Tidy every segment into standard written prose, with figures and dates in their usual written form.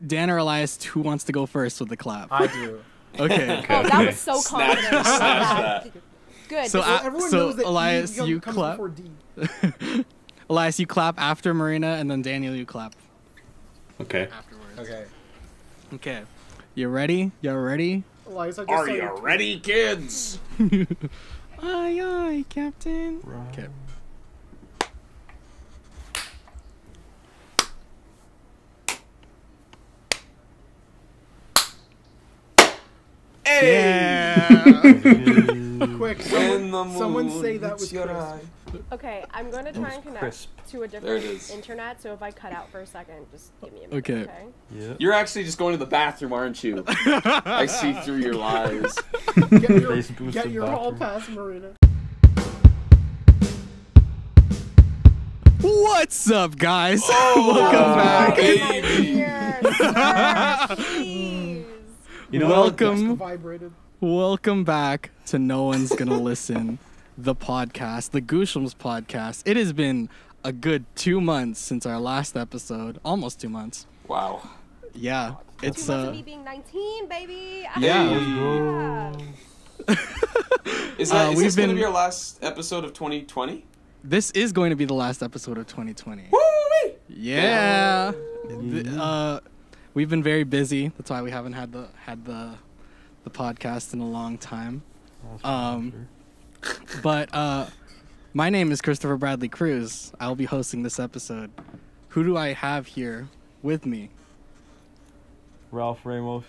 Dan or Elias, who wants to go first with the clap? I do. Okay. Oh, that was so confident. Snatch that. Good. So, everyone knows that Elias, E you comes clap. before D. Elias, you clap after Marina, and then Daniel, you clap Okay. afterwards. Okay. Okay. You ready? You ready? Elias, I just Are saw you your tweet. ready, kids? Aye, aye, Captain. Okay. Hey! Yeah. Quick, When the someone moon say that hits was your Chris. eye. Okay, I'm going to try and connect crisp. to a There different it is. internet, so if I cut out for a second, just give me a minute, Okay. okay? Yeah. You're actually just going to the bathroom, aren't you? I see through your lies. Get your hall pass, Marina. What's up, guys? Oh, Welcome back. baby. Sir, please. You know, Welcome. Vibrated. Welcome back to No One's Gonna Listen, the podcast, the Gooshlems podcast. It has been a good 2 months since our last episode. Almost 2 months. Wow. Yeah. 2 It's months of me being 19, baby. Yeah. Is we've this going to been- be our last episode of 2020? This is going to be the last episode of 2020. Woo-wee! Yeah. We've been very busy. That's why we haven't had the podcast in a long time. But my name is Kristoffer Bradley Cruz. I'll be hosting this episode. Who do I have here with me? Ralph Ramos,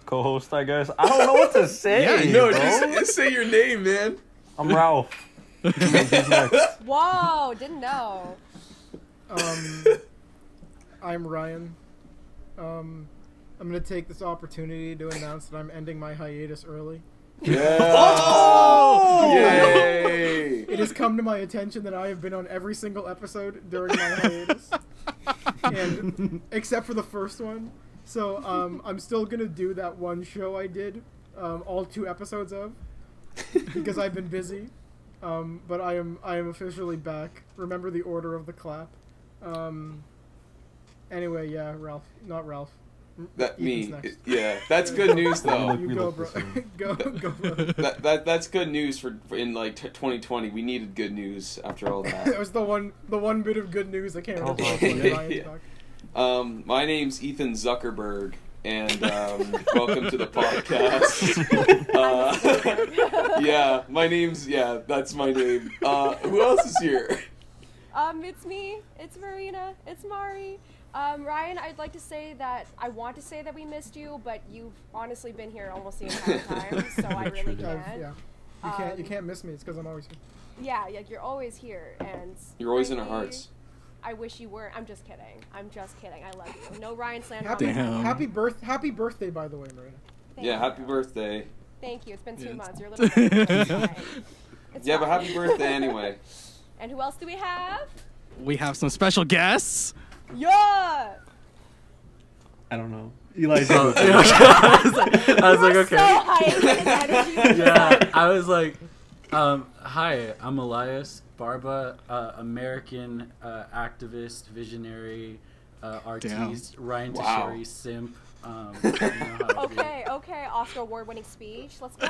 co-host, I guess. I don't know what to say. Yeah, No, bro. just say your name, man. I'm Ralph. Who's next? Whoa, didn't know. I'm Ryan. I'm gonna take this opportunity to announce that I'm ending my hiatus early. Yeah. Oh! Yay! It has come to my attention that I have been on every single episode during my hiatus, and except for the first one. So I'm still gonna do that one show I did, all 2 episodes of, because I've been busy. But I am officially back. Remember the order of the clap. Anyway, yeah, Ralph, not Ralph. That Ethan's me. next. Yeah, that's good news though. You go, bro. go, bro. That's good news for in like 2020. We needed good news after all That that. was the one bit of good news I can't Oh, remember. Yeah. My name's Ethan Zuckerberg, and welcome to the podcast. Yeah, my name's that's my name. Who else is here? It's me. It's Marina. It's Mari. Ryan, I'd like to say that I want to say that we missed you, but you've honestly been here almost the entire time, so I really can't. Yeah. You can't miss me. It's because I'm always here. Yeah, you're always here, and You're always in our frankly, hearts. I wish you weren't. I'm just kidding. I love you. No Ryan slander. Happy, on my Damn. side. happy birthday, by the way, Marina. Thank Yeah, you. happy birthday. Thank you. It's been 2 Yes. months. You're a little bit. It's fine. It's Yeah, but fine. happy birthday anyway. And who else do we have? We have some special guests. Yeah. I don't know. Elias. I was like, You're okay. so hyped. His energy is Yeah, I was like, hi, I'm Elias Barba, American activist, visionary, artiste, Ryan Wow. Tocheri simp. You know how it be. Okay. Oscar award-winning speech. Let's go.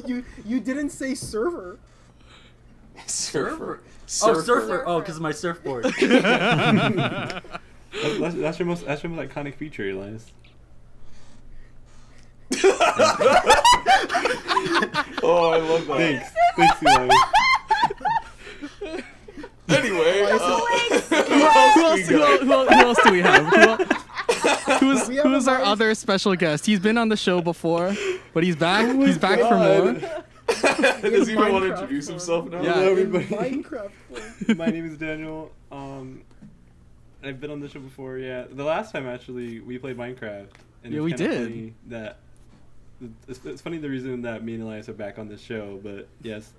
Yeah. You didn't say server. Surfer. Oh, surfer. Oh, because of my surfboard. That's your most iconic feature, Elias. Oh, I love that. Thanks, Elias. Anyway, Who else do we have? We have Who's our Elias- other special guest? He's been on the show before, but he's back. He's back for more. does he even want to Minecraft introduce form. himself now? Yeah. Hello, In everybody. Minecraft. form. My name is Danielle. I've been on the show before. Yeah, the last time actually we played Minecraft. And Yeah, it's we kinda did. Funny that it's funny the reason that me and Elias are back on this show, but yes,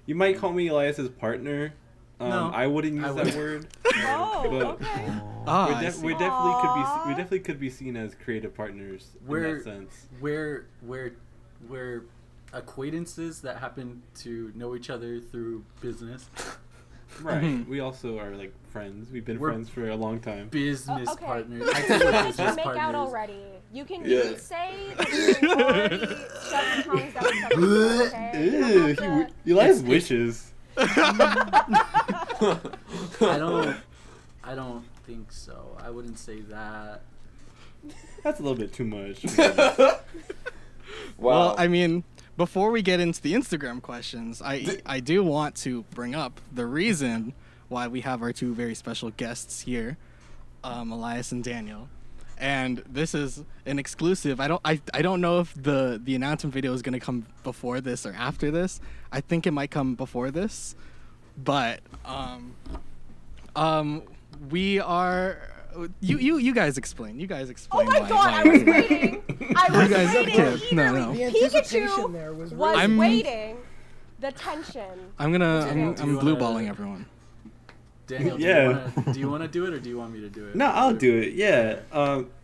you might call me Elias's partner. No, I wouldn't use I that wouldn't. word. Oh, But okay. Ah, we Aw. definitely could be seen as creative partners in We're- that sense. We're acquaintances that happen to know each other through business. Right. We also are like friends. We've been friends for a long time. Business Okay. partners. You Business can make out partners. already. You can say that you already shoved your tongues down each other's throat, okay? You don't have to- Elias wishes. I don't think so. I wouldn't say that. That's a little bit too much. Wow. Well, I mean, before we get into the Instagram questions, I do want to bring up the reason why we have our two very special guests here, Elias and Danielle. And this is an exclusive. I don't know if the announcement video is going to come before this or after this. I think it might come before this. But we are you guys explain. You guys explain. Oh my god, I was waiting. I was waiting. Okay, no. The anticipation Pikachu there was was really... waiting. The tension. I'm you blue wanna- balling everyone. Daniel, Yeah. do you want to do it or do you want me to do it? No, I'll do it. Yeah.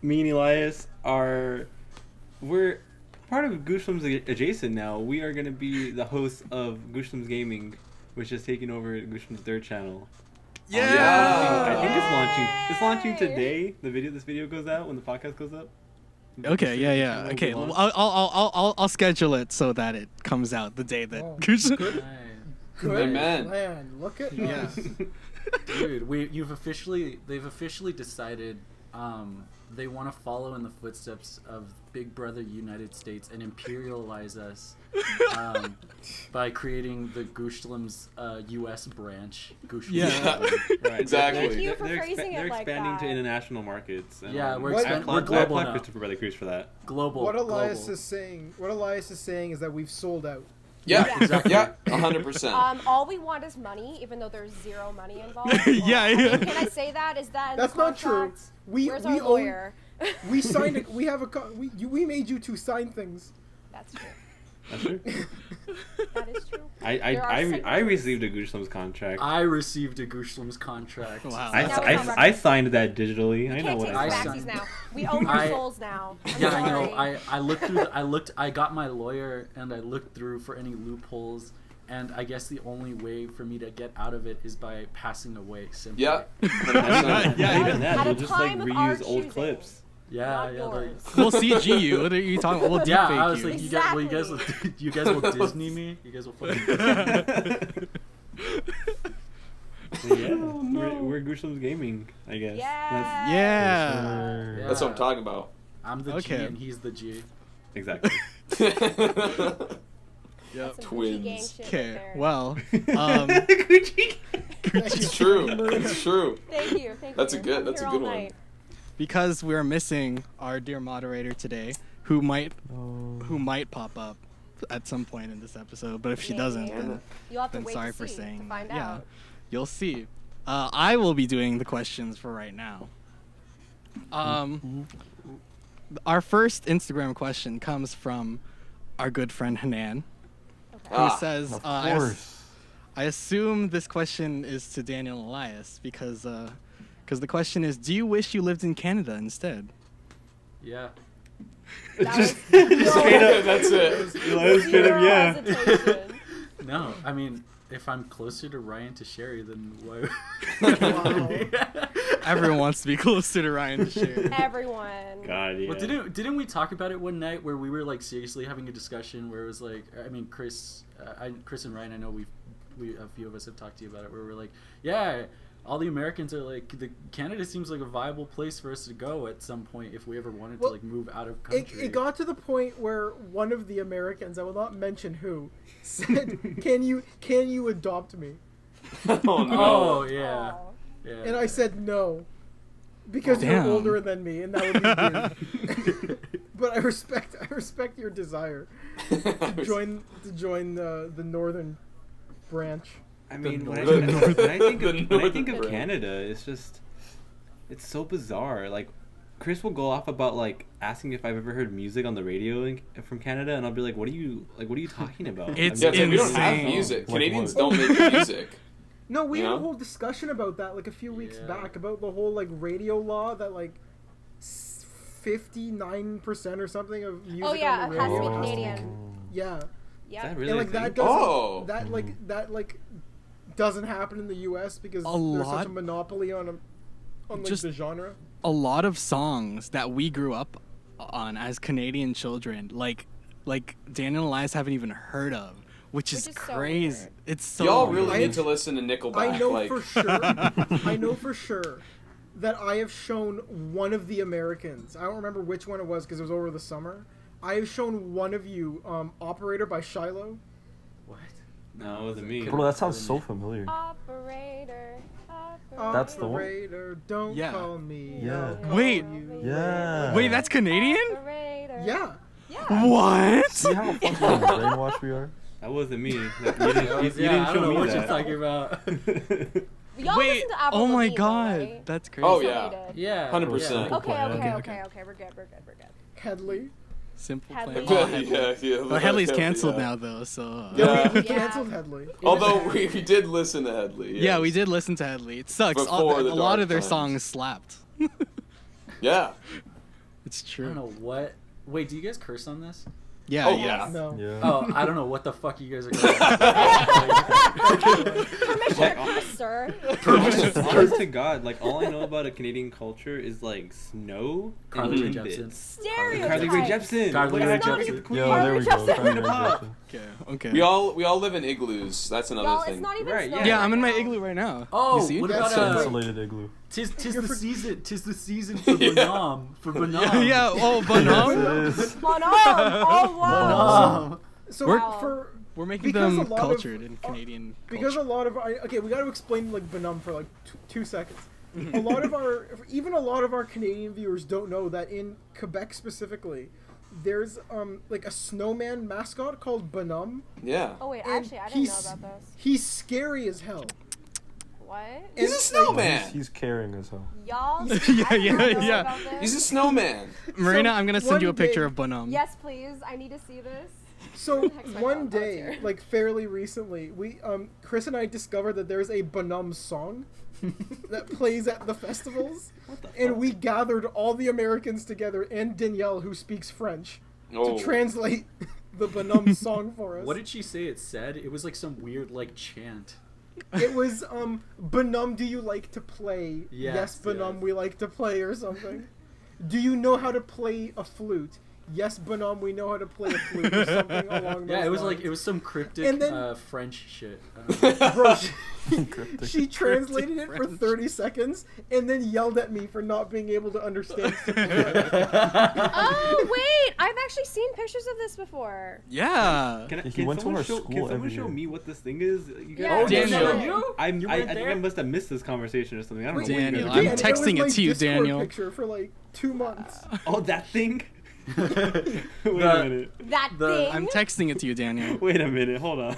Me and Elias we're part of Gooshlems Adjacent now. We are going to be the hosts of Gooshlems Gaming, which is taking over Gooshlems' third channel. Yeah. I think it's launching. It's launching today. This video goes out when the podcast goes up. Okay, yeah. Okay, well, I'll schedule it so that it comes out the day that Oh, Goose. Good Amen. plan. Look at Yes. us. Dude, they've officially decided they want to follow in the footsteps of Big Brother United States and imperialize us by creating the Gooshlems U.S. branch. Gooshlems. Yeah. Right. Exactly. Thank you for phrasing it they're like expanding to that. international markets. And, Yeah, we're What- I we're applaud global now. Kristoffer by the Cruz for that. Global. What Elias global. is saying is that we've sold out. Yeah, Exactly. yeah, 100%. All we want is money, even though there's zero money involved. Yeah, I mean, yeah. can I say that? Is that in That's the not true. contract? We Where's we our lawyer? we signed it. We have we made you two sign things. That's true. That's true. That is true. I signatures. received a Gooshlems contract. I received a Gooshlems contract. Wow. I signed that digitally. I know Can't what take I I us signed. backsies now. We own our souls now. I'm Yeah, I sorry. know. I looked through. I got my lawyer and I looked through for any loopholes. And I guess the only way for me to get out of it is by passing away. Simply. Yeah. Yeah, even that. At a They'll just like time of our reuse old choosing. clips. Yeah, Not yeah. Like, yours. We'll CG you. What are you talking about? We'll yeah, deepfake I was you. like, Exactly. you guys will Disney me. You guys will fucking. Yeah, we're Gooshlems Gaming, I guess. Yeah. Yeah. That's what I'm talking about. I'm the G Okay. and he's the G. Exactly. Yep. Some Twins. Gucci gang shit right Okay. there. Well, It's true. It's true. Thank you. Thank That's a you. good- I'm that's here a good all one. night. because we're missing our dear moderator today, who might pop up at some point in this episode, but if she doesn't, Maybe. then You'll have to wait sorry to for see, saying. to find Yeah, out. you'll see. I will be doing the questions for right now. Our first Instagram question comes from our good friend Hanan, Okay. who says, Of I course. assume this question is to Daniel and Elias because the question is, do you wish you lived in Canada instead? Yeah. That was Straight up, That's it. Elias straight up, zero yeah. hesitation. No, I mean, if I'm closer to Ryan to Sherry, then why? Wow. Everyone wants to be closer to Ryan to share. Everyone. God, yeah. Well, didn't we talk about it one night where we were like seriously having a discussion where it was like, I mean, Chris and Ryan, I know we a few of us have talked to you about it, where we're like, yeah, all the Americans are like, Canada seems like a viable place for us to go at some point if we ever wanted to like move out of country. It got to the point where one of the Americans, I will not mention who, said, "Can you adopt me?" Oh no. Oh yeah, Aw. yeah. And I said no, because you're Damn. older than me, and that would be weird. But I respect your desire to join the northern branch. I mean, when northern- I think the when I think of northern Canada, it's so bizarre. Like, Chris will go off about like asking if I've ever heard music on the radio from Canada, and I'll be like, "What are you talking about?" It's Yeah, it's like, we don't have insane. music. Like Canadians what? don't make music. No, we You had a know? whole discussion about that like a few weeks Yeah. back about the whole like radio law that like 59% or something of music Oh yeah, on it the has to radio be Canadian. yeah. Is Yeah. that really And a like that thing? doesn't Oh. that like doesn't happen in the U.S. because there's such a monopoly on like the genre. A lot of songs that we grew up on as Canadian children, like Daniel and Elias haven't even heard of, which is crazy. So it's so Y'all weird. really need to listen to Nickelback. I know for sure. I know for sure that I have shown one of the Americans. I don't remember which one it was because it was over the summer. I have shown one of you Operator by Shiloh. What? No, it wasn't me. Bro, that sounds so familiar. Operator. That's the one. Operator, don't call me. Yeah. I'll call Wait. you. Yeah. Wait, that's Canadian? Operator. Yeah. What? See how fucking brainwashed we are? That wasn't me. You didn't I don't show know me what that. you're talking about. Y'all Wait, listen to Avril oh my Lavigne, god, right? that's crazy. Oh So yeah. we did. Yeah. 100%. Okay. We're good. Headley. Simple Headley. plan. Yeah. Well, Headley's Yeah. canceled now though, so. Yeah. We canceled Headley. Although we did listen to Headley. Yeah, yes. we did listen to Headley. It sucks. Before A the lot dark of their times. songs slapped. Yeah. It's I true. don't know what. Wait, do you guys curse on this? Yeah, Oh, yeah. No. Yeah. Oh, I don't know what the fuck you guys are going. Permission to curse, sir. Honest to God, like all I know about a Canadian culture is like snow, Carly Rae and Jepsen. Timbits. Stereotype. Carly Rae Jepsen. Carly Rae Look at her, Jepsen. get the queen. Yo, there we go. Jepsen. Carly Rae Jepsen. Okay. We all live in igloos. That's another Y'all, thing. it's not even Right, snowing Yeah, I'm in my right now. igloo right now. Oh, you see? what That's about Insulated igloo. Tis the season for Bonhomme. For Bonhomme. Yeah. Oh, Bonhomme. This is- Bonhomme. Oh wow. Bonhomme. So We're- for We're making Because a them lot of- cultured in Canadian because culture. a lot of okay, we got to explain like Bonhomme for like 2 seconds. A lot of our Canadian viewers don't know that in Quebec specifically, there's like a snowman mascot called Bonhomme. Yeah. Oh wait, And actually, I didn't know about this. He's scary as hell. What? He's a snowman. He's caring as hell. Y'all? Yeah, I did not know yeah. about this. He's a snowman. Marina, So, I'm gonna send you a one picture day- of Bonhomme. Yes, please. I need to see this. So Text my one phone. Oh, it's day, here. like fairly recently, we Chris and I discovered that there's a Bonhomme song that plays at the festivals, and we gathered all the Americans together and Danielle, who speaks French, Oh. to translate the Bonhomme song for us. What did she say it said? It was like some weird like chant. It was Bonhomme, do you like to play? Yes, Bonhomme, yes. we like to play, or something. Do you know how to play a flute? Yes, Bonhomme, we know how to play a flute, or something along those Yeah, it was lines. like it was some cryptic And then- French shit. Bro, Cryptic. she translated it for French. 30 seconds and then yelled at me for not being able to understand simple French. Oh wait, I've actually seen pictures of this before. Yeah. He went to our Can school someone every show year. me what this thing is? You guys? Yeah, Oh, Daniel. Daniel, I you think weren't I there? must have missed this conversation or something. I don't know. Daniel, what I'm you're Dan, doing. it was texting my it to you, Discord Daniel. picture for like 2 months. Oh, that thing. Wait The- a minute. That The- thing. I'm texting it to you, Daniel. Wait a minute. Hold on.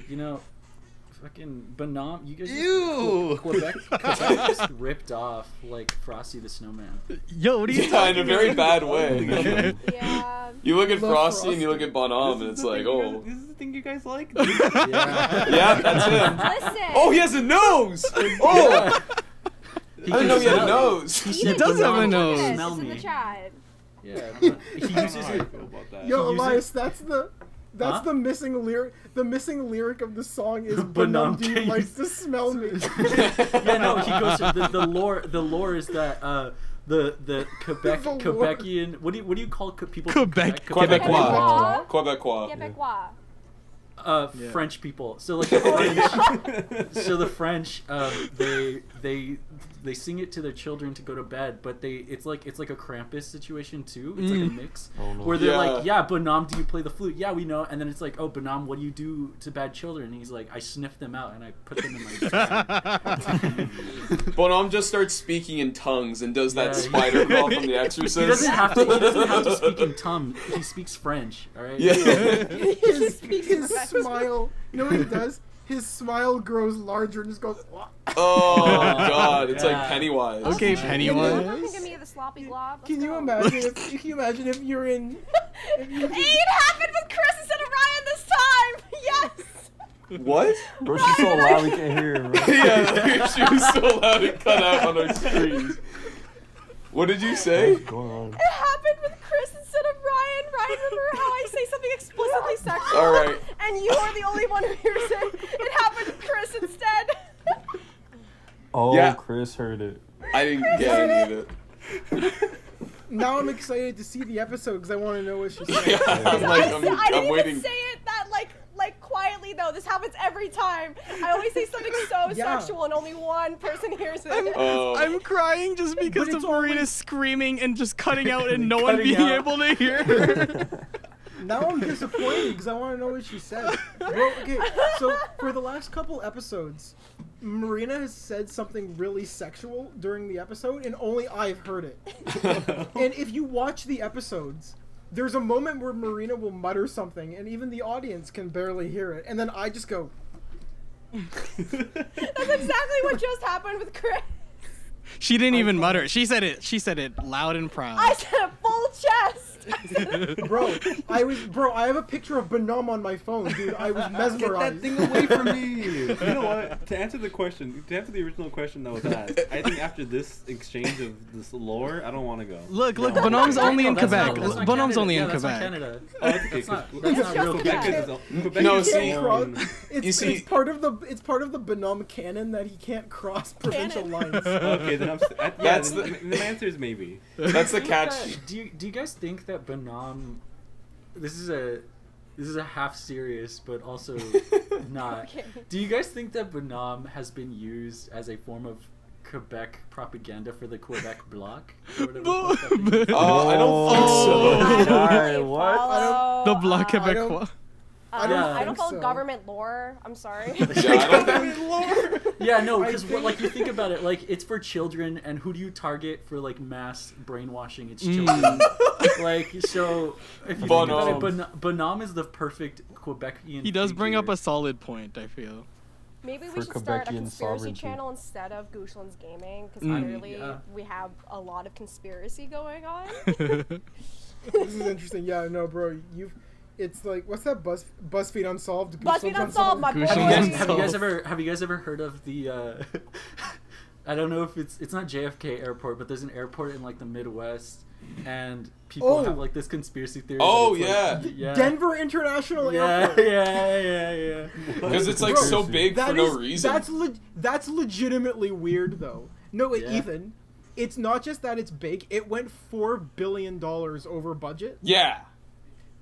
You know, fucking Bonhomme. You guys. Ew. Quebec just ripped off like Frosty the Snowman. Yo, what are you Yeah, in talking a very bad Oh, way. man. Yeah. You look at Love Frosty and you Frosty. look at Bonhomme and it's like, oh. This is the thing you guys like? Yeah. Yeah, that's him. Listen. Oh, he has a nose! Oh! I didn't know he had a smell- nose. He He does have a Bonhomme nose. can This Smell is in me. the chat. Yeah. But he I don't uses know how I it. feel about that. Yo, He uses- Elias, that's Huh? the missing lyric. The missing lyric of the song is Bonhomme Bonhomme, do you can like use- to smell me? Yeah, no, he goes to the lore. The lore is that the Quebec The lore. Quebecian. What do you call people? from Quebec. Quebecois. Quebecois. Quebecois. Quebecois. Yeah. French people. So like the French, so the French, they sing it to their children to go to bed, but it's like a Krampus situation too. It's like a mix Oh, no. where they're Yeah. like, yeah, Bonhomme, do you play the flute? Yeah, we know. And then it's like, oh, Bonhomme, what do you do to bad children? And he's like, I sniff them out and I put them in my jar. Bonhomme just starts speaking in tongues and does that Yeah, spider crawl from The Exorcist. He doesn't have to. He doesn't have to speak in tongue. He speaks French. All right. Yeah. his smile. You know what he does? His smile grows larger and just goes. "Wah." Oh god, it's like Yeah. Pennywise. Okay, Someone Pennywise. can give me the sloppy glob. Let's Can you go. imagine if you're in? If you It happened with Chris instead of Ryan this time. Yes. What? Bro, she's so loud we can't hear her, bro. Yeah, she was so loud it cut out on our screens. What did you say? What's going on? It happened with Chris instead of Ryan. Ryan, remember how I say something explicitly sexual? All right. And you are the only one who hears it. It happened to Chris instead. Oh, Yeah. Chris heard it. I didn't get any of it. Now I'm excited to see the episode because I want to know what she said. Yeah, I'm like, I didn't I'm even waiting. say it that like quietly though. This happens every time. I always say something so Yeah. sexual and only one person hears it. Oh. I'm crying just because But of it's Marina always- screaming and just cutting out and no one Cutting being out. able to hear her. Now I'm disappointed because I want to know what she said. Well, okay, so for the last couple episodes, Marina has said something really sexual during the episode, and only I've heard it. And if you watch the episodes, there's a moment where Marina will mutter something, and even the audience can barely hear it, and then I just go. That's exactly what just happened with Chris. She didn't even mutter. She said it. She said it loud and proud. I said a full chest. Bro, I have a picture of Bonhomme on my phone, dude. I was Get mesmerized. that thing away from me! You know what? To answer the original question that was asked, I think after this exchange of this lore, I don't want to go. Look, No. Bonhomme's only in That's Quebec. not Bonhomme's Canada. only in Yeah, that's not Quebec. Canada. Oh, that's okay. That's not It's real just Quebec. Quebec No, is its see- own- see- It's part of the Bonhomme canon that he can't cross provincial Canon. lines. Okay, then That's the answer is maybe. That's the catch. Do you guys think that Bonhomme? This is a half serious, but also not. Okay. Do you guys think that Bonhomme has been used as a form of Quebec propaganda for the Quebec bloc? Or whatever the fuck that means? I don't think so. I don't Guy, really what? follow, The Bloc I Québécois. I don't I don't think follow so. government lore. I'm sorry. Yeah, I don't think. Yeah, no, I because think- like you think about it, like it's for children, and who do you target for like mass brainwashing? It's Mm. children. Like so, if you think about it, Bonhomme. Bonhomme is the perfect Quebecian. He does bring up figure. a solid point, I feel. Maybe we For should start a Quebecian conspiracy sovereignty. channel instead of Gooshlems Gaming because Mm. clearly Yeah. we have a lot of conspiracy going on. This is interesting. Yeah, no, bro, it's like what's that BuzzFeed Unsolved? BuzzFeed Gooshlems Unsolved, my boy. Gooshlems Have you guys Unsolved. have you guys ever heard of the? I don't know if it's not JFK Airport, but there's an airport in like the Midwest, and people Oh. have like this conspiracy theory. Oh, that it's, like, yeah. Denver International Yeah, Airport. yeah. Because it's like Bro, so big for no reason. That's legitimately weird though. No, wait, Yeah. Ethan. It's not just that it's big. It went $4 billion over budget, Yeah.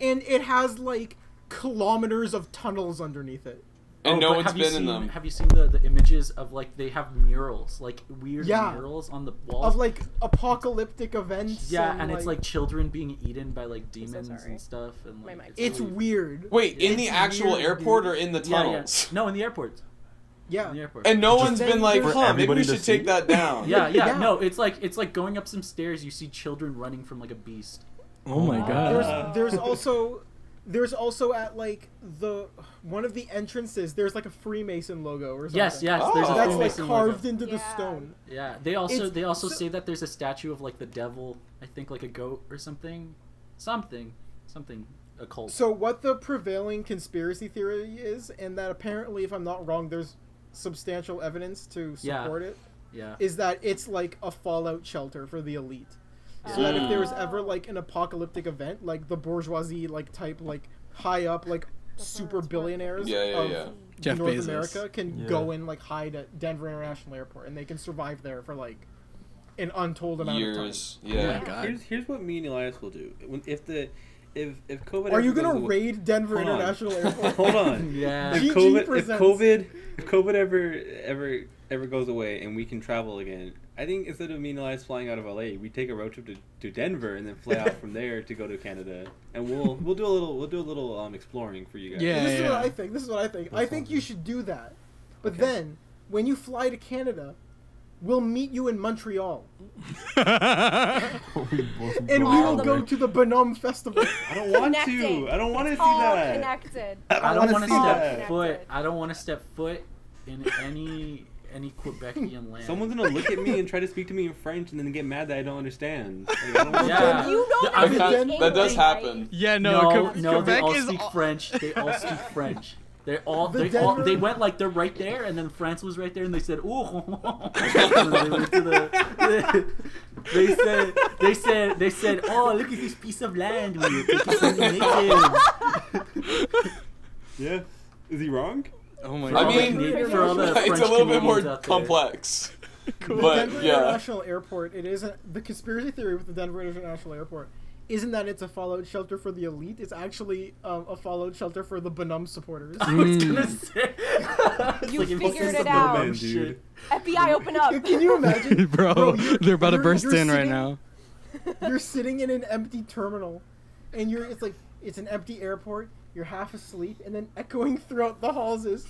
and it has like kilometers of tunnels underneath it. And no but one's have you been in seen- them. Have you seen the images of like they have murals, like weird Yeah. murals on the walls? Of like apocalyptic events. yeah, and it's like children being eaten by like so demons sorry. and stuff, and My like mic's It's really- weird. Wait, in the It's actual weird, airport dude. or in the Yeah, tunnels? yeah. No, in the airport. Yeah. In the airport. And no Just one's then been like, there's- huh, maybe we everybody to should take see? that down. yeah, Yeah. no, it's like going up some stairs. You see children running from like a beast. Oh my god. There's also at like one of the entrances there's like a Freemason logo or something. Yes, there's Oh. a That's like Freemason carved logo. into the Yeah. stone. Yeah, they also It's- so- say that there's a statue of like the devil. I think like a goat or something occult. So what the prevailing conspiracy theory is, and that apparently, if I'm not wrong, there's substantial evidence to Yeah. support it, Yeah. is that it's like a fallout shelter for the elite. So Oh. that if there was ever like an apocalyptic event, like the bourgeoisie like type like high up like super birds work. billionaires Yeah, yeah, of yeah. Jeff North Bezos. America can Yeah. go and like hide at Denver International Airport, and they can survive there for like an untold amount of time. Years. Yeah. God. Here's what me and Elias will do. If COVID Are you ever gonna goes away- raid Denver Hold on. International Airport? Hold on. Yeah. If GG COVID, presents. if COVID ever goes away and we can travel again, I think instead of me and Elias flying out of LA, we take a road trip to Denver and then fly out from there to go to Canada, and we'll do a little exploring for you guys. Yeah. This is what I think. I think you should do that. But then, when you fly to Canada, we'll meet you in Montreal, and we All will the- go to the Bonhomme Festival. I don't want Connecting. to. I don't want to see All that. connected. I don't wanna want to see step that. foot. I don't want to step foot in any Quebecian land. Someone's gonna look at me and try to speak to me in French and then get mad that I don't understand. Like, I don't want Yeah. You know Yeah, that I it's mean, English, that does right? happen. Yeah, No, no, no, they Quebec all is speak French. They all speak French. They Denver- went like they're right there, and then France was right there, and they said, "Ooh," and then they went to the They said, oh, look at this piece of land. We were taking from the natives. Yeah. Is he wrong? Oh my For god. all I mean, for all the it's French a little bit more Canadians out there. complex. The But Denver yeah, International Airport, it isn't the conspiracy theory with the Denver International Airport. Isn't that it's a fallout shelter for the elite? It's actually a fallout shelter for the Bonum supporters. I was gonna say. It's You like figured some it out. no-man Man, shit. dude. FBI, open up. Can you imagine, Bro, they're about to you're burst in right sitting- now. You're sitting in an empty terminal, and it's an empty airport. You're half asleep, and then echoing throughout the halls is,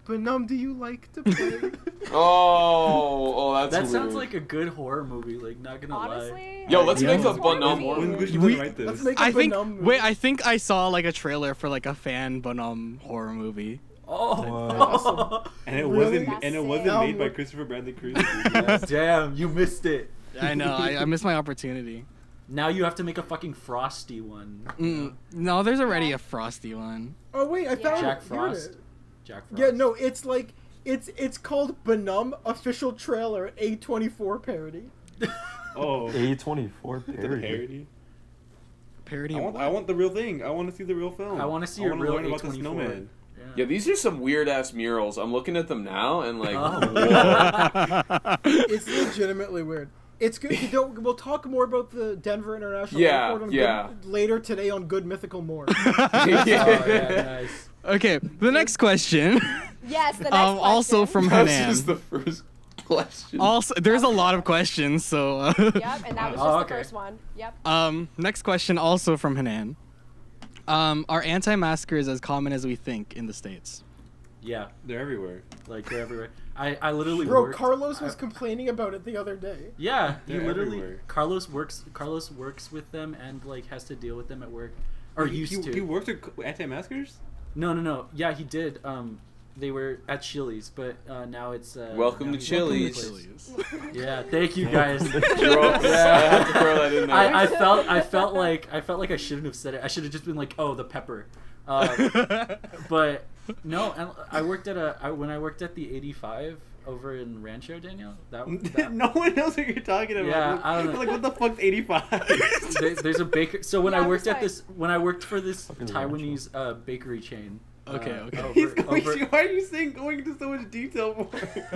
"Bonum, do you like to play?" oh, that's That weird. sounds like a good horror movie. Like, not gonna lie. Honestly. Yo, let's Yeah. make a It's horror Bonum movie. horror When movie. Goosh We- write Let's this? make a I think. Bonum movie. Wait, I think I saw like a trailer for like a fan Bonum horror movie. Oh, What? And it Really? wasn't That's made by sick. Christopher Bradley Cruz. damn, you missed it. I know. I missed my opportunity. Now you have to make a fucking Frosty one. No, there's already a Frosty one. Oh wait, I found Jack it. Here it Frost. is. Jack Frost. Yeah, no, it's like it's called Bonum official trailer A24 parody. Oh, A24 the parody. parody. Parody. I of want, what? I want the real thing. I want to see the real film. I want to see a wanna real learn about the A24. snowman. Yeah, these are some weird ass murals. I'm looking at them now and like, Oh. whoa. It's legitimately weird. It's good. We'll talk more about the Denver International Yeah, Airport on yeah. later today on Good Mythical More. Oh, yeah, nice. Okay, the next question. Yes, the next Also question. from That's Hanan. just the first question. Also, there's a lot of questions, so. Yep, and that was just Oh, the okay. first one. Yep. Next question, also from Hanan. Are anti-maskers as common as we think in the States? Yeah, They're everywhere. like they're everywhere. I literally Bro, worked. Carlos was complaining about it the other day. Yeah, he They're literally. everywhere. Carlos works with them and like has to deal with them at work, or used to. He works with anti-maskers? No. Yeah, he did. They were at Chili's, but now it's. Welcome now to he's at another Chili's. place. Yeah, thank you guys. I have to throw that in there. I felt like I shouldn't have said it. I should have just been like, oh, the pepper. But no, and I worked at when I worked at the 85 over in Rancho, Danielle. That No one knows what you're talking about. Yeah, I don't know. Like, what the fuck's 85? there's a baker. So when Yeah, I worked at besides- when I worked for this Fucking Taiwanese bakery chain. Okay. He's going to, why are you saying going into so much detail for?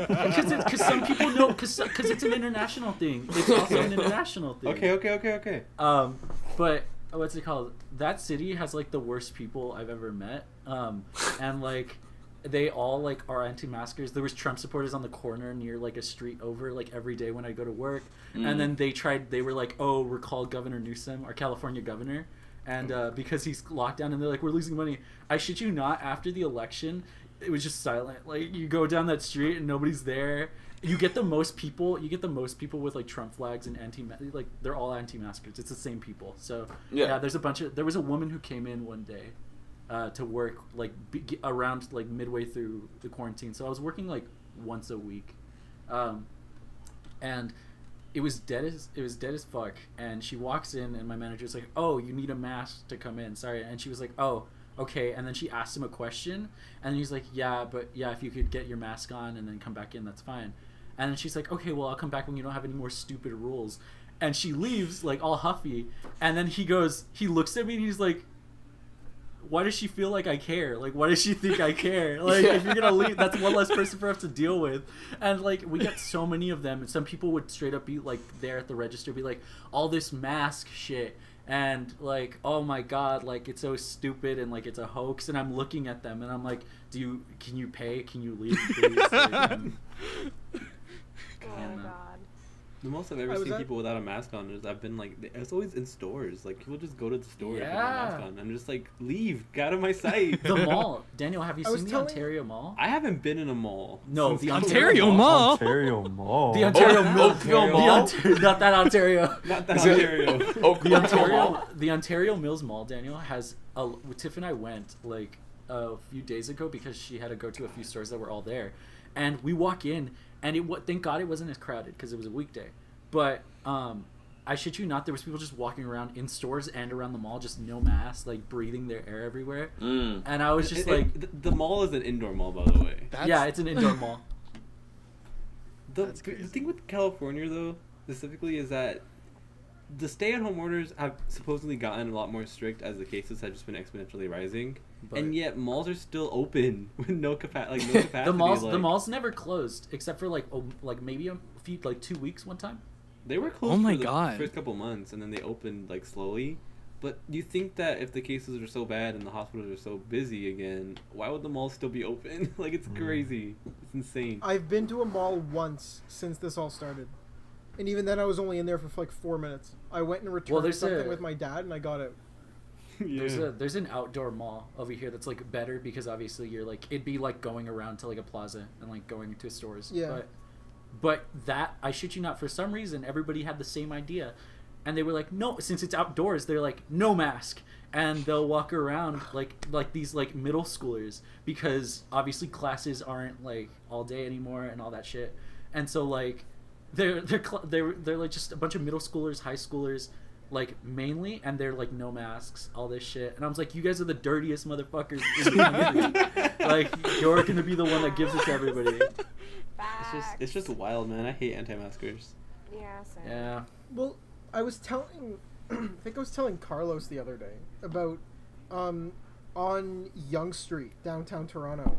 Because some people know because it's an international thing. It's also an international thing. Okay. But what's it called? That city has like the worst people I've ever met. And like they all like are anti-maskers. There was Trump supporters on the corner near like a street over like every day when I go to work. And then they were like, oh, recall Governor Newsom, our California governor. And because he's locked down and they're like, we're losing money. I shit you not, after the election, it was just silent. Like you go down that street and nobody's there. You get the most people with like Trump flags and like they're all anti-maskers. It's the same people. So yeah, there was a woman who came in one day to work like around like midway through the quarantine. So I was working like once a week. And it was dead as fuck, and she walks in and my manager's like, oh, you need a mask to come in, sorry. And she was like, oh, okay. And then she asked him a question and he's like, yeah, but yeah, if you could get your mask on and then come back in, that's fine. And then she's like, okay, well, I'll come back when you don't have any more stupid rules. And she leaves like all huffy, and then he looks at me and he's like, why does she feel like I care? Like, why does she think I care? Like, if you're gonna leave, that's one less person for us to deal with. And like, we get so many of them, and some people would straight up be like there at the register, be like, all this mask shit, and like, oh my god, like it's so stupid and like it's a hoax. And I'm looking at them and I'm like, can you pay? Can you leave, please? Like, Oh my god. The most I've ever seen people without a mask on is it's always in stores. Like people just go to the store with a mask on. I'm just like, leave, get out of my sight. The mall, Daniel. Have you I was seen the telling- Ontario Mall? I haven't been in a mall. No, since the Ontario Mall. Ontario Mall. The Ontario Oakville Mall? not that Ontario. Not that Is it- Ontario. The Ontario Mills Mall, Daniel, has Tiff and I went like a few days ago because she had to go to a few stores that were all there, and we walk in and thank God it wasn't as crowded because it was a weekday, but I shit you not, there was people just walking around in stores and around the mall, just no mask, like breathing their air everywhere. And I was just the mall is an indoor mall, by the way. yeah, it's an indoor mall. The thing with California though, specifically is that the stay-at-home orders have supposedly gotten a lot more strict as the cases have just been exponentially rising, and yet malls are still open with no capacity. The malls never closed except for like maybe a few 2 weeks one time. They were closed Oh my for the God. first couple months, and then they opened like slowly. But you think that if the cases are so bad and the hospitals are so busy again, why would the malls still be open? Like, it's crazy. It's insane. I've been to a mall once since this all started. And even then I was only in there for like 4 minutes. I went and returned something with my dad and I got it. Yeah. There's an outdoor mall over here that's like better because obviously you're like it'd be like going around to like a plaza and like going to stores. Yeah. But that, I shit you not, for some reason everybody had the same idea. And they were like, no, since it's outdoors, they're like, no mask. And they'll walk around like these like middle schoolers because obviously classes aren't like all day anymore and all that shit. And so like they're like just a bunch of middle schoolers, high schoolers, like mainly, and they're like no masks, all this shit. And I was like, you guys are the dirtiest motherfuckers in the country. Like, you're gonna be the one that gives it to everybody. It's just wild, man. I hate anti-maskers. Yeah, same. Yeah. Well, I was telling, I think I was telling Carlos the other day about, on Yonge Street, downtown Toronto,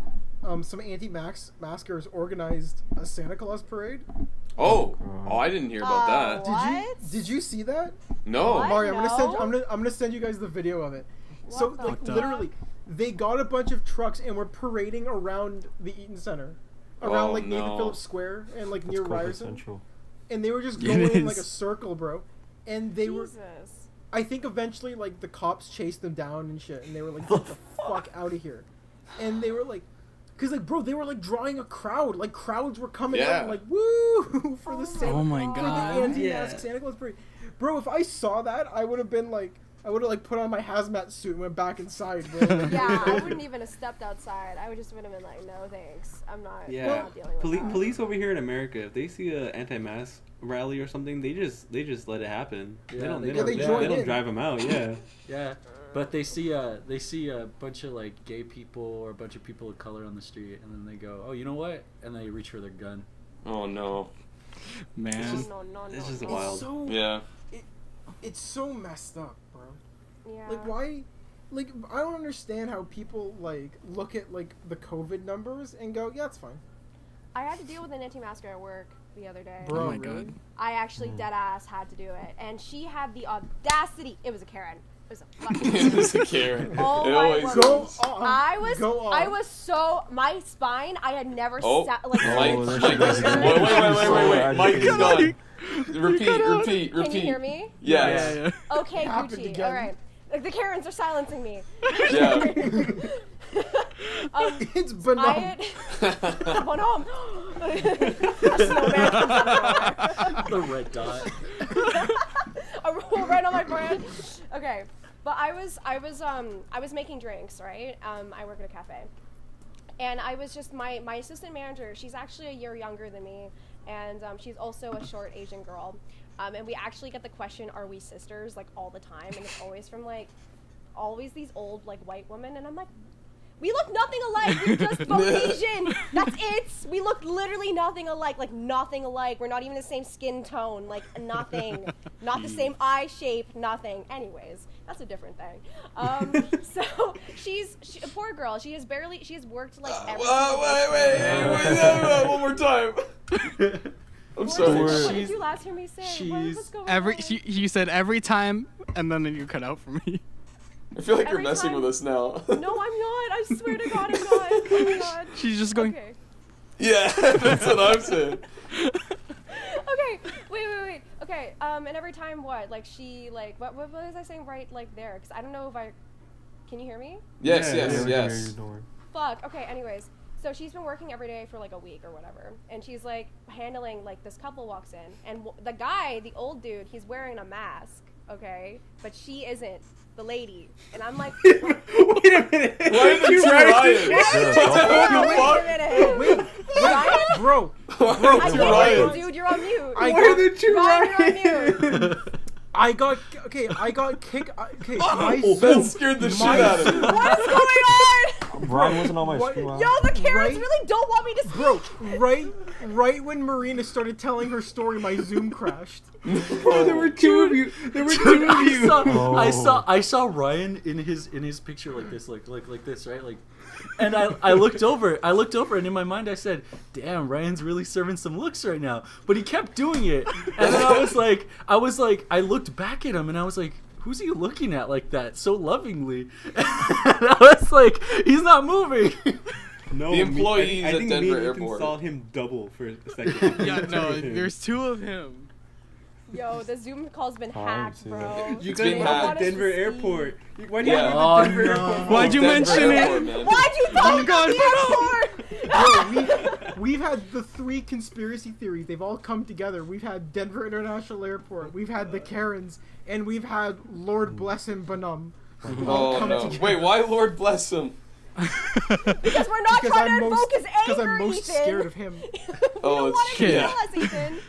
some anti-maskers organized a Santa Claus parade. Oh, I didn't hear about that. What? Did you see that? No. What? Mari, I'm No. gonna send you guys the video of it. So What the like fuck? literally, they got a bunch of trucks and were parading around the Eaton Center, around Oh, like Nathan no. Phillips Square and like near It's Ryerson, Central. and they were just It going in like a is. circle, bro. And they were, Jesus. I think eventually like the cops chased them down and shit, and they were like, "Get the fuck out of here!" And they were like, "Cause like, bro, they were like drawing a crowd. Like crowds were coming out, and, like, woo for the Santa, Oh my for God. the anti-mask Yeah. Santa Claus parade, bro. If I saw that, I would have been like, I would have like put on my hazmat suit and went back inside, bro. Yeah, I wouldn't even have stepped outside. I would just would have been like, no thanks. I'm not, I'm Yeah. not dealing with that. Police over here in America, if they see a anti-mask rally or something, they just let it happen. Yeah, They don't they join in. drive them out. Yeah. Yeah. But they see a bunch of like gay people or a bunch of people of color on the street, and then they go, oh, you know what? And they reach for their gun. Oh no. Man. No. It's just It's wild. so Yeah. it's so messed up, bro. Yeah. Like why? Like I don't understand how people like look at like the COVID numbers and go, yeah, it's fine. I had to deal with an anti-masker at work the other day. Bro, Oh my really? God. I actually dead ass had to do it, and she had the audacity. It was a Karen. It was a fucking. It was a Karen. Oh It my always word. Go is. on. I was so my spine. I had never Oh, like. Mike, Oh, there Mike, she goes again. wait. Mike is Come gone. Repeat. Can you hear me? Yes. Yeah. Okay, Happened Gucci. again. All right. Like, the Karens are silencing me. Yeah. It's I banana. had went home. Snowman comes out of The red dot. nowhere. A roll right on my brand. Okay, but I was making drinks, right? I work at a cafe, and I was just my assistant manager. She's actually a year younger than me, and she's also a short Asian girl. And we actually get the question, "Are we sisters?" like all the time, and it's always from like always these old like white women, and I'm like, we look nothing alike. We're just both Asian. That's it. We look literally nothing alike. Like nothing alike. We're not even the same skin tone. Like nothing. Not the same eye shape. Nothing. Anyways, that's a different thing. So she's a poor girl. She has worked like every. Wait, one more time. I'm sorry. What did you last hear me say? What's going on? You said every time, and then you cut out for me. I feel like you're Every messing time- with us now. No, I'm not. I swear to God, I'm not. Oh my God. She's just going. Okay. Yeah, that's what I'm saying. Okay, wait. Okay, and every time what? Like she, like, what was I saying right, like, there? Because I don't know if I, can you hear me? Yes. Fuck, okay, anyways. So she's been working every day for like a week or whatever. And she's like handling, like, this couple walks in. And the guy, the old dude, he's wearing a mask, okay? But she isn't. The lady. And I'm like, Wait a minute. Why are the two Ryans? wait a minute. Ryan? Bro, Why I are the can't two hear you, Ryans? dude. You're on mute. I Why are there two Ryan, you're on Ryans? mute. I got kicked. Okay, That scared the shit out of me. What is going on? Brian wasn't on my What? stream. Yo, the Karens Right? really don't want me to speak. Bro, right when Marina started telling her story, my Zoom crashed. Oh, there were two of you. There were two of you. I saw Ryan in his picture like this, like this, right? Like, and I looked over, and in my mind I said, "Damn, Ryan's really serving some looks right now." But he kept doing it, and then I was like, I looked back at him, and I was like, "Who's he looking at like that, so lovingly?" And I was like, "He's not moving." No, The employees I at think Denver me and Ethan Airport. saw him double for a second. Yeah, no, there's two of him. Yo, the Zoom call's been I hacked, see bro. that. You It's guys been went hacked. to Denver What is Airport. Why'd you Yeah. go to Denver Oh, Airport? no. Why'd you Denver mention it? Airport, man. Why'd you talk about the airport? Bro, we've had the 3 conspiracy theories. They've all come together. We've had Denver International Airport. We've had the Karens, and we've had Lord bless him Bonum. Oh no! Wait, why Lord bless him? Because we're not trying to invoke his anger, I'm most Ethan. scared of him. We Oh, don't it's want true. to Yeah. kill us, Ethan.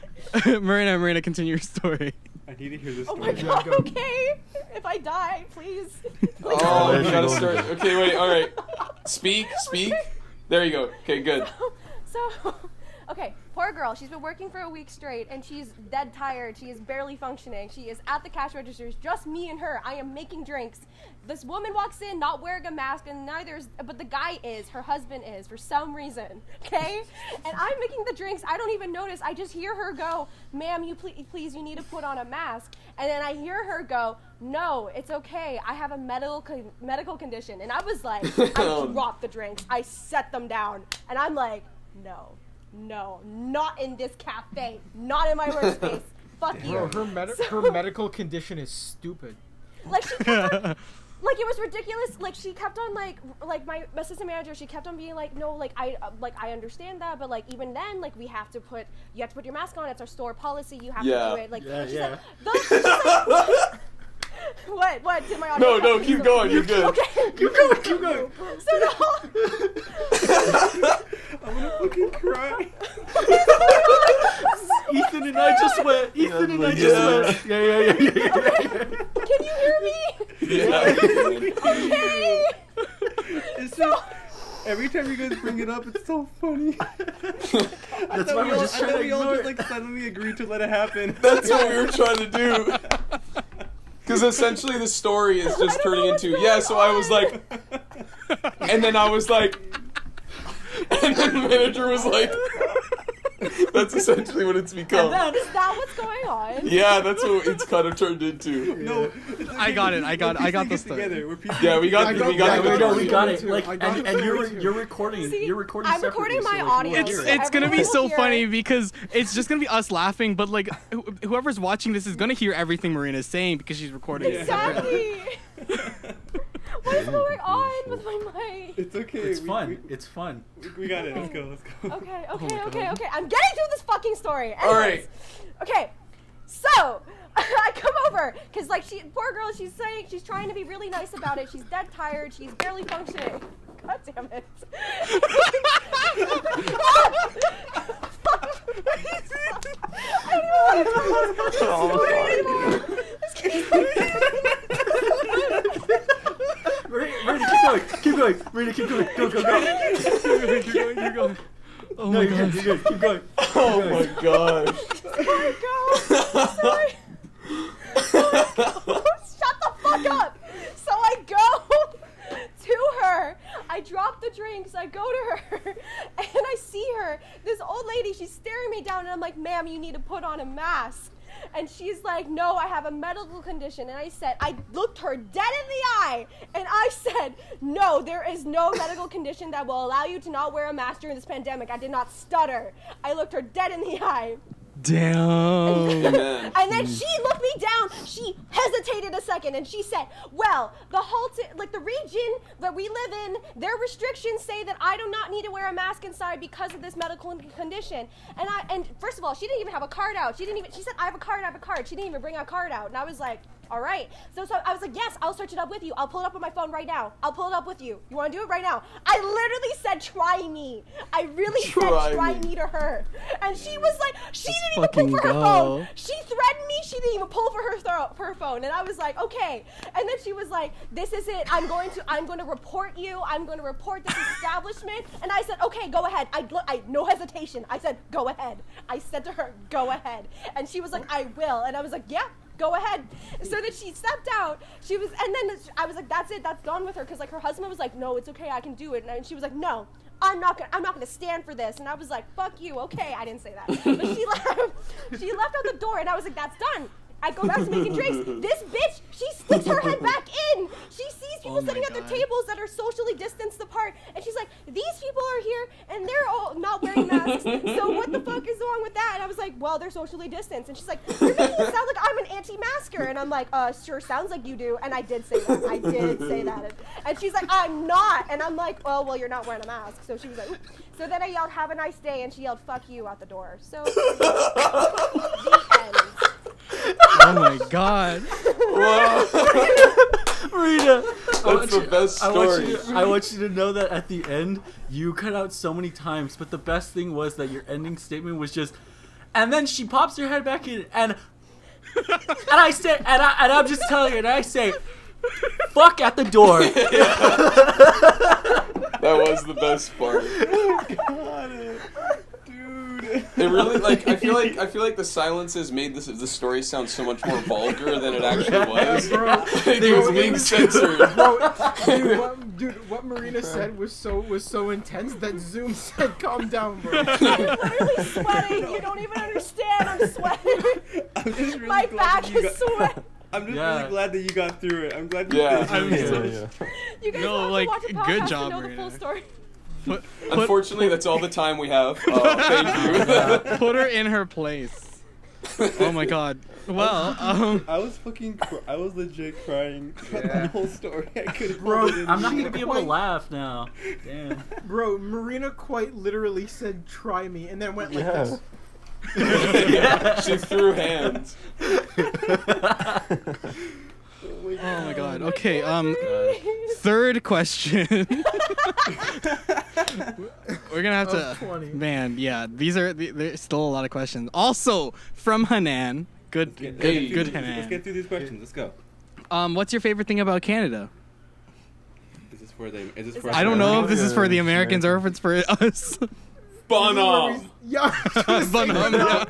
Marina, continue your story. I need to hear this Oh story. my Yeah, god, go. okay. If I die, please. Oh, There you she gotta goes start. again. Okay, wait. All right. Speak. There you go. Okay, good. So, okay, poor girl. She's been working for a week straight, and she's dead tired. She is barely functioning. She is at the cash registers, just me and her. I am making drinks. This woman walks in, not wearing a mask, and but the guy is, her husband is, for some reason, okay? And I'm making the drinks. I don't even notice. I just hear her go, "Ma'am, you please, you need to put on a mask." And then I hear her go, "No, it's okay. I have a medical condition." And I was like, I dropped the drinks. I set them down, and I'm like, no, not in this cafe, not in my workspace. Fuck you. Bro, her medical condition is stupid. Like she kept on, like it was ridiculous. Like she kept on like my assistant manager. She kept on being like, "No, like I understand that, but like even then, like you have to put your mask on. It's our store policy. You have to do it." Like she's like, she's like, What? Did my audio? No, keep going. You're good. Okay, Keep going. So no. I'm gonna fucking cry. Ethan and I just went. Yeah. Yeah. Can you hear me? Yeah. Okay. It's just every time you guys bring it up, it's so funny. That's why we're just trying to we all ignore just it. like suddenly agreed to let it happen. That's what we were trying to do. Because essentially the story is just turning into, yeah, so I was like, and then I was like, and then the manager was like, that's essentially what it's become. Is that what's going on? Yeah, that's what it's kind of turned into. No, I got it. I got the story. together. We're piecing Yeah, we got I the got- we got yeah, the I got- We got it. too. Like, I got and the you're story too. recording. See, You're recording. I'm separately, recording my so, like, we audio. won't It's hear it. it's gonna be Everyone so will hear funny it. because it's just gonna be us laughing, but like whoever's watching this is gonna hear everything Marina's saying because she's recording it. Exactly. What is going on with my mic? It's okay. It's fun. It's fun. We got it. Let's go. Okay. I'm getting through this fucking story. Anyways, All right. Okay. So I come over because like poor girl, she's trying to be really nice about it. She's dead tired. She's barely functioning. God damn it. I don't even want to tell this story anymore. Marina, keep going. Marina, keep going. Go. You're going. Oh No, my you're god. good. You're good. Keep going. Oh my gosh. Sorry. Shut the fuck up. So I go to her. I drop the drinks. I go to her, and I see her. This old lady. She's staring me down, and I'm like, "Ma'am, you need to put on a mask." And she's like, "No, I have a medical condition." And I looked her dead in the eye, and I said, "No, there is no medical condition that will allow you to not wear a mask during this pandemic." I did not stutter. I looked her dead in the eye. Damn. Amen. And then she looked me down. She hesitated a second, and she said, "Well, the region that we live in, their restrictions say that I do not need to wear a mask inside because of this medical condition." And first of all, she didn't even have a card out. She said, "I have a card. She didn't even bring a card out. And I was like, "All right." So I was like, "Yes, I'll search it up with you. I'll pull it up on my phone right now. I'll pull it up with you. You want to do it right now?" I literally said, "Try me." I really said, "Try me" to her. And she was like, she didn't even fucking pull for her go. phone. She threatened me. She she didn't even pull for her phone, and I was like, okay. And then she was like, this is it. I'm going to report you. I'm going to report this establishment. And I said, okay, go ahead. I no hesitation. I said, go ahead. I said to her, go ahead. And she was like, I will. And I was like, yeah. Go ahead. So then she stepped out. And then I was like, that's it. That's gone with her. Because like her husband was like, no, it's okay. I can do it. And she was like, no, I'm not gonna stand for this. And I was like, fuck you. Okay, I didn't say that. But she left. She left out the door, and I was like, that's done. I go back to making drinks. This bitch, she sticks her head back in. She sees people sitting at their tables that are socially distanced apart, and she's like, these people are here, and they're all not wearing masks. So what the fuck is wrong with that? And I was like, well, they're socially distanced. And she's like, you're making it sound like I'm an anti-masker. And I'm like, sure, sounds like you do. And I did say that. I did say that. And she's like, I'm not. And I'm like, oh, well, you're not wearing a mask. So she was like, oops. So then I yelled, have a nice day, and she yelled, fuck you, out the door. So the end. Oh my god. Wow. Marina, That's the best story. I want you to know that at the end, you cut out so many times, but the best thing was that your ending statement was just, and then she pops her head back in, and I say, and I'm just telling her, and I say, fuck at the door. That was the best part. God, dude. It really I feel like the silences made the story sound so much more vulgar than it actually was. Like, it was being censored. Dude, what Marina said was so intense that Zoom said, "Calm down, bro." I'm literally sweating. You don't even understand. I'm sweating. I'm just really My glad back that you is sweating. I'm just really glad that you got through it. I'm glad you Yeah. finished it. Yeah. You guys No, will have like, to watch the good podcast job, to know the Marina. full story. Unfortunately, that's all the time we have. Thank you. Put her in her place. Oh my god. Well, I was I was legit crying throughout the whole story. I couldn't Bro, hold it in. I'm not gonna be able to laugh now. Damn. Bro, Marina quite literally said, "Try me," and then went like Yeah. this. Yeah, she threw hands. oh my god. Okay, third question. We're gonna have Of to 20. Man, yeah, there's still a lot of questions. Also from Hanan. Good Hey. good Let's Hanan. get through these questions. Let's go. What's your favorite thing about Canada? Is this for them? Is this for I don't know if this is for the Yeah, Americans or if it's for us. Bonham. Yeah. But, yeah.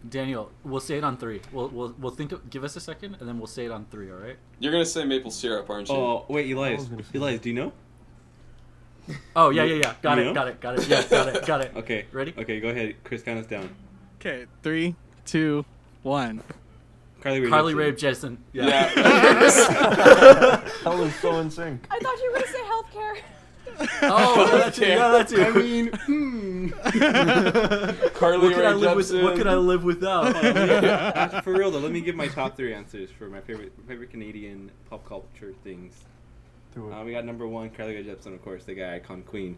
Daniel, we'll say it on 3. We'll think of, give us a second, and then we'll say it on 3. All right? You're gonna say maple syrup, aren't you? Oh wait, I Elias. was gonna say Elias, do you know? Oh yeah. Got You it. know? Got it. Yeah, got it. Okay. Ready? Okay, go ahead. Chris, count us down. Okay, 3, 2, 1. Carly Rae Jepsen. Yeah. That was so in sync. I thought you were gonna say healthcare. Oh, that's it. Yeah, that's it. I mean, Carly What could I Rae live with? Jepsen. What could I live without? for real though, let me give my top 3 answers for my favorite Canadian pop culture things. Do it. We got number 1, Carly Rae Jepsen, of course, the guy icon queen.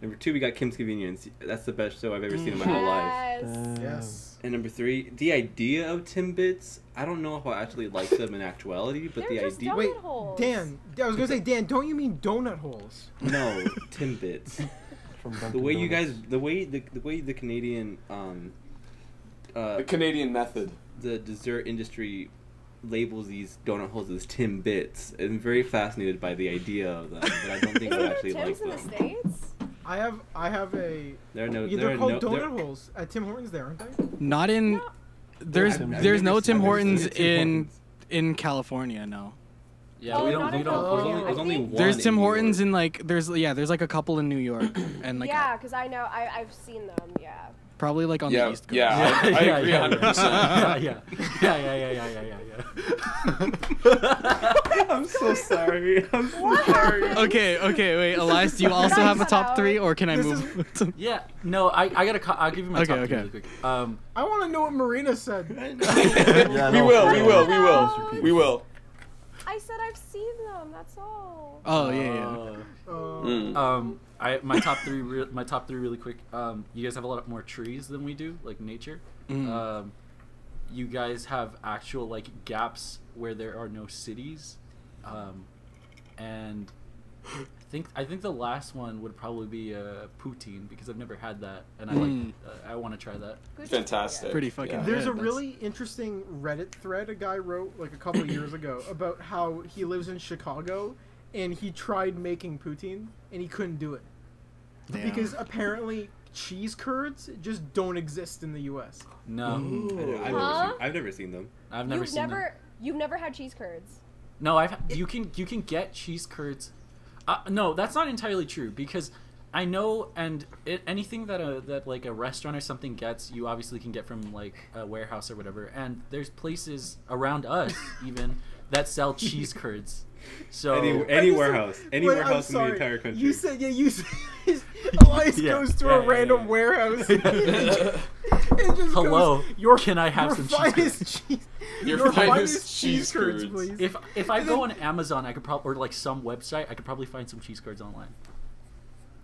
Number 2, we got Kim's Convenience. That's the best show I've ever seen in my whole life. Yes. Yes. And number 3, the idea of Timbits. I don't know if I actually like them in actuality, but They're the just idea. donut Wait, holes. Dan. I was gonna say, Dan. Don't you mean donut holes? No, Timbits. From The Dunkin' way you Donuts. guys, the way the Canadian, The Canadian method. the dessert industry labels these donut holes as Timbits. I'm very fascinated by the idea of them, but I don't think I actually like Tim's in the them. States? I have a. They're no, Yeah, they're they're called no, donut holes at Tim Hortons. There, aren't they? Not in No. there's I've there's never no seen- Tim I've never Hortons seen a Tim in Hortons. California, no. Yeah, Oh, we not don't. in We don't. California. There's only I one. think- There's in Tim New Hortons York. in like there's like a couple in New York and like Yeah, because I know I've seen them. Yeah. probably like on Yeah, the East Coast. yeah, I agree 100%. Yeah. I'm so sorry. I'm so sorry. Okay, wait, Elias, do you also have a top 3 or can I This move? to- Yeah. No, I gotta. I'll give you my Okay, top 3 okay. really quick. I want to know what Marina said. Yeah, We no, will, for we real. will, we will. No. We will. I said I've seen them. That's all. Oh, yeah. Mm. My top 3 really quick. You guys have a lot more trees than we do, like nature. Mm. You guys have actual like gaps where there are no cities, and I think the last one would probably be poutine because I've never had that and I want to try that. Fantastic. Pretty fucking good. There's a really interesting Reddit thread a guy wrote like a couple years ago about how he lives in Chicago and he tried making poutine and he couldn't do it. Damn. Because apparently cheese curds just don't exist in the US. No, I've never seen them. I've never seen them. You've never had cheese curds. No, you can get cheese curds. No, that's not entirely true because I know anything that like a restaurant or something gets, you obviously can get from like a warehouse or whatever. And there's places around us even that sell cheese curds. So any warehouse in the entire country. You said Elias goes to a random warehouse. And just hello, goes, can I have some cheese curds? Your finest cheese curds, please. If I go on Amazon, I could probably, or like some website, I could probably find some cheese curds online.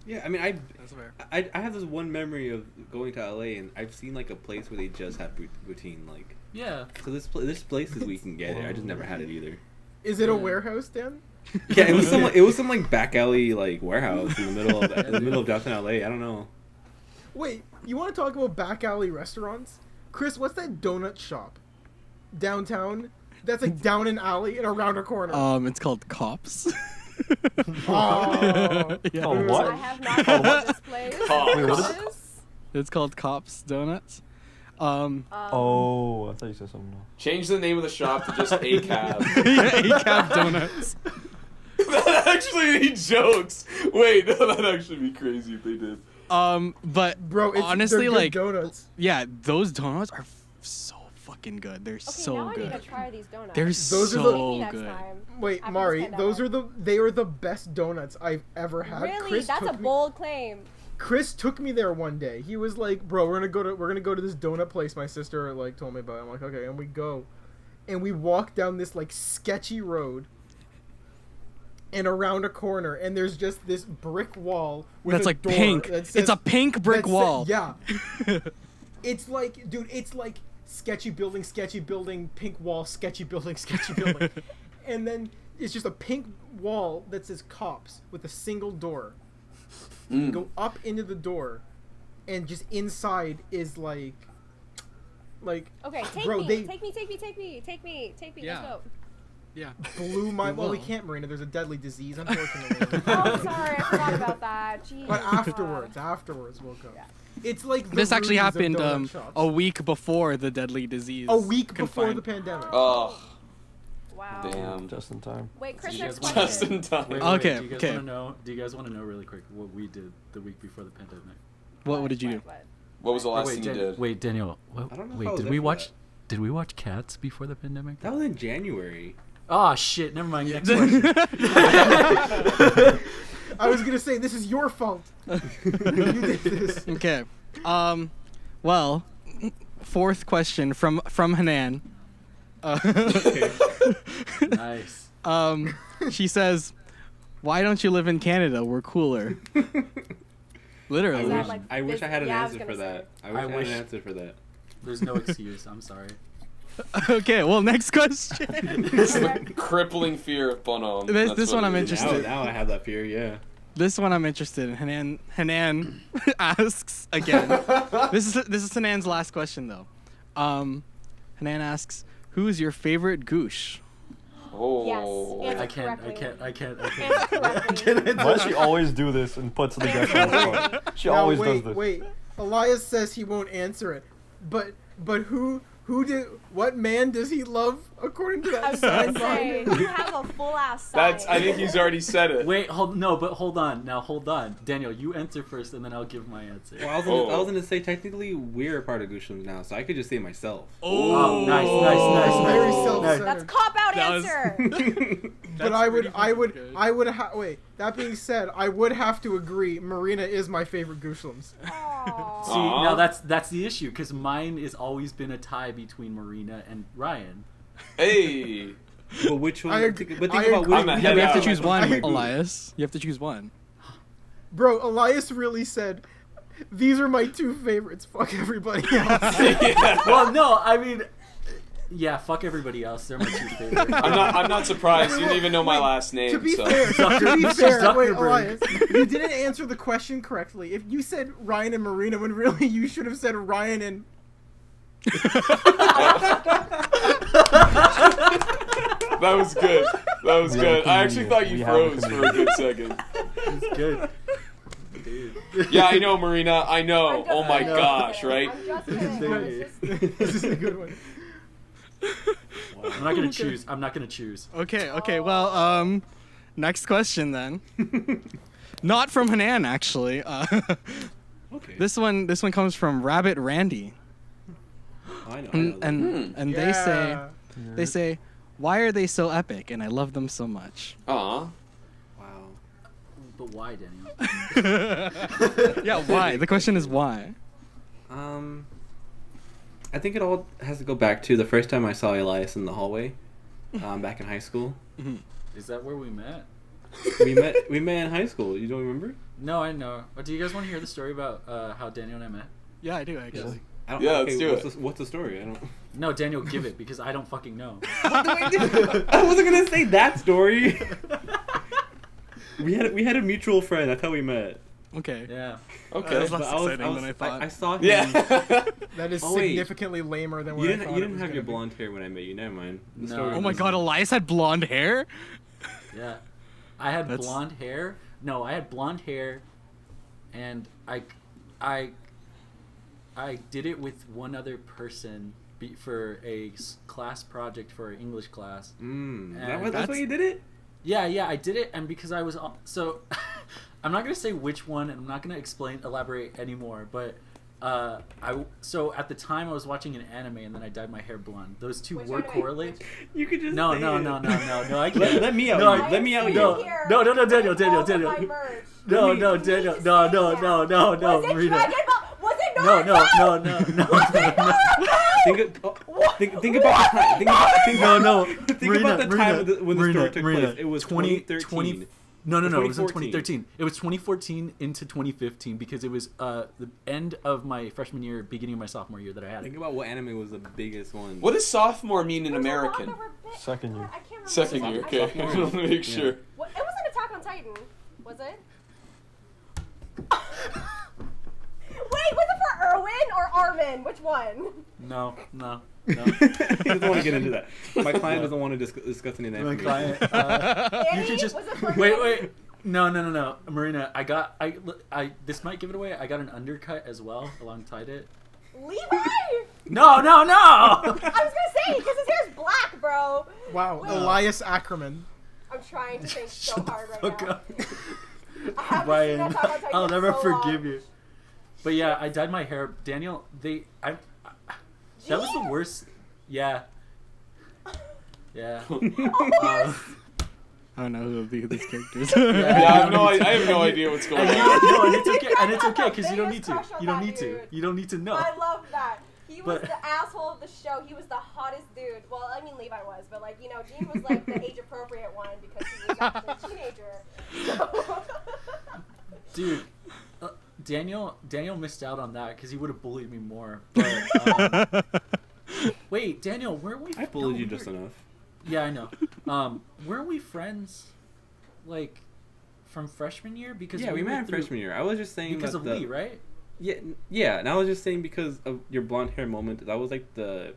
Yeah, I mean, That's fair. I have this one memory of going to LA and I've seen like a place where they just had poutine. Like, Yeah. so this places we can get it. I just never had it either. Is it a warehouse, Dan? Yeah, it was some like back alley like warehouse in the middle of downtown LA. I don't know. Wait, you want to talk about back alley restaurants? Chris, what's that donut shop downtown? That's like down an alley and around a corner. It's called Cops. Oh. Yeah. Oh, what? I have not heard of this place. Wait, what This is it? is- It's called Cops Donuts. Oh, I thought you said something else. Change the name of the shop to just A Cab. Yeah, A-Cab Donuts. That actually need jokes. Wait, no, that'd actually be crazy if they did. But Bro, honestly, they're good like, donuts. yeah, those donuts are so fucking good. They're Okay, so now good. I need to try these donuts. They're Those are so the- Maybe next good. time. Wait, After Mari, this pandemic. they are the best donuts I've ever had. Really? Chris That's a took me- bold claim. Chris took me there one day. He was like, "Bro, we're gonna go to this donut place my sister like told me about." I'm like, "Okay," and we go, and we walk down this like sketchy road, and around a corner, and there's just this brick wall with That's a like door pink. that says- It's a pink brick that sa- wall. Yeah, it's like, dude, it's like sketchy building, pink wall, sketchy building, and then it's just a pink wall that says Cops with a single door. You go up into the door, and just inside is like. Okay, take bro, me. they Take me. Yeah. Let's go. Yeah. blew my. Well, we Whoa. can't, Marina. There's a deadly disease, unfortunately. Oh, sorry, I forgot about that. Jeez. But afterwards we'll go. Yeah. It's like the This actually Rudy's of happened donut shops. a week before the deadly disease. A week before confined. the pandemic. Oh, Wow. damn. Just in time. Wait, Chris, You next guys Just question. in time. Okay, Do you guys okay. want to know? Do you guys want to know really quick what we did the week before the pandemic? What did you do? What? What was the last thing you Dan- did? Wait, Danielle. I don't know if I Wait, was did there we for watch? that. Did we watch Cats before the pandemic? That was in January. Oh shit! Never mind. Next question. I was gonna say this is your fault. You did this. Okay. Well, fourth question from Hanan. Nice. She says, "Why don't you live in Canada? We're cooler." Literally. Is that like I wish I had an yeah, I was answer gonna for say. that. I wish I had an answer for that. There's no excuse. I'm sorry. Okay. Well, next question. It's the crippling fear of Bonhomme. This That's one what I'm it is. interested. Now I have that fear. Yeah. This one I'm interested in. Hanan asks again. This is Hanan's last question though. Hanan asks, "Who is your favorite goosh?" Oh. Yes. I can't. Answer correctly. Why does she always do this and puts the guest on the spot? She Now, always wait, does this. Wait, Elias says he won't answer it, but what man does he love according to I that was sign gonna say, behind? you have a full ass sign. I think he's already said it. Wait, hold on. Now hold on, Daniel. You answer first, and then I'll give my answer. Well, I was gonna say technically we're a part of Gooshlems now, so I could just say myself. Oh, nice. Very Nice. self-centered. That's cop out That was- answer. But wait. That being said, I would have to agree. Marina is my favorite Gooshlems. Aw. See, now that's the issue because mine has always been a tie between Marina and Ryan. Hey. But which one? I agree- But I think about agree. which I'm one. ahead You have to out. choose one, I agree. Elias. You have to choose one. Bro, Elias really said, "These are my two favorites. Fuck everybody else." Yeah. Well, no, I mean, Yeah, fuck everybody else. They're my two favorite. I'm not surprised. You didn't even know my last name. To be so. fair, wait, Zuckerberg. Elias, you didn't answer the question correctly. If you said Ryan and Marina, when really you should have said Ryan and. That was good. That was good. I actually thought you froze for a good second. It's good. Dude. Yeah, I know, Marina. I know. I'm Oh my just gosh, kidding. right? I'm just kidding. This is a good one. I'm not gonna choose. I'm not gonna choose. Okay. Well, next question then. Not from Hanan, actually. Okay. This one comes from Rabbit Randy, I know. and they say, why are they so epic? And I love them so much. Aw. Wow. But why, Daniel? Yeah, why? The question is why. I think it all has to go back to the first time I saw Elias in the hallway, back in high school. Is that where we met? We met in high school. You don't remember? No, I know. But do you guys want to hear the story about how Daniel and I met? Yeah, I do actually. I don't, Yeah, let's do it. What's the story? I don't. No, Daniel, give it because I don't fucking know. I wasn't gonna say that story. we had a mutual friend. That's how we met. Okay. Yeah. Okay. That's less exciting than I thought. I saw him. Yeah. That is Oh, wait. significantly lamer than what You I thought didn't. it You didn't was have your gonna be. blonde hair when I met you. Never mind. The No. story Oh my was- God, Elias had blonde hair. Yeah. I had That's- blonde hair. No, I had blonde hair, and I did it with one other person for a class project for an English class. That's why you did it. Yeah, I did it, and because I was so, I'm not gonna say which one, and I'm not gonna elaborate anymore. But so at the time I was watching an anime, and then I dyed my hair blonde. Those two Which would anime? correlate. You could just No, say no, it. no, no, no, no. I can't. Let me out. No, you. Let me out. No. You. No, Daniel. Was Daniel. it No, Dragon Daniel. Ball? Was it No, Naruto? Think about the time. Think Marina, about the time when the Marina, story took Marina. place. It was 20 2013. No, it was in 2014. 2013. It was 2014 into 2015 because it was the end of my freshman year, beginning of my sophomore year that I had Think it. about what anime was the biggest one. What does sophomore mean in American? Second year. I can't remember. Second year. Okay. I Sophomore. want to make sure. What, it wasn't Attack on Titan, was it? Wait, was it for Erwin or Armin? Which one? No. He doesn't want to get into that. My client doesn't want to discuss any of that My information. client. You Annie? should just Was it for wait. Annie? No, Marina. I this might give it away. I got an undercut as well alongside it. Levi? No. I was gonna say, because his hair's black, bro. Wow, Elias Ackerman. I'm trying to think so hard right Fuck now. up. I haven't seen Ryan, Attack on Titan I'll in never so forgive long. you. But yeah, I dyed my hair. Daniel, that was the worst. Yeah. Yeah. I don't know who these characters. Yeah, I have no idea what's going And on. no, and it's okay. I And it's have okay the because you don't need biggest to. crush on You don't that need to. dude. You don't need to know. I love that. He was But- the asshole of the show. He was the hottest dude. Well, I mean, Levi was, but like, you know, Gene was like the age appropriate one because he was actually a teenager. So. Dude, Daniel missed out on that because he would have bullied me more. But, wait, Daniel, weren't we? I bullied no, you we just were- enough. Yeah, I know. Weren't we friends, like, from freshman year? Because Yeah, we met in went through- freshman year. I was just saying because that of the, Lee, right? Yeah, and I was just saying because of your blonde hair moment. That was like that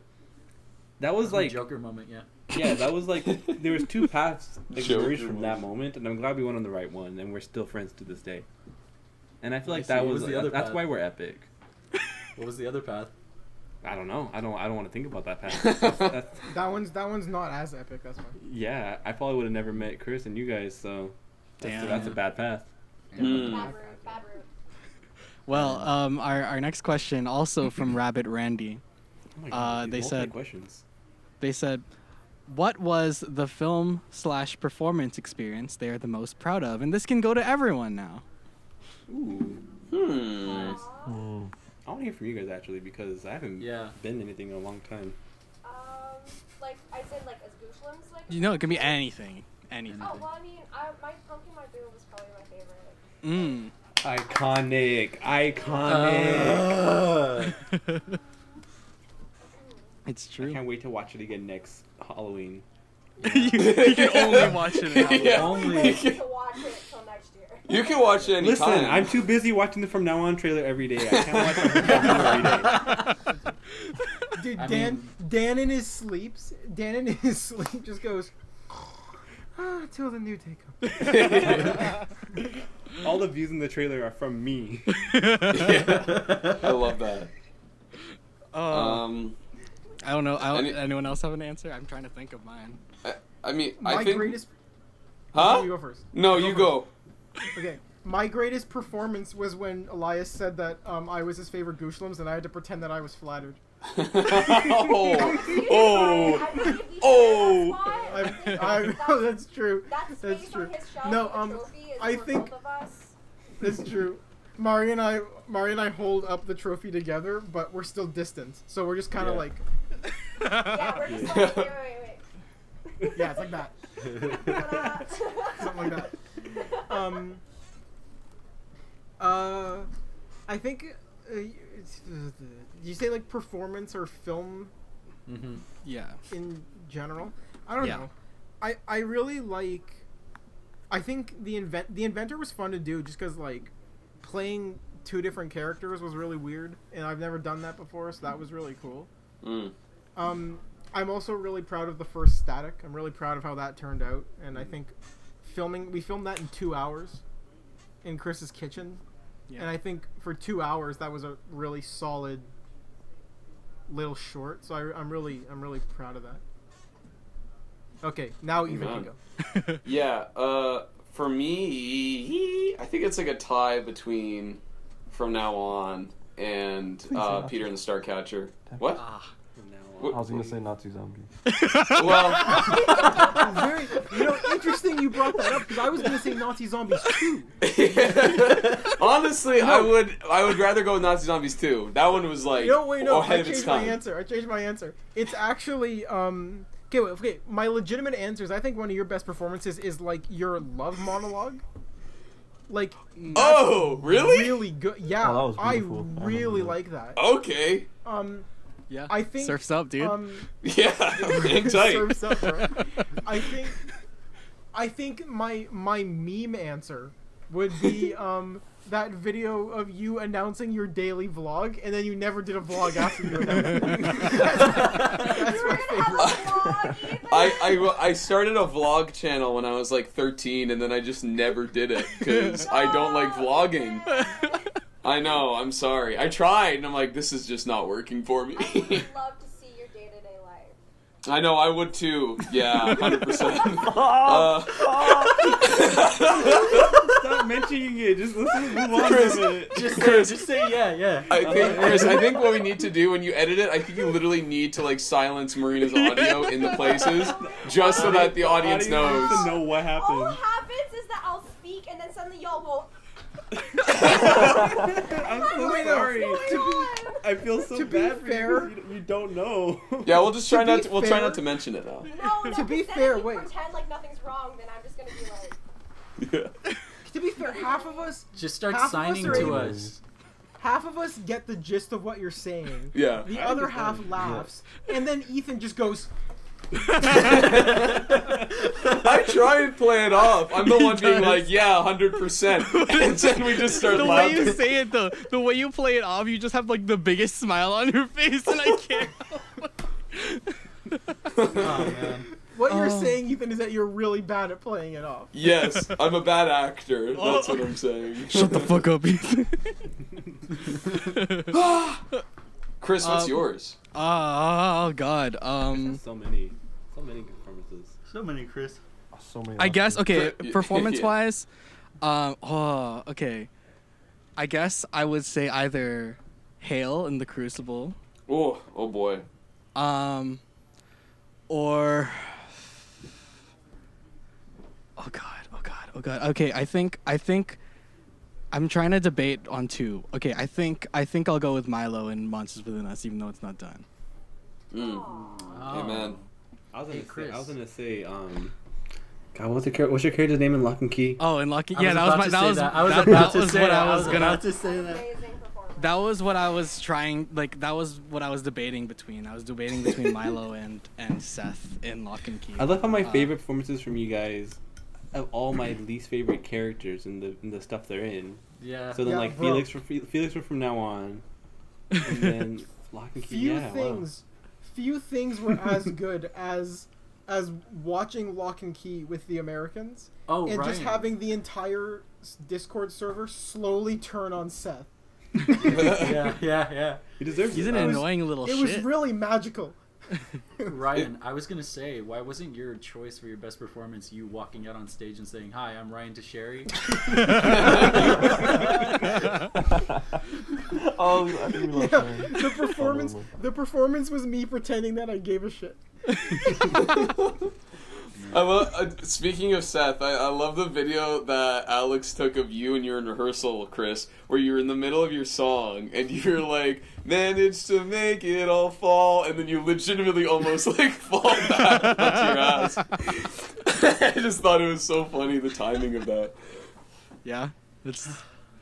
was like Joker moment. Yeah. yeah, that was like there was two paths that Joker emerged from that moment. moment, and I'm glad we went on the right one, and we're still friends to this day. And I feel like I see. that What was was the other that's path? why we're epic. What was the other path? I don't know. I don't want to think about that path. That's, That one's not as epic. That's fine. yeah, I probably would have never met Chris and you guys, so Damn. that's a bad path. Mm. Bad route. Well, our next question also from Rabbit Randy. Oh my God, They these said- questions. They said, what was the film/performance experience they are the most proud of? And this can go to everyone now. Ooh, Hmm. I want to hear from you guys actually because I haven't Yeah. been anything in a long time. Like, I said, like, as Gooshlems, like. You know, it can be anything. Anything. Oh, well, I mean, my Pumpkin My Boo was probably my favorite. Mm. Iconic. It's I true. can't wait to watch it again next Halloween. you can only watch it. In Halloween. Yeah. Only. To watch it till next year. You can watch it anytime. Listen, I'm too busy watching the From Now On trailer every day. I can't watch it every day. Dude, I Dan mean- Dan in his sleep just goes till the new take up. All the views in the trailer are from me. Yeah. I love that. I don't know. Any- Anyone else have an answer? I'm trying to think of mine. I mean, My I think. greatest. Huh? You go first. No, you go. Okay. My greatest performance was when Elias said that I was his favorite Gooshlems, and I had to pretend that I was flattered. That's true. That's true. No, I think that's true. Mari and I hold up the trophy together, but we're still distant, so we're just kind of like, Yeah, we're just like, wait. yeah, it's like that, something like that. I think you say like performance or film Mm-hmm. Yeah. in general. I don't Yeah. know. I really like. I think the inventor was fun to do just because like playing two different characters was really weird, and I've never done that before, so that was really cool. I'm also really proud of the first Static. I'm really proud of how that turned out, and I think we filmed that in 2 hours in Chris's kitchen, Yeah. and I think for 2 hours that was a really solid little short. So I'm really proud of that. Okay, now Ethan can go. Yeah, for me, I think it's like a tie between From Now On and Peter and the Starcatcher. What? From Now What- I was gonna say Nazi zombie. Well, Very, interesting you brought that up because I was gonna say Nazi Zombies too. honestly, I would rather go with Nazi Zombies too. That one was like No, wait, no. ahead I of its changed my time. answer. It's actually Okay, my legitimate answer is I think one of your best performances is like your love monologue. Like, Oh, really? really good. Yeah, Oh, that was I beautiful. I really remember that. like that. Okay. Yeah. I think Surf's up, dude. Yeah, hang tight. Surf's up, bro. I think my meme answer would be that video of you announcing your daily vlog, and then you never did a vlog after you announced it. That's my favorite. I started a vlog channel when I was like 13, and then I just never did it because I don't like vlogging. I know, I'm sorry. I tried, and I'm like, this is just not working for me. I would love to see your day-to-day life. I know, I would too. Yeah, 100%. Stop mentioning it. Just let's move on Chris, with it. Just say yeah. Chris, I think what we need to do when you edit it, I think you literally need to like silence Marina's audio in the places just so that the audience needs knows. to know what All happened. happens is that I'll speak and then suddenly y'all will. I'm so Wait, sorry. on? I feel so To be bad for fair- you. You don't know. Yeah, we'll just try To be not to. We'll try fair- not to mention it though. No, To be instead fair, if you wait. pretend like nothing's wrong, then I'm just gonna be like. Yeah. To be fair, half of us Just start Half of us signing are to able- us. get the gist of what you're saying. Yeah. The other half laughs, and then Ethan just goes. I try and play it off. I'm the one being like, yeah, 100%, and then we just start The way you laughing. say it, though, the way you play it off, you just have like the biggest smile on your face, and I can't. Oh man. What you're saying, Ethan, is that you're really bad at playing it off. Yes, I'm a bad actor. That's what I'm saying. Shut the fuck up, Ethan. Chris, what's yours? Oh God. So many good performances. So many, Chris. So many. I guess okay. Yeah. Performance-wise, okay. I guess I would say either Hail in the Crucible, Oh boy. or oh God. Okay, I think I'm trying to debate on two. Okay, I think I'll go with Milo and Monsters Within Us, even though it's not done. Amen. I was Chris. gonna say, God, what's your character's name in Lock and Key? Oh, and Lucky. I Yeah, was that was about my. to say That was that. I was that about to was say what that. I was gonna. about to say that. Amazing performance. That was what I was trying. Like that was what I was debating between. I was debating between Milo and Seth in Lock and Key. I love how my favorite performances from you guys have all my least favorite characters in the stuff they're in. Yeah. So then Yeah, like bro. Felix from now on, and then Lock and Key. Few things were as good as watching Lock and Key with the Americans. Oh, and Ryan. just having the entire Discord server slowly turn on Seth. yeah. He deserves He's it. an annoying little It shit. was really magical. Ryan, I was gonna say, why wasn't your choice for your best performance you walking out on stage and saying, "Hi, I'm Ryan Tocheri"? Oh, I didn't realize that. The performance was me pretending that I gave a shit. I love. Speaking of Seth, I love the video that Alex took of you and you're in rehearsal, Chris, where you're in the middle of your song and you're like, "Managed to make it all fall," and then you legitimately almost like fall back onto your ass. I just thought it was so funny, the timing of that. Yeah, it's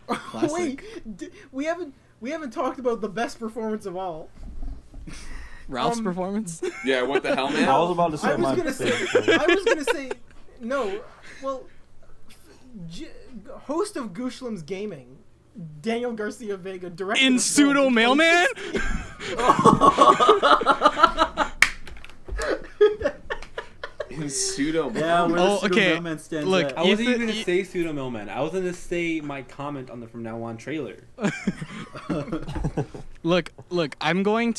classic. Wait, we haven't talked about the best performance of all. Ralph's performance. Yeah, what the hell, man? I was about to say I was gonna say no. Well, host of Gooshlems Gaming, Danielle Garcia-Vega, director In of the film pseudo mailman. In pseudo. Yeah, where Oh, the okay. Mailman stands Look, at. I wasn't Ethan- even gonna say pseudo mailman. I was gonna say my comment on the From Now On trailer. Look. I'm going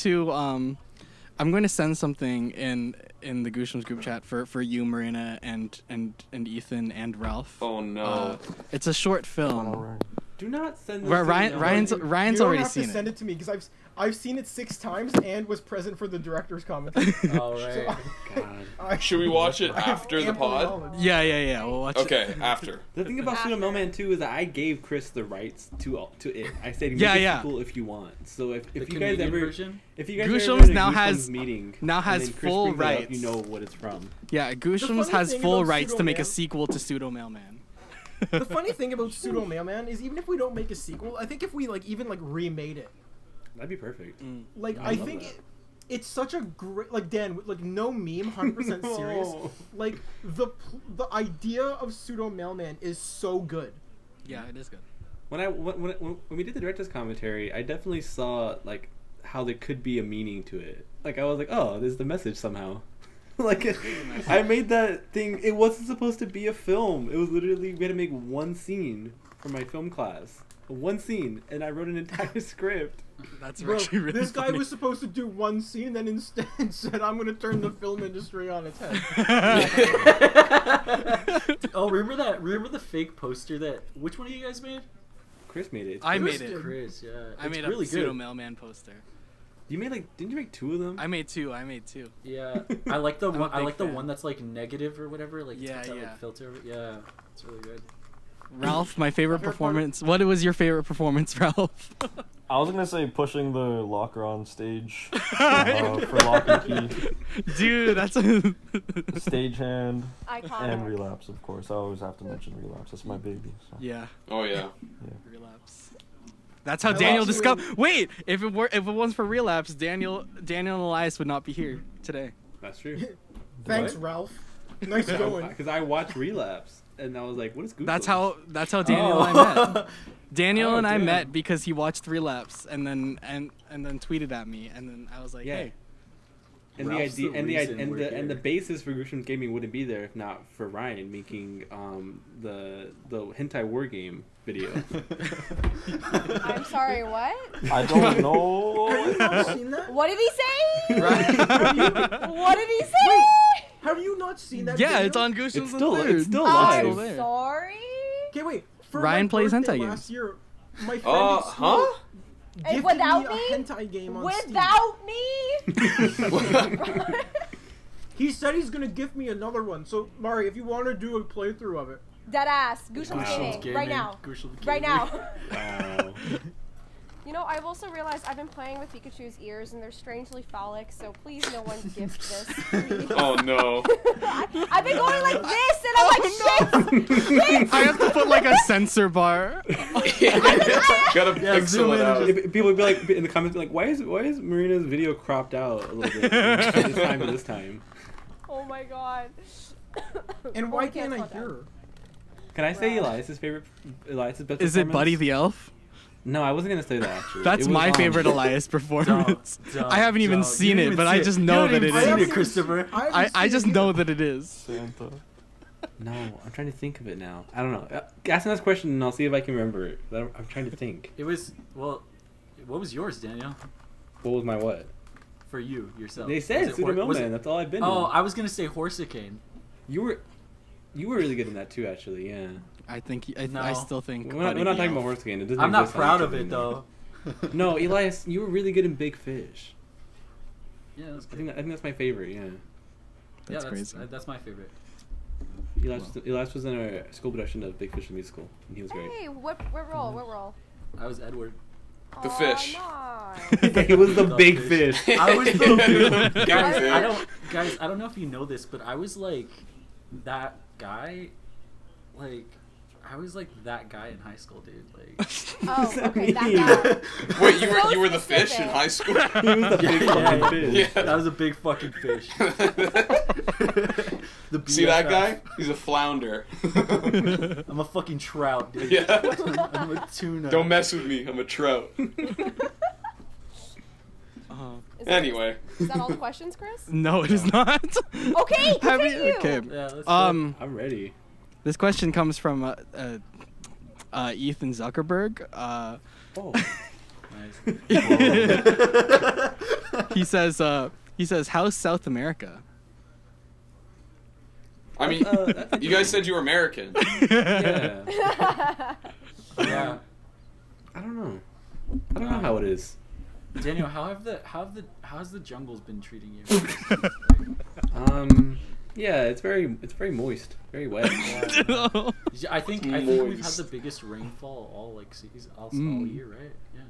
to send something in the Gooshlems group chat for you, Marina, and Ethan and Ralph. Oh no. It's a short film. Alright. Do not send this. Ryan's You already don't have seen to send it to me because I've seen it 6 times and was present for the director's commentary. All right. God. Should we watch it after the Ample pod? knowledge. Yeah. We'll watch it. Okay, after. The thing about pseudo mailman too is that I gave Chris the rights to it. I said, make Yeah, it yeah. sequel if you want. So if The you guys Canadian ever version? if you guys Gooshlems ever at a now Gooshlems has- meeting now and has then Chris full brings it up, rights. you know what it's from. Yeah, Gooshlems funny has thing full about rights to make a Pseudo sequel to Pseudo Mailman. The funny thing about Pseudo Mailman is even if we don't make a sequel, I think if we even remade it, That'd be perfect. I love think that. it's such a great Dan, no meme, 100% serious. Oh. The idea of Pseudo Mailman is so good. Yeah, it is good. When we did the director's commentary, I definitely saw how there could be a meaning to it. I was like, oh, there's the message somehow. I made that thing. It wasn't supposed to be a film. It was literally we had to make one scene for my film class, one scene, and I wrote an entire script. That's Bro, actually really this guy funny. was supposed to do one scene, then instead said, "I'm gonna turn the film industry on its head." Oh, remember the fake poster that which one of you guys made? Chris made it. I made Kristen. it. Chris, yeah. I It's made really a Pseudo good. Mailman poster. You made didn't you make 2 of them? I made two. Yeah, I like the I'm a one. I big like the fan. one that's negative or whatever. It's Yeah, got that, yeah. filter. Yeah, it's really good. Ralph, my favorite favorite part- performance. What was your favorite performance, Ralph? I was gonna say pushing the locker on stage for Lock and Key, Dude, that's a stagehand, Iconic. and relapse. Of course, I always have to mention relapse. That's my baby. So. yeah. Oh yeah. Relapse. That's how I Daniel lost discovered. Wait, if it wasn't for relapse, Daniel and Elias would not be here today. That's true. Thanks, What? Ralph. Nice going. Because I watched Relapse, and I was like, what is Google? That's how Daniel and I met. Daniel and I damn. met because he watched Relapse and then tweeted at me, and then I was like, Yeah. hey. And Ralph's the the idea reason we're and the here. basis for Gooshlems Gaming wouldn't be there if not for Ryan making the hentai war game video. I'm sorry, what? I don't know. Have you not seen that? What did he say? Right. What did he say? Have you not seen that? Yeah, video? it's on Gooshlems. It's still- the Third. it's still I'm Still there. sorry. Okay, wait. For Ryan my plays birthday hentai last games. year, my friend at school Huh? And gifted without me me? a hentai game on Without me? He said he's gonna gift me another one. So Mari, if you want to do a playthrough of it, Dead ass. Gooshlems Wow. Gaming. Right now. Gooshlems Right Gaming. now. Wow. You know, I've also realized I've been playing with Pikachu's ears and they're strangely phallic, so please no one gift this, please. Oh no. I've been going like this and I'm like, shit! I have to put like a censor bar. Gotta pixel zoom it in out. and People would be like in the comments, like, why is Marina's video cropped out a little bit this time and this time? Oh my god. And why Oh, can't I talk hear that. her? Can I say Wow. Elias's best? Is it performance? Buddy the Elf? No, I wasn't gonna say that actually. That's It was, my favorite Elias performance. I haven't even seen it, but I just know that it seen is. it, Kristoffer. I just know that it is. Santa. No, I'm trying to think of it now. I don't know. Ask me this question and I'll see if I can remember it. I'm trying to think. It was, well, what was yours, Danielle? What was my what? For you, yourself. They said Was it Pseudo was Millman. it- That's all I've been Oh, in. I was gonna say Horsicane. You were really good in that too, actually. Yeah. I think I No. still think. We're not Buddy talking the about Elf. Horse Game. It doesn't I'm not exist on proud of YouTube it anymore. though. No, Elias, you were really good in Big Fish. Yeah, that's I good. think that's my favorite. Yeah. That's yeah, crazy. That's my favorite. Elias was in our school production of Big Fish the Musical, and he was great. Hey, what role? What role? I was Edward. The Aw, fish. nice. He was the The big fish. fish. I was the big Guys, guys, I don't know if you know this, but I was like that guy. Like, I was like that guy in high school, dude. Like, Oh, okay, that mean? guy. Wait, So you were the fish in specific. high school? He was the big fucking fish. Yeah. that was a big fucking fish. The See that BFF. guy? He's a flounder. I'm a fucking trout, dude. Yeah. I'm a tuna. Don't mess with me. I'm a trout. Is that- Anyway. Is that all the questions, Chris? No, it is not. Okay, Have you- continue. okay. Yeah, let's go. I'm ready. This question comes from Ethan Zuckerberg. Oh. Nice. He says, "How's South America?" I mean, That's you guys said you were American. Yeah. Yeah. I don't know. I don't know how it is. Daniel, how's the jungles been treating you? Yeah, it's very moist, very wet. Yeah, I think we've had Moist. the biggest rainfall all all Mm. year, right? Yeah.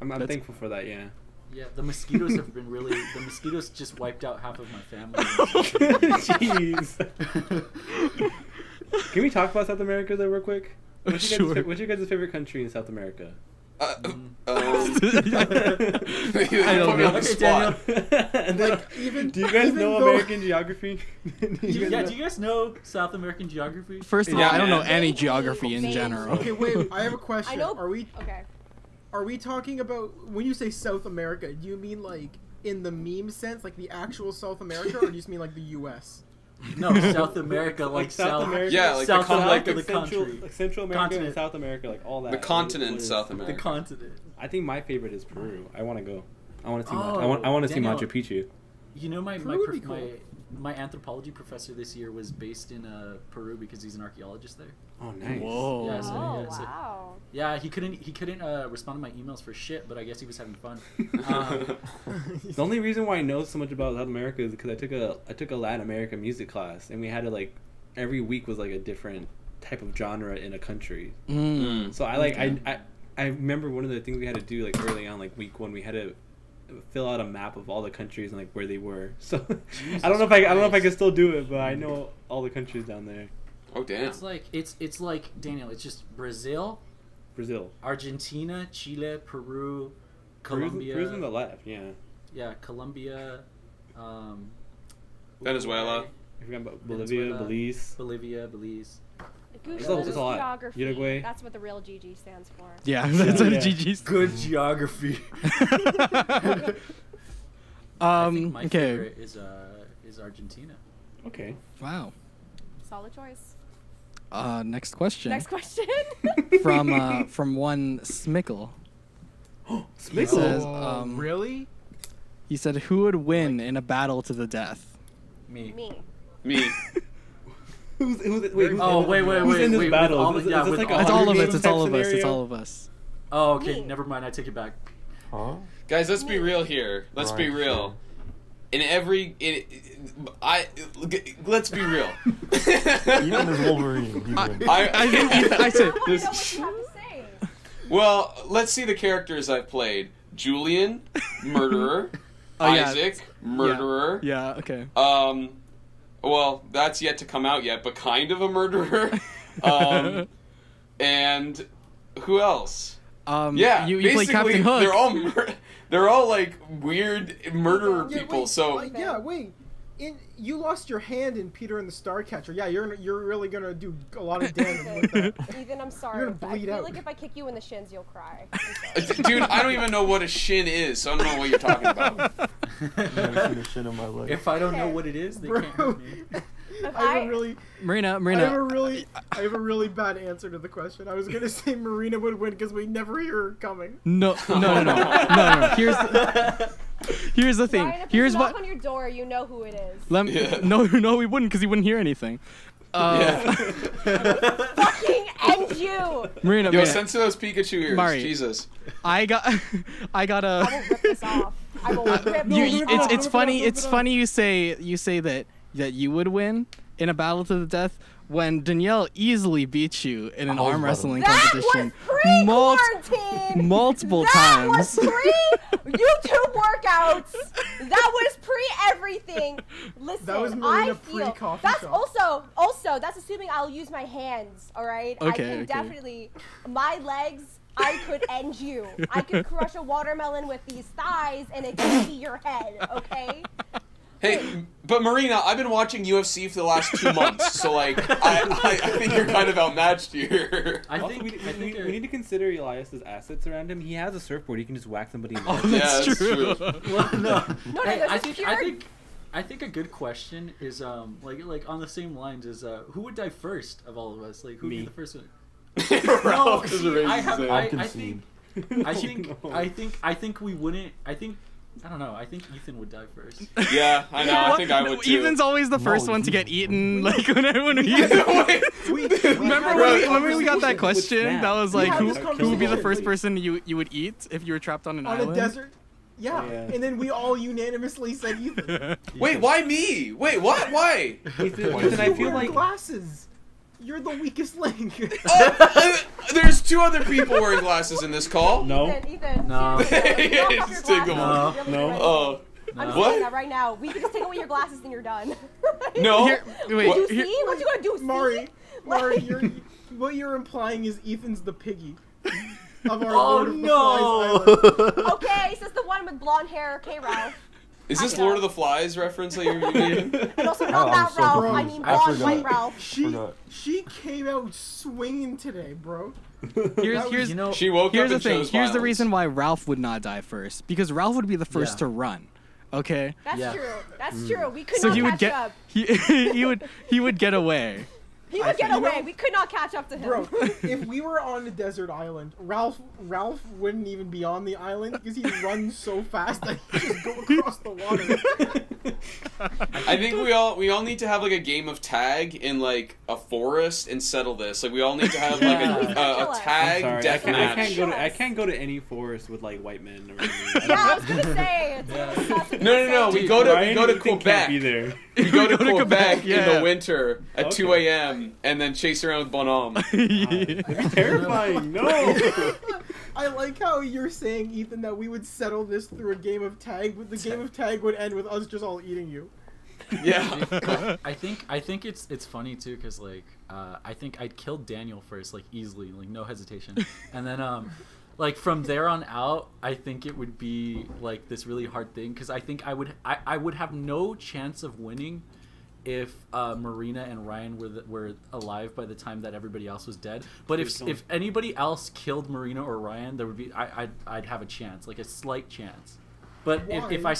I'm That's- thankful for that. Yeah. Yeah, the mosquitoes have been really. The mosquitoes just wiped out half of my family. Jeez. Can we talk about South America though, real quick? What's your Sure. what's your guys' favorite country in South America? I Put don't me on know. the Okay, spot. And then, even- do you guys even know though- American geography? Do you guys know South American geography? First of all, Yeah, I don't know man. any Vaguely, geography in vaguely. general. Okay, wait. I have a question. I know. Are we talking about when you say South America? Do you mean like in the meme sense, like the actual South America, or do you just mean like the U.S.? No, South America, like South America. Yeah, like South the con- America, like the Central, country, like Central America and Continent. South America, like all that. The continent What is- South the America. continent. I think my favorite is Peru. I want to go. I want to see. Oh, I want to see Daniel. Machu Picchu. You know, my Peru would be cool. my anthropology professor this year was based in Peru because he's an archaeologist there. Oh, nice. Whoa. Yeah, so- Oh, yeah, so- wow. Yeah, he couldn't respond to my emails for shit, but I guess he was having fun. The only reason why I know so much about South America is because I took a Latin American music class, and we had to like every week was like a different type of genre in a country. Mm. So I remember one of the things we had to do like early on, like week 1, we had to fill out a map of all the countries and like where they were. So I don't know if I can still do it, but I know all the countries down there. Oh damn. It's like Daniel. It's just Brazil, Brazil, Argentina, Chile, Peru, Colombia. Peru's on the left. Yeah. Yeah, Colombia. Venezuela. I forgot about Bolivia, Venezuela. Belize. Belize. Gooshlems it's a lot. geography. Uruguay. That's what the real GG stands for. Yeah, that's what Yeah. GG's. Good geography. I think my Okay. favorite is Argentina. Okay. Wow. Solid choice. Next question. Next question. From one Smickle. Smickle. says, Really? He said, "Who would win in a battle to the death?" Me. Me. Me. Who's Oh, wait, wait, who's in this with battle? all Is the- this yeah, like with a all It's the all of Hunger us. Games It's all type of us. It's scenario? all of us. Oh, okay. Me. Never mind. I take it back. Huh? Guys, let's be real here. Let's be Right, real. sure. Let's be real. Even as Wolverine, he wins. I said I this. don't know what you have to say. Well, let's see the characters I've played. Julian, murderer. Isaac, murderer. Yeah, okay. Well, that's yet to come out yet, but kind of a murderer. And who else? Yeah, you play Captain Hook. They're all like weird murderer people. Wait, so wait. You lost your hand in Peter and the Starcatcher. Yeah, you're really gonna do a lot of damage with that. Ethan, I'm sorry. You're gonna I bleed feel out. like if I kick you in the shins, you'll cry. Dude, I don't even know what a shin is, so I don't know what you're talking about. I've never seen a shin in my life. If I don't know what it is, they can't hurt me. I have a really, Marina. I have a really bad answer to the question. I was gonna say Marina would win because we never hear her coming. No. Here's the thing. Ryan, if Here's there's a knock what. on your door, you know who it is. No, we wouldn't because he wouldn't hear anything. Fucking end you! Marina, Yo, send to those Pikachu ears. Mari. Jesus. I got a. I will rip this off. I will rip It's funny. It's funny you say that you would win in a battle to the death when Danielle easily beat you in an arm wrestling competition multiple That times. was pre-YouTube workouts. That was pre-everything. Listen, That was Marina I feel pre-coffee that's shop. also that's assuming I'll use my hands. All right, I Okay, can definitely my legs. I could end you. I could crush a watermelon with these thighs, and it could be your head. Okay. Hey, but Marina, I've been watching UFC for the last 2 months, so like, I think you're kind of outmatched here. I think we need to consider Elias's assets around him. He has a surfboard. He can just whack somebody in the Oh, head. that's true. Well, no. Hey, there's I think a good question is like on the same lines is who would die first of all of us? Like who would be the first one? Ralph No, is see, racist. I think we wouldn't. I don't know. I think Ethan would die first. Yeah, I know. I think I would too. Ethan's always the first one to get eaten. Like when we remember when we got that question that was like who would be the first person you would eat if you were trapped on an island? On a desert? Yeah. And then we all unanimously said Ethan. Wait, why me? Wait, what? Why? Ethan, I feel like glasses. You're the weakest link. There's 2 other people wearing glasses in this call. No. Ethan, No. seriously, Yeah, don't have just your take them glasses. off. Really No. ready. Oh. I'm What? saying that right now. We can just take away your glasses and you're done. No. Here, wait, You here- see? What you gonna do? Mari, Like- what you're implying is Ethan's the piggy of our Oh, Lord of the no. Flies island. Okay, so it's the one with blonde hair. Okay, Ralph. Is this I know. Lord of the Flies reference that you're making? And also not I'm that so Ralph. confused. I mean I blonde forgot. white Ralph. She came out swinging today, bro. here's You know, She woke here's up the and thing. chose Here's the violence. reason why Ralph would not die first because Ralph would be the first Yeah. to run. Okay. That's Yeah. true. That's true. We could So not he would catch get up. he would get away. He would get away. We could not catch up to him. Bro, if we were on a desert island, Ralph wouldn't even be on the island because he runs so fast that he just go across the water. I think we all need to have like a game of tag in like a forest and settle this. Like we all need to have like Yeah. a tag I'm sorry, death I match. can't go to any forest with like white men. Or anything. Yeah, I was gonna say. It's really tough to No. say. We go to Ryan, Ethan Quebec. can't be there. We go to Quebec Quebec, in yeah. the winter at 2 a.m. and then chase around with Bonhomme. It's terrifying. No. I like how you're saying, Ethan, that we would settle this through a game of tag, but the game of tag would end with us just all eating you. Yeah. I think it's funny too because like I think I'd kill Daniel first like easily like no hesitation and then like from there on out I think it would be like this really hard thing because I think I would have no chance of winning if Marina and Ryan were alive by the time that everybody else was dead. But if anybody else killed Marina or Ryan, there would be I'd have a chance, like a slight chance. But if I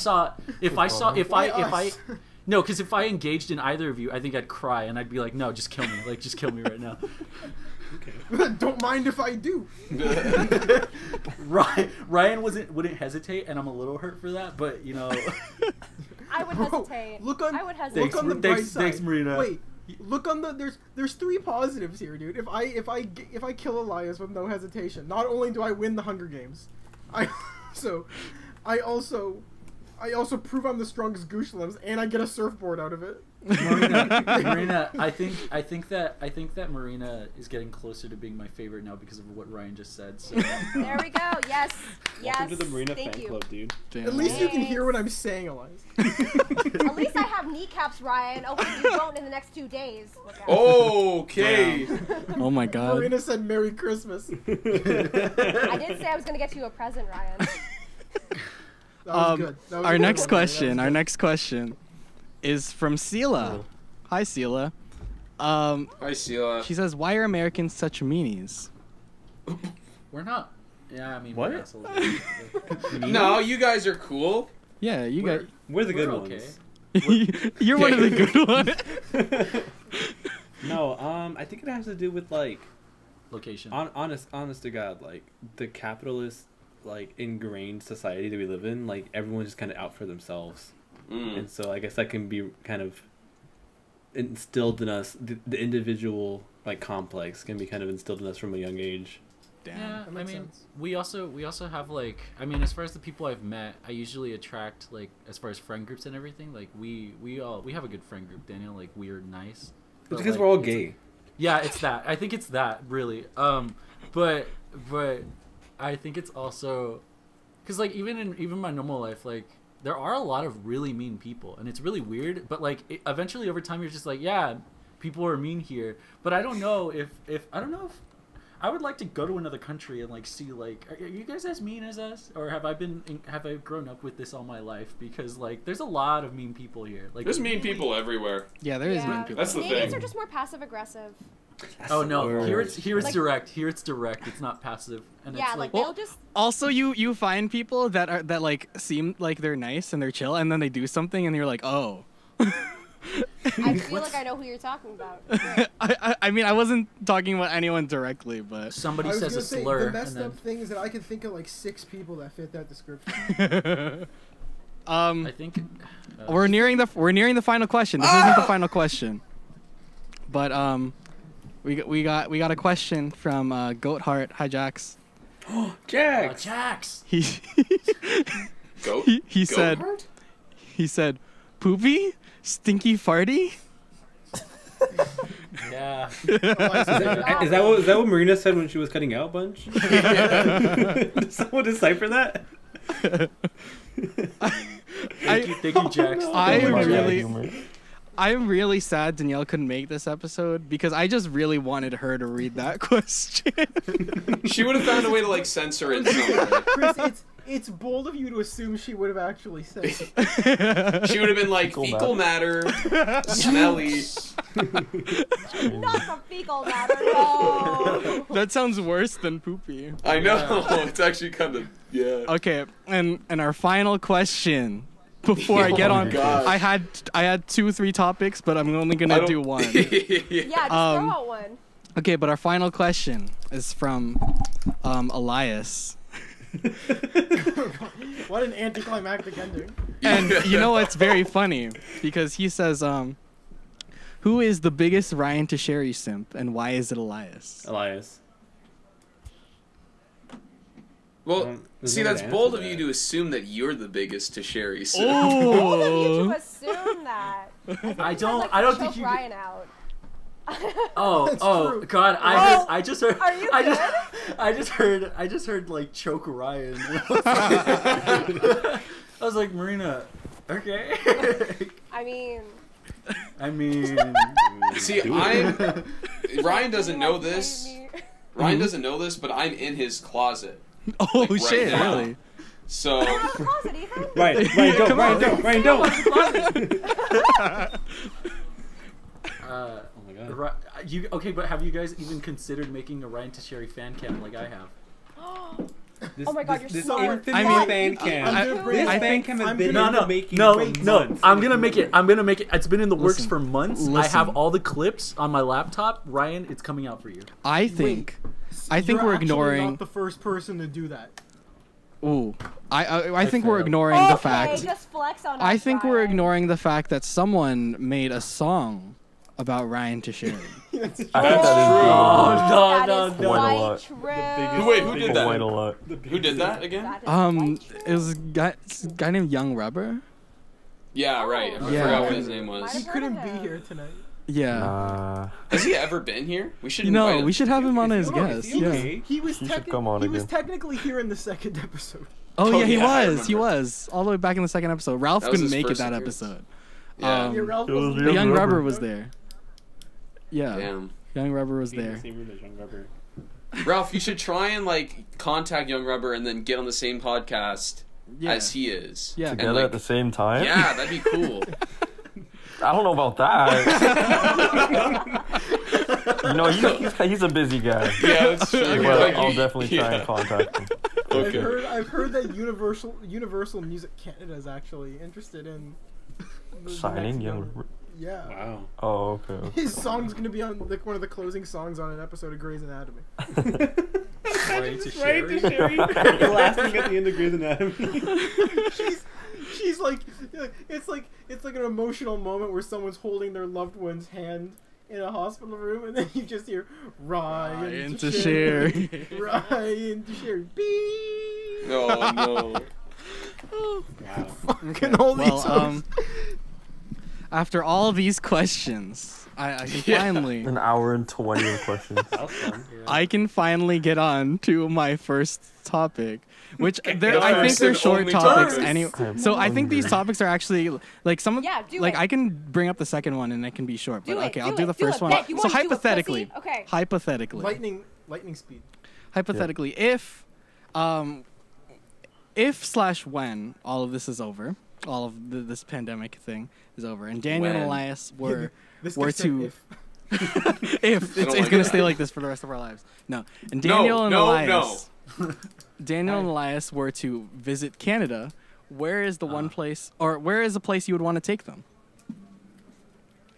no, because if I engaged in either of you, I think I'd cry and I'd be like, no, just kill me, like just kill me right now. Don't mind if I do. Ryan wouldn't hesitate, and I'm a little hurt for that, but you know. I would hesitate. I would hesitate. Look on the bright side. Thanks, Marina. Wait, look on the there's 3 positives here, dude. If I kill Elias with no hesitation, not only do I win the Hunger Games, I also I also prove I'm the strongest Gooshlems, and I get a surfboard out of it. Marina, I think that Marina is getting closer to being my favorite now because of what Ryan just said. So. There we go. Yes. Welcome Yes. to the Marina Thank fan you. club, dude. Damn. At least you can hear what I'm saying, Elias. At least I have knecaps, Ryan. Oh, wait, you won't in the next 2 days. Look out. Okay. Oh my god. Marina said Merry Christmas. I did say I was going to get you a present, Ryan. That was good. That was Our good. next That was question. Our good. next question is from Sela. Hi, Sela. Hi, Sela. She says, "Why are Americans such meanies?" We're not. Yeah, I mean, What? we're assholes. No, you guys are cool. Yeah, you got. We're the good We're ones. okay. You're one of the good ones. No, I think it has to do with like Location. honest to God, like the capitalist, like ingrained society that we live in. Like everyone's just kind of out for themselves, and so I guess that can be kind of instilled in us. The individual like complex can be kind of instilled in us from a young age. Damn. Yeah, That I makes mean, sense. we also have like, I mean, as far as the people I've met, I usually attract like, as far as friend groups and everything, like we have a good friend group. Danielle, like we're nice. It's But, because like, we're all it's- gay. Yeah, it's that. I think it's that really. But I think it's also because like even my normal life, like there are a lot of really mean people, and it's really weird. But like eventually over time, you're just like, yeah, people are mean here. But I don't know if I don't know if I would like to go to another country and like see like are you guys as mean as us, or have I grown up with this all my life? Because like there's a lot of mean people here. Like There's mean people everywhere. Yeah, there is mean people. That's the Canadians thing. are just more passive aggressive. oh no, Word. here it's Like- direct. Here it's direct. It's not passive. And Yeah, it's like like they'll just. Also, you find people that like seem like they're nice and they're chill, and then they do something, and you're like, oh. I feel like I know who you're talking about. Right. I mean, I wasn't talking about anyone directly, but somebody I was says gonna a say, slur the and messed then up thing is that I can think of like 6 people that fit that description. I think we're nearing the final question. This isn't the final question, but we got a question from Goatheart. Hi, Jax. Jax. Jax. He Goat. he Goat said heart? he said poopy, stinky, farty. Yeah. Is that what Marina said when she was cutting out Bunch? Did someone decipher that? Thank you, Jax. I'm really sad Danielle couldn't make this episode because I just really wanted her to read that question. She would have found a way to like censor it somewhere. Chris, it's bold of you to assume she would have actually said it. She would have been like fecal matter, smelly. Not the fecal matter, no. That sounds worse than poopy. I know. It's actually kind of Okay, and our final question before I get Oh on. my gosh. I had 2-3 topics, but I'm only gonna do one. Yeah, just throw out one. Okay, but our final question is from Elias. What an anticlimactic ending. And you know what's very funny? Because he says, who is the biggest Ryan Tocheri simp, and why is it Elias? Elias. Well, There's see, no that's answer bold to of you that. to assume that you're the biggest Tocheri. So. Bold of you Oh, to assume that. I don't Choke think you. Ryan out. Oh, true. God! Oh, I just heard. are you I just heard like choke Ryan. I was like, Marina, okay. I mean, I mean, See, Ryan doesn't know this. Ryan doesn't know this, but I'm in his closet. oh Like, right shit! now. Really? So out of the closet, Ethan. Ryan, don't. oh my God. You okay? But have you guys even considered making a Ryan Tocheri fan cam like I have? This, Oh my God, you're this smart. infinite I mean, fan cam. I'm gonna bring- This I fan think- cam has I'm been gonna- in No, the making no, for no. months. I'm gonna make it. It's been in the works Listen, for months. I listen. have all the clips on my laptop. Ryan, it's coming out for you. I think You're we're actually ignoring. not the first person to do that. Ooh, I think we're failed. ignoring the fact. Just flex on us, I think we're Ryan. ignoring the fact that someone made a song about Ryan Tocheri. That's I think That's that true. Oh, That is no. Quite a quite lot. true. Wait, who is did that? quite a lot. Who did that again? That is quite It was a guy named Young Rubber. Yeah, right. I Yeah. forgot what his name Might was. have He heard couldn't of be him. here tonight. Yeah. Has he ever been here? We should You invite know, him. we should have him on as No, guest. he Yeah. was- He was He should come on he was again. technically here in the second episode. Oh, Oh, yeah, he yeah, I was. He remember. was all the way back in the second episode. Ralph That was couldn't his make it first that appearance. episode. Yeah. Yeah, Ralph It was wasn't The there. Young Rubber. Rubber was there. Yeah. Damn. Young Rubber was Be in there. the same room as Young Rubber. Ralph, you should try and like contact Young Rubber and then get on the same podcast Yeah. as he is. Yeah. And, Together like, at the same time? yeah, that'd be cool. I don't know about that. You know, he's a busy guy. Yeah, that's true. But Like, I'll you- definitely try and contact him. Okay. I've heard that Universal Music Canada is actually interested in the Signing next Young one. Rubber. Yeah. Wow. Oh, okay. His song's gonna be on like one of the closing songs on an episode of Grey's Anatomy. Ryan Tocheri. Laughing at the end of Grey's Anatomy. She's like, it's like an emotional moment where someone's holding their loved one's hand in a hospital room, and then you just hear Ryan Tocheri. Ryan Tocheri. Beep. Oh no. Wow. Fucking holy Well, toast. after all these questions, I can Yeah. finally An hour and 20 of questions. That was fun. I can finally get on to my first topic, which I think First they're and short only topics topic. anyway. I'm So I think these hungry. topics are actually like some of Yeah, do like it. I can bring up the second one and it can be short. But Do it, okay, do I'll do it, the do first it. one. Bet you So wanna do it, hypothetically, pussy? Okay. hypothetically, Lightning speed. hypothetically, if when all of this is over, all of this pandemic thing is over, and Daniel and When? Elias were This were guy said to if. if it's like gonna that. stay like this for the rest of our lives. No, and Daniel and no, Elias, Daniel and Elias were to visit Canada. Where is the one place, or where is the place you would want to take them?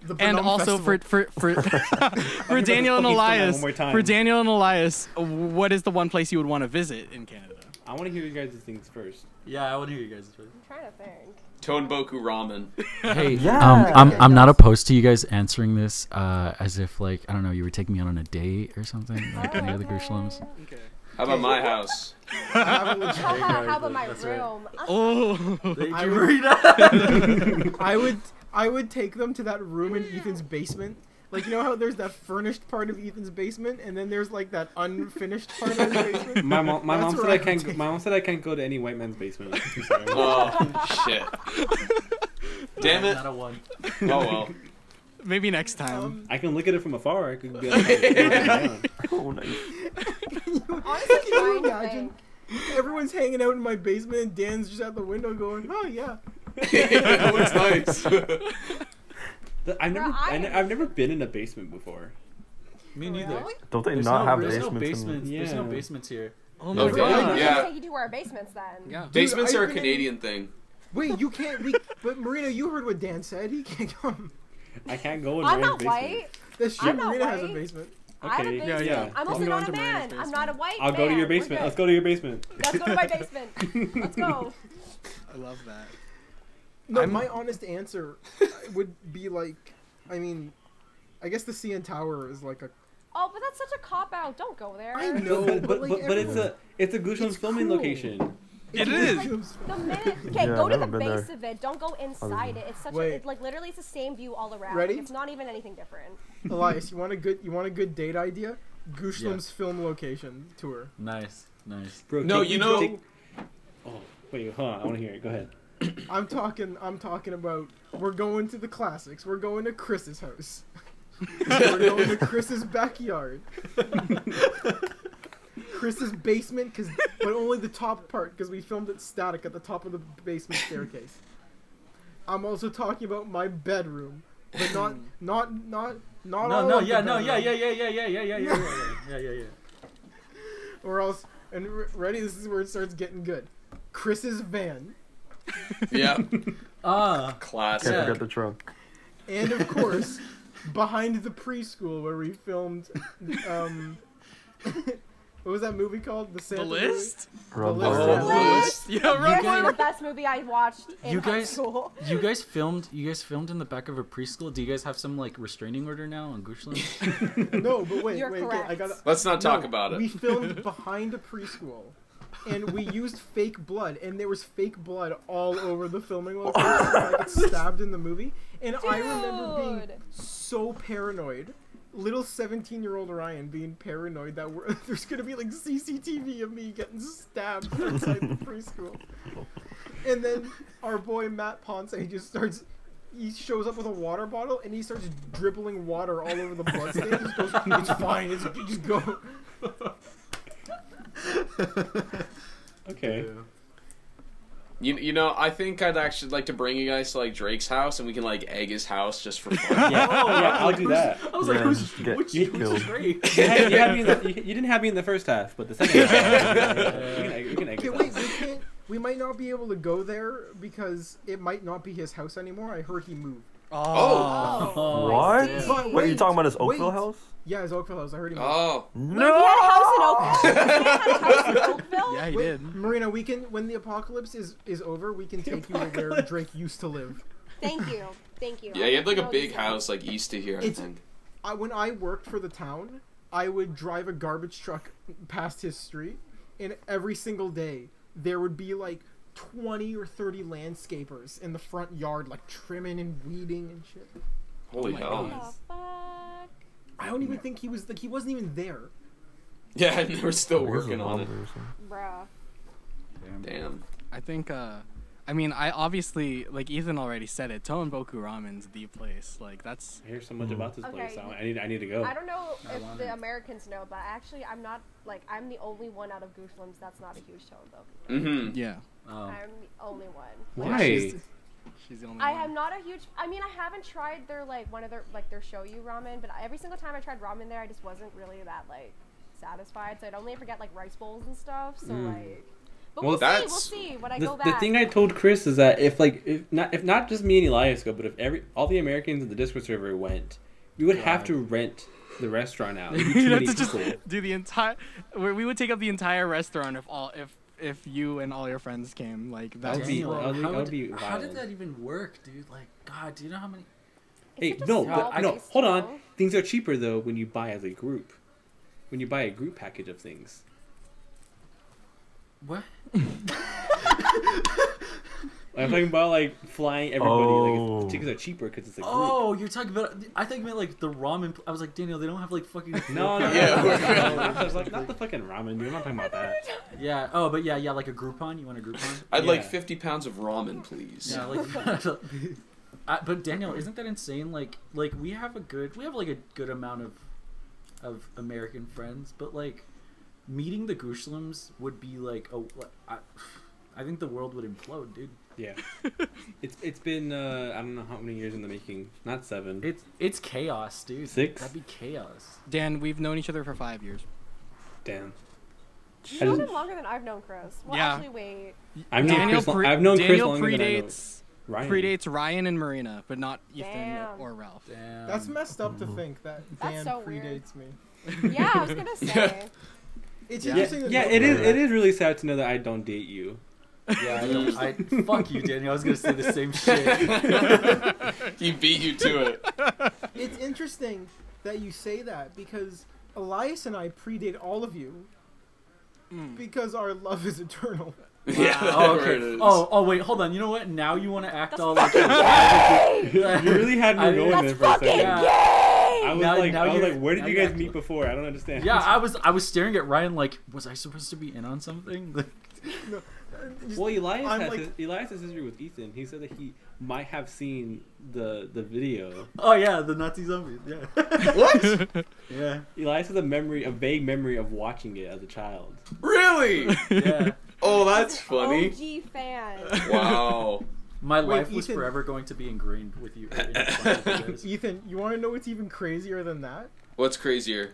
The And Bonhomme also Festival. for Daniel and Please come back Elias, one more time. for Daniel and Elias, what is the one place you would want to visit in Canada? I want to hear you guys' things first. Yeah, I want to hear you guys. I'm trying to think. Tonboku ramen. Hey, Yeah. I'm not opposed to you guys answering this as if like I don't know you were taking me out on a date or something like any of the Gooshlems. Okay. How about my house? I would- How about my That's right. room? Oh, Thank I you, Marina. I would take them to that room in Ethan's basement. Like, you know how there's that furnished part of Ethan's basement, and then there's like that unfinished part of his basement. My mom That's said where I I can't. would take My mom said I can't go to any white man's basement. I'm sorry. Oh shit. Damn it. Not a one. Oh well. maybe next time. I can look at it from afar. I could be like, Oh, nice. Honestly, Can you trying to imagine? think. Everyone's hanging out in my basement, and Dan's just at the window going, "Oh yeah." That looks nice. I've never been in a basement before. Me neither. Really? Don't they There's not have there's no basements? basements. There's no Yeah. basements here. Oh No, my damn. god. Let's Yeah. take you to our basements then. Yeah. Basements I've are a been in- Canadian thing. Wait, you can't. But Marina, you heard what Dan said. He can't come. I can't go in I'm Ryan's not basement. white. That's I'm true. not Marina has a white. basement. I have a Okay, basement. yeah. I'm I'll also go not into a Marina's man. I'm not a white I'll go to your man. We're basement. good. Let's go to your basement. Let's go to my basement. Let's go. I love that. No, I'm- my honest answer would be like, I mean, I guess the CN Tower is like a. Oh, but that's such a cop out. Don't go there. I know, But like, it's a Gooshlems It's filming cool. location. It It's is. like- The minute, okay, Yeah, go I've to the never been base there. of it. Don't go inside it. It's such Wait. a, it's like literally it's the same view all around. Ready? Like, it's not even anything different. Elias, you want a good date idea? Gooshlems film location tour. Nice, nice. Bro, No, take you me- know- take- Oh, wait, hold on. I want to hear it. Go ahead. I'm talking about we're going to the classics. We're going to Chris's house. We're going to Chris's backyard. Chris's basement, but only the top part because we filmed it static at the top of the basement staircase. I'm also talking about my bedroom, but not No, all no, of the yeah, no, bedroom. yeah. Or else, and ready, this is where it starts getting good. Chris's van, Yeah. Ah, Can't Classic. Yeah. forget the trunk. and of course, behind the preschool where we filmed What was that movie called? The Santa The List? Rumble. List. Oh, Yeah. List. Yeah, Literally right. the best movie I watched in You high guys, school. you guys filmed in the back of a preschool. Do you guys have some like restraining order now on Gooshlems? No, but wait, You're okay, I correct. gotta. Let's not talk No, about it. We filmed behind a preschool, and we used fake blood, and there was fake blood all over the filming location. I got stabbed in the movie, and I remember being Dude. so paranoid. Little 17-year-old Ryan being paranoid that there's gonna be like CCTV of me getting stabbed outside the preschool. And then our boy Matt Ponce just starts. He shows up with a water bottle and he starts dribbling water all over the bloodstain. He just goes, "It's fine. Just go." Okay. You know, I think I'd actually like to bring you guys to like Drake's house, and we can like egg his house just for fun. Yeah, I'll do that. I was Yeah, like, who's just get which killed. Drake? You had me in the, you didn't have me in the first half, but the second half, we can Okay, exit wait. that. We might not be able to go there because it might not be his house anymore. I heard he moved. Oh. Oh, What? damn. But What, are you wait, talking about his Oakville wait. house? Yeah, his Oakville house. I heard he moved. Oh. Wait, he had a house in Oakville? He had a house in Oakville? Yeah, he Wait, did. Marina, we can when the apocalypse is over, we can take you to where Drake used to live. Thank you. Thank you. Yeah, he had like a No, big this- house like east of here, I It's- think. When I worked for the town, I would drive a garbage truck past his street, and every single day there would be like 20 or 30 landscapers in the front yard, like trimming and weeding and shit. Holy my hell. What God. the fuck? I don't even think he was like he wasn't even there. Yeah, and we're still I guess working it's on it. lumber or something. Bruh. Damn. I think, I mean, I obviously, like Ethan already said it, Tohenboku Ramen's the place. Like, that's... I hear so much about this Okay. place. I need to go. I don't know I if want the it. Americans know, but actually I'm not, like, I'm the only one out of Gooshlems that's not a huge Tohenboku. Mm-hmm. Yeah. Oh. I'm the only one. Why? She's the only I one. am not a huge. I mean, I haven't tried their like one of their like their shoyu ramen, but every single time I tried ramen there, I just wasn't really that like satisfied. So I'd only ever get like rice bowls and stuff. So like, but Well, we'll that's- see when I The, go the back. thing I told Chris is that if not just me and Elias go, but if all the Americans in the Discord server went, we would have to rent the restaurant out. It'd be too You'd have many to just people. do the entire... We would take up the entire restaurant if you and all your friends came. Like, That would be- Daniel, that would how, be how did wild. that even work, dude? Like, God, do you know how many? Hey, It's such a no, small but no, place, hold you on. know? Things are cheaper though when you buy as a group. When you buy a group package of things. What? I'm talking about like flying everybody. Like Oh. tickets are cheaper because it's a group. Oh, you're talking about? I thought you meant like the ramen. I was like, Daniel, they don't have like fucking. No, no, Yeah. no. I was like, not the fucking ramen, dude. I'm not talking about that. Yeah. Oh, but yeah, like a Groupon. You want a Groupon? I'd like Yeah. 50 pounds of ramen, please. Yeah, like. But Daniel, isn't that insane? Like we have like a good amount of American friends, but like meeting the Gooshlems would be like I think the world would implode, dude. Yeah. It's been I don't know how many years in the making. Not 7. It's chaos, dude. 6? That'd be chaos. Dan, we've known each other for 5 years. Damn. You've known him longer than I've known Chris. Well, Yeah. actually, wait. I've known Daniel Chris. pre- I've known Chris Daniel longer than I know predates Ryan. Ryan and Marina, but not Ethan Damn. or Ralph. Damn. That's messed up to think that That's Dan so weird. predates me. Yeah, I was gonna say. It's Yeah, interesting. to yeah, know it is. that. It is really sad to know that I don't date you. Yeah, I fuck you, Daniel. I was gonna say the same shit. He beat you to it. It's interesting that you say that because Elias and I predate all of you because our love is eternal. Yeah, Oh, there okay. it is. Oh, wait. Hold on. You know what? Now you want to act That's all like. You really had me I- going there That's for a fucking second. Yeah. I was Now- like, now you're- where did now you you're guys meet acting- before? I don't understand. Yeah, I was staring at Ryan like, was I supposed to be in on something? Like, Well, Elias I'm has like- Elias has history with Ethan. He said that he might have seen the video. oh yeah, the Nazi zombies. Yeah. What? Yeah. Elias has a vague memory of watching it as a child. Really? Yeah. Oh, that's funny. OG fan. Wow. My Wait, life was Ethan- forever going to be ingrained with you. intertwined with you guys. Ethan, you want to know what's even crazier than that? What's crazier?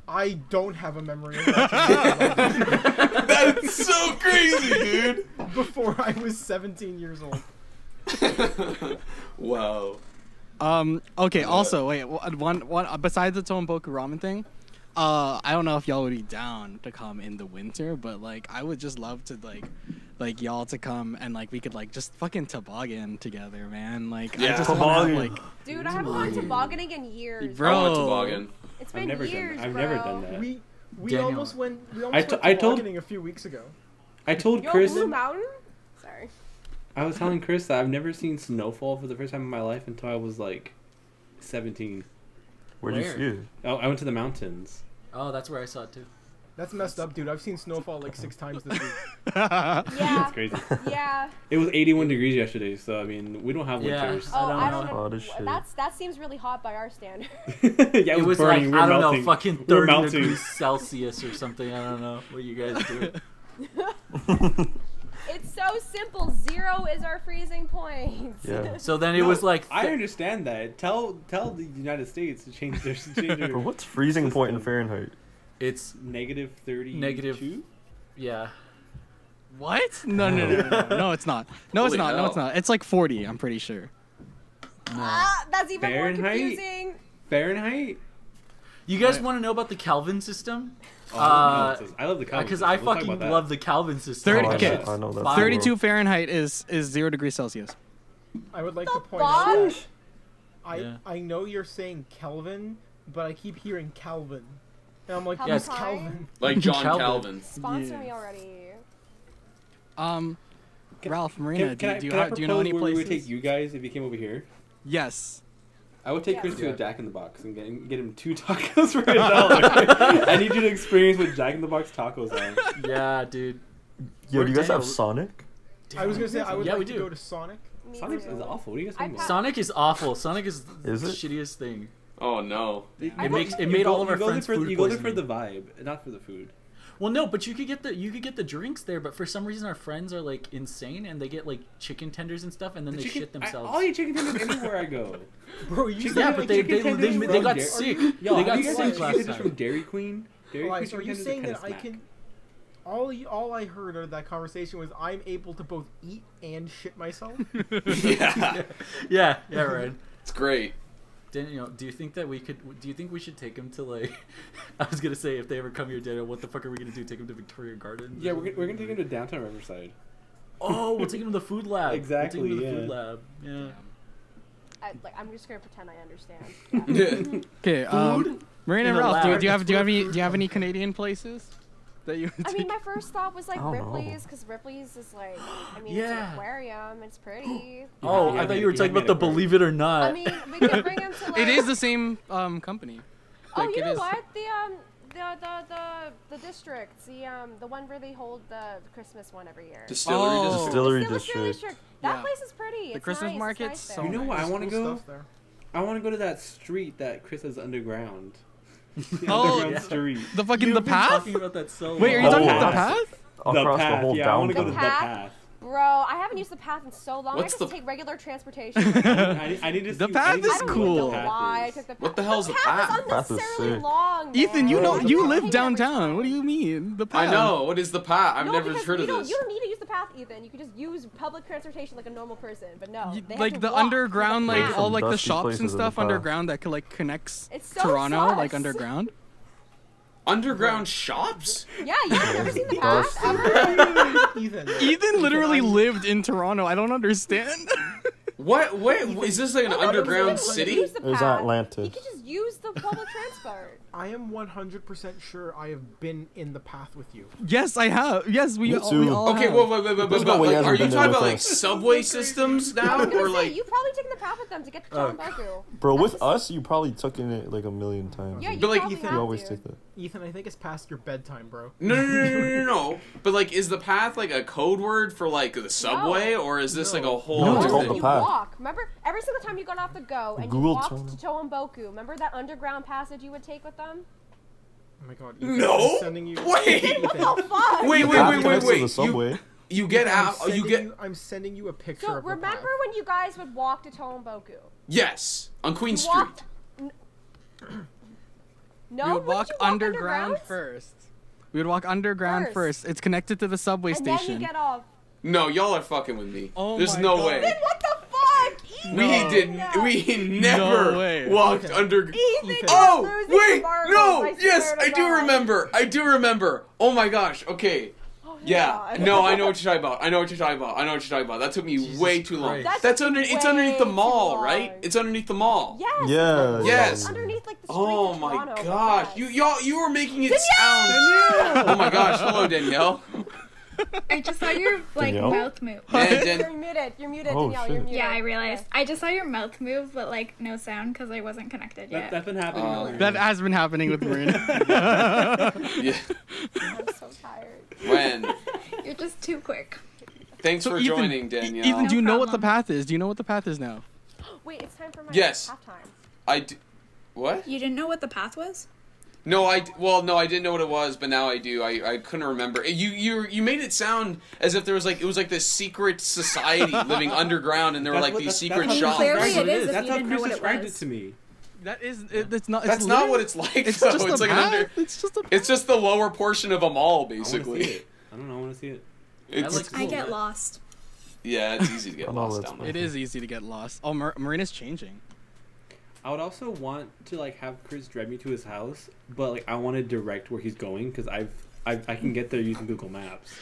I don't have a memory of that That's so crazy, dude. before I was 17 years old. Wow. Okay. Also, wait. One. Besides the Tohenboku Ramen thing, I don't know if y'all would be down to come in the winter, but like I would just love to like y'all to come and like we could like just fucking toboggan together, man. Like I just want to like. Dude, I haven't gone tobogganing in years. Bro, I went toboggan. It's been years, I've bro. never done that. We almost went. We almost went I told- tobogganing a few weeks ago. I told Yo, Chris. Blue Mountain? Sorry. I was telling Chris that I've never seen snowfall for the first time in my life until I was like 17. Where'd you Where? see it? Oh, I went to the mountains. Oh, that's where I saw it too. That's messed up, dude. I've seen snowfall like 6 times this week. Yeah. That's crazy. Yeah. It was 81 degrees yesterday, so I mean, we don't have Yeah. winters. Oh, don't I know. don't know. Hot as shit. That seems really hot by our standards. Yeah, It was burning. like, We're I don't melting. know, fucking We're 30 melting. degrees Celsius or something. I don't know what you guys do. It's so simple. 0 is our freezing point. Yeah. So then it No, was like... I understand that. Tell the United States to change their Bro, what's freezing point in Fahrenheit? It's... negative 30. Negative- Yeah. What? No, it's not. No, it's Holy not. No, it's hell. not. It's like 40. I'm pretty sure. Ah, that's even Fahrenheit? more confusing. Fahrenheit? You guys want to know about the Kelvin system? Oh, I love the Kelvin. Because system. I We'll talk fucking about that. love the Kelvin system. 30 Oh, I okay. know- I know that's Fire. 32 Fahrenheit is 0 degrees Celsius. I would like The to point out that fuck? Yeah. I know you're saying Kelvin, but I keep hearing Calvin. And I'm like, Calvin yes, Klein? Calvin. Like John Calvin. Calvin. Sponsor Yeah. me already. Ralph, Marina, do you know any where we would places? take you guys if you came over here? Yes. I would take Yeah. Chris to Yeah. a Jack in the Box and get him 2 tacos for $1. I need you to experience what Jack in the Box tacos are. Yeah, dude. Yo, do you guys have Danielle- Sonic? I was gonna say I would Yeah, we like to do. go to Sonic. Me Sonic too. is awful. What are you guys talking I about? Sonic is awful. Sonic is Is the it? shittiest thing. Oh no. It I makes like- it You made go- all of our you go friends there for, food You go there for poisoning. the vibe, not for the food. Well, no, but you could get the drinks there. But for some reason, our friends are like insane, and they get like chicken tenders and stuff, and then they shit themselves. I'll eat chicken tenders anywhere I go. Bro, you Chicken- said Yeah, like but they chicken tenders they from got Dairy- sick. Yo, They have got you guys sick had last chicken tenders from time. Dairy Queen? Dairy Elias, Queen are you chicken saying tenders that kinda I smack. can? All I heard of that conversation was I'm able to both eat and shit myself. Yeah. Yeah, right. It's great. Daniel, do you think that we could? Do you think we should take them to like? I was gonna say if they ever come here, Daniel, what the fuck are we gonna do? Take them to Victoria Gardens? Yeah, we're gonna take him to downtown Riverside. Oh, we'll take them to the food lab. Exactly, We'll take them to the yeah. food lab. Yeah. I'm just gonna pretend I understand. Okay. Marina In and the Ralph, lab. do you have any Canadian places that you? I mean, my first thought was like I don't know. Ripley's, because Ripley's is like, I mean, it's Yeah. an aquarium, it's pretty. Oh, Yeah, I thought yeah, you were yeah, talking yeah, about the yeah. Believe It or Not. I mean, we can bring him to like. It is the same company. Oh, Like, you it know is. what? The district, the one where they hold the Christmas one every year. Distillery Oh. district. Distillery Distillery district. That Yeah. place is pretty. The It's Christmas nice. market's It's nice so there. You know what? I There's want to cool go. stuff there. I want to go to that street that Chris has underground. The Oh, underground yeah. street. The fucking You've the been path. talking about that so Wait, are you long. talking Oh, about the path. path? Across the whole Yeah, I want to go to downtown. the path? path. Bro, I haven't used the path in so long. What's I just the- take regular transportation. I need to The see path I need to is I see don't what cool. even know the path why I is. took the path. What the hell's the path? path? is Path is unnecessarily sick. long. Ethan, you man. know It's you not live taking every downtown. time. What do you mean? The path. I know. What is the path? I've No, never because heard of you this. don't need to use the path, Ethan. You can just use public transportation like a normal person. But no, they have Like to the walk underground, to the like path. all like the Dusty shops places and in the stuff path. underground that could like connects It's so Toronto, sus. like underground. Underground shops? Yeah, you've never seen the Dusty. path ever? Ethan. Ethan literally I'm- lived in Toronto. I don't understand. What? Wait, is this like an No, no, underground you can city? use the It was path. Atlantis. You can just use the public transport. I am 100% sure I have been in the path with you. Yes, I have. Yes, we Me all, too. we all Okay, have. wait. There's no way he Like, hasn't are you been there talking about with like us. subway systems I now, was gonna or say, like? you've probably taken the path with them to get to John Baku. Bro, That's with the- us, you probably took in it like a million times. Yeah, you But, like, probably Ethan- have You always to. take that. Ethan, I think it's past your bedtime, bro. No. But like, is the path like a code word for like the subway, or is this like a whole No, other it's called thing? the You path. walk. Remember, every single time you got off the go and Google you walked China. to Tohonboku, remember that underground passage you would take with them? Oh my god. Ethan, No? I'm sending you. Wait. What Ethan, the fuck? Wait. Path connects to the You, subway. you get I'm out. sending You get I'm sending you a picture So of the remember path. when you guys would walk to Tohonboku? yes on Queen You Street. walked- No, we would wouldn't walk you underground first. We would walk underground First. first. It's connected to the subway And then station. you get off. No, y'all are fucking with me. Oh There's my no God. way. Then what the fuck? We didn't. Yeah. We never No way. walked Okay. under. Ethan, Oh you're losing wait, the marbles, no. I Yes, swear I to do God. remember. I do remember. Oh my gosh. Okay. Oh, Yeah. God. No, I know what you're talking about. I know what you're talking about. I know what you're talking about. That took me Jesus way too long. Christ. That's under. It's way underneath the too mall, long. right? It's underneath the mall. Yes. Yeah. Yes. Underneath like the streets Oh of my Toronto, but gosh. yes. You were making it sound. Oh my gosh. Hello, Danielle. I just saw your like Danielle? mouth move. Man, You're muted. You're muted, Oh, Danielle. shit. You're muted. Yeah, I realized. I just saw your mouth move, but like no sound because I wasn't connected yet. That's been happening. Oh. earlier. That has been happening with Marina. Yeah. I'm so tired. When? You're just too quick. Thanks for Ethan, joining, Danielle. Ethan, do you know what the problem. path is? Do you know what the path is now? Wait, it's time for my Yes. halftime. I d- What? You didn't know what the path was? No, I didn't know what it was, but now I do. I couldn't remember. You made it sound as if there was it was like this secret society living underground, and there were like these secret that's shops. Clearly That's what it is if That's you how didn't know Chris what it described it was. to me. That is. It's not. That's not what it's like. It's though. just It's a like an path. under. It's just a. It's just the lower portion of a mall, I want to basically. see it. I don't know. I want to see it. It's, like- I get lost. yeah, it's easy to get I know lost that's down there. It is easy to get lost. Oh, Marina's changing. I would also want to like have Chris drive me to his house, but like I want to direct where he's going because I can get there using Google Maps.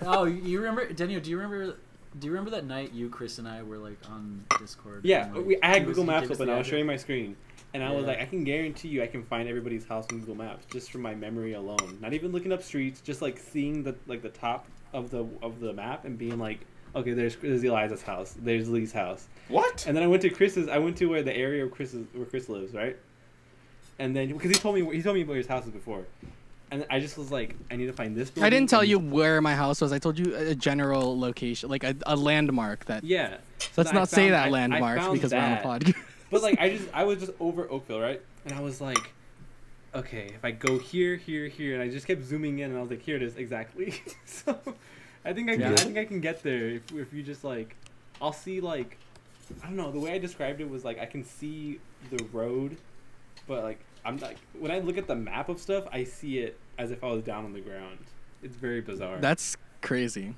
Oh, you remember, Danielle? Do you remember that night you, Chris, and I were like on Discord? Yeah, and, like, I had he was- Google he Maps gave us open. the I was showing address? my screen, and I was Yeah. like, I can guarantee you, I can find everybody's house on Google Maps just from my memory alone. Not even looking up streets, just like seeing the top of the map and being like, okay, there's Elias's house, there's Lee's house, What? and then I went to where the area of where Chris lives, right? And then because he told me where his house is before, and I just was like, I need to find this building. I didn't tell and- you where my house was. I told you a general location, like a landmark. That. Yeah. Let's I not say found- that I landmark found because we're on a that. pod. But like I was just over Oakville, right? And I was like, okay, if I go here, and I just kept zooming in, and I was like, here it is exactly. So I think I can get there if you just like, I'll see like, I don't know. The way I described it was like I can see the road, but like I'm like when I look at the map of stuff, I see it as if I was down on the ground. It's very bizarre. That's crazy.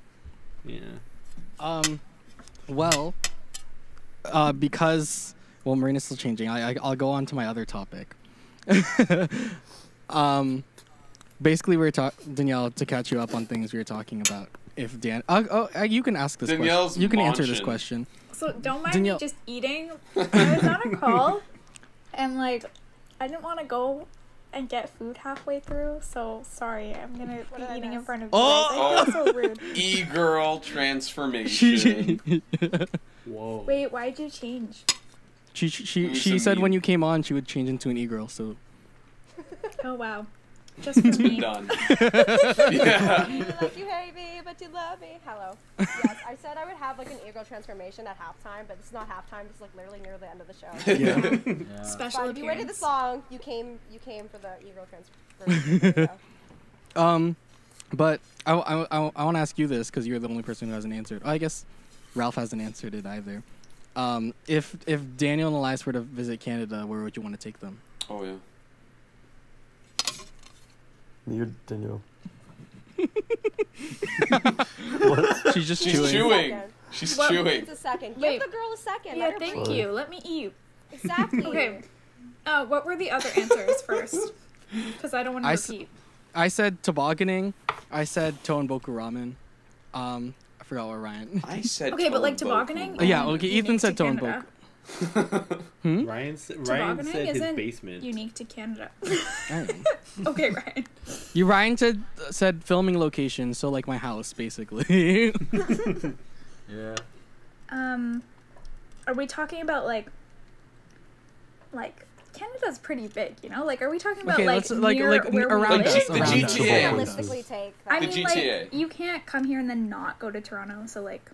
Yeah. Well, because Marina's still changing. I'll go on to my other topic. Basically, Danielle, to catch you up on things we were talking about. If Dan, you can ask this Danielle's question. You can answer this munching. question. So don't mind Danielle- me just eating. I was on a call, and like, I didn't want to go and get food halfway through. So sorry, I'm gonna What did be I eating in miss? front of Oh! you guys. I feel so rude. E-girl transformation. Whoa. Wait, why'd you change? She said when you came on, she would change into an e-girl. So Oh wow, just for me. Done. I Yeah. love you, baby, but you love me. Hello. Yes, I said I would have like an ego transformation at halftime, but it's not halftime. It's like literally near the end of the show. yeah. Yeah. Special But if you waited appearance. this long, you came for the ego transformation. There you go. But I want to ask you this because you're the only person who hasn't answered. I guess Ralph hasn't answered it either. If Daniel and Elias were to visit Canada, where would you want to take them? Oh yeah. You're Danielle. She's just She's chewing. chewing. Second. She's Well, chewing. It's a second. Give Wait. the girl a second. Yeah, Let her thank breathe. Sorry. you. Let me eat. Exactly. Okay. What were the other answers first? Because I don't want to I s- repeat. I said tobogganing. I said Tohoku ramen. I forgot what Ryan. I said. Okay, but like Tohoku. tobogganing. Yeah, isn't okay, unique Ethan to said Canada. Ryan Tobogganing said his isn't basement. unique to Canada. I don't know. Okay, Ryan. Ryan said filming location, so like my house basically. Yeah. Are we talking about like Canada's pretty big, you know? Like, are we talking about Okay, like let's- like- near like where around we us, live? the around us. GTA. Realistically, take I that. The mean, GTA. like, you can't come here and then not go to Toronto, so like,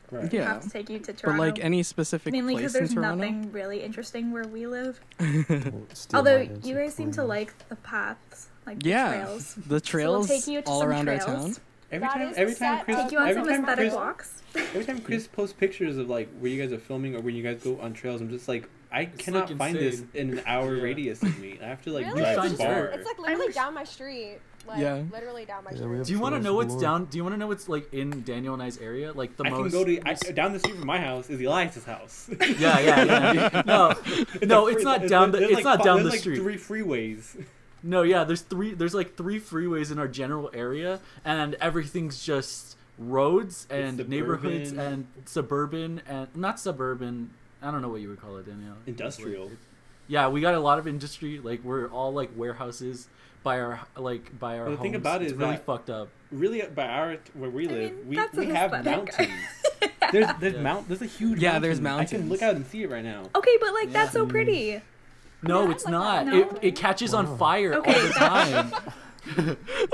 Right. I Yeah, have to take you to but Toronto. like any specific mainly because place in there's Toronto. nothing really interesting where we live. Steal Although my you answer guys seem for to you. like the paths, like Yeah, the trails. the trails take you to all some around our trails. town. Every That time, is every the time set Chris, of- Take you on every some time aesthetic Chris, walks. every time Chris posts pictures of like where you guys are filming or when you guys go on trails, I'm just like, I cannot like find this insane. in an hour Yeah. radius of me. I have to like Really? drive Find far. dirt. It's like literally I'm- down my street. Like, Yeah. literally down my Yeah, street. we have Do you want to churros know what's galore. down? Do you want to know what's like in Daniel and I's area? Like the I most. can go to down the street from my house is Elias's house. Yeah. No, it's not down the. There's It's like not down the there's street. like 3 freeways. No, yeah. There's like 3 freeways in our general area, and everything's just roads and It's neighborhoods suburban. and suburban and not suburban. I don't know what you would call it, Danielle. Industrial. Yeah, we got a lot of industry. Like we're all like warehouses by our Well, the homes. thing about it It's is really that- fucked up. Really, where we live, mean, we that's an have aesthetic. mountains. There's a huge Yeah, there's mountain. I can mountains. look out and see it right now. Okay, but like that's so pretty. No, Yeah, it's like not. that. It No? it catches on fire Okay, all the time.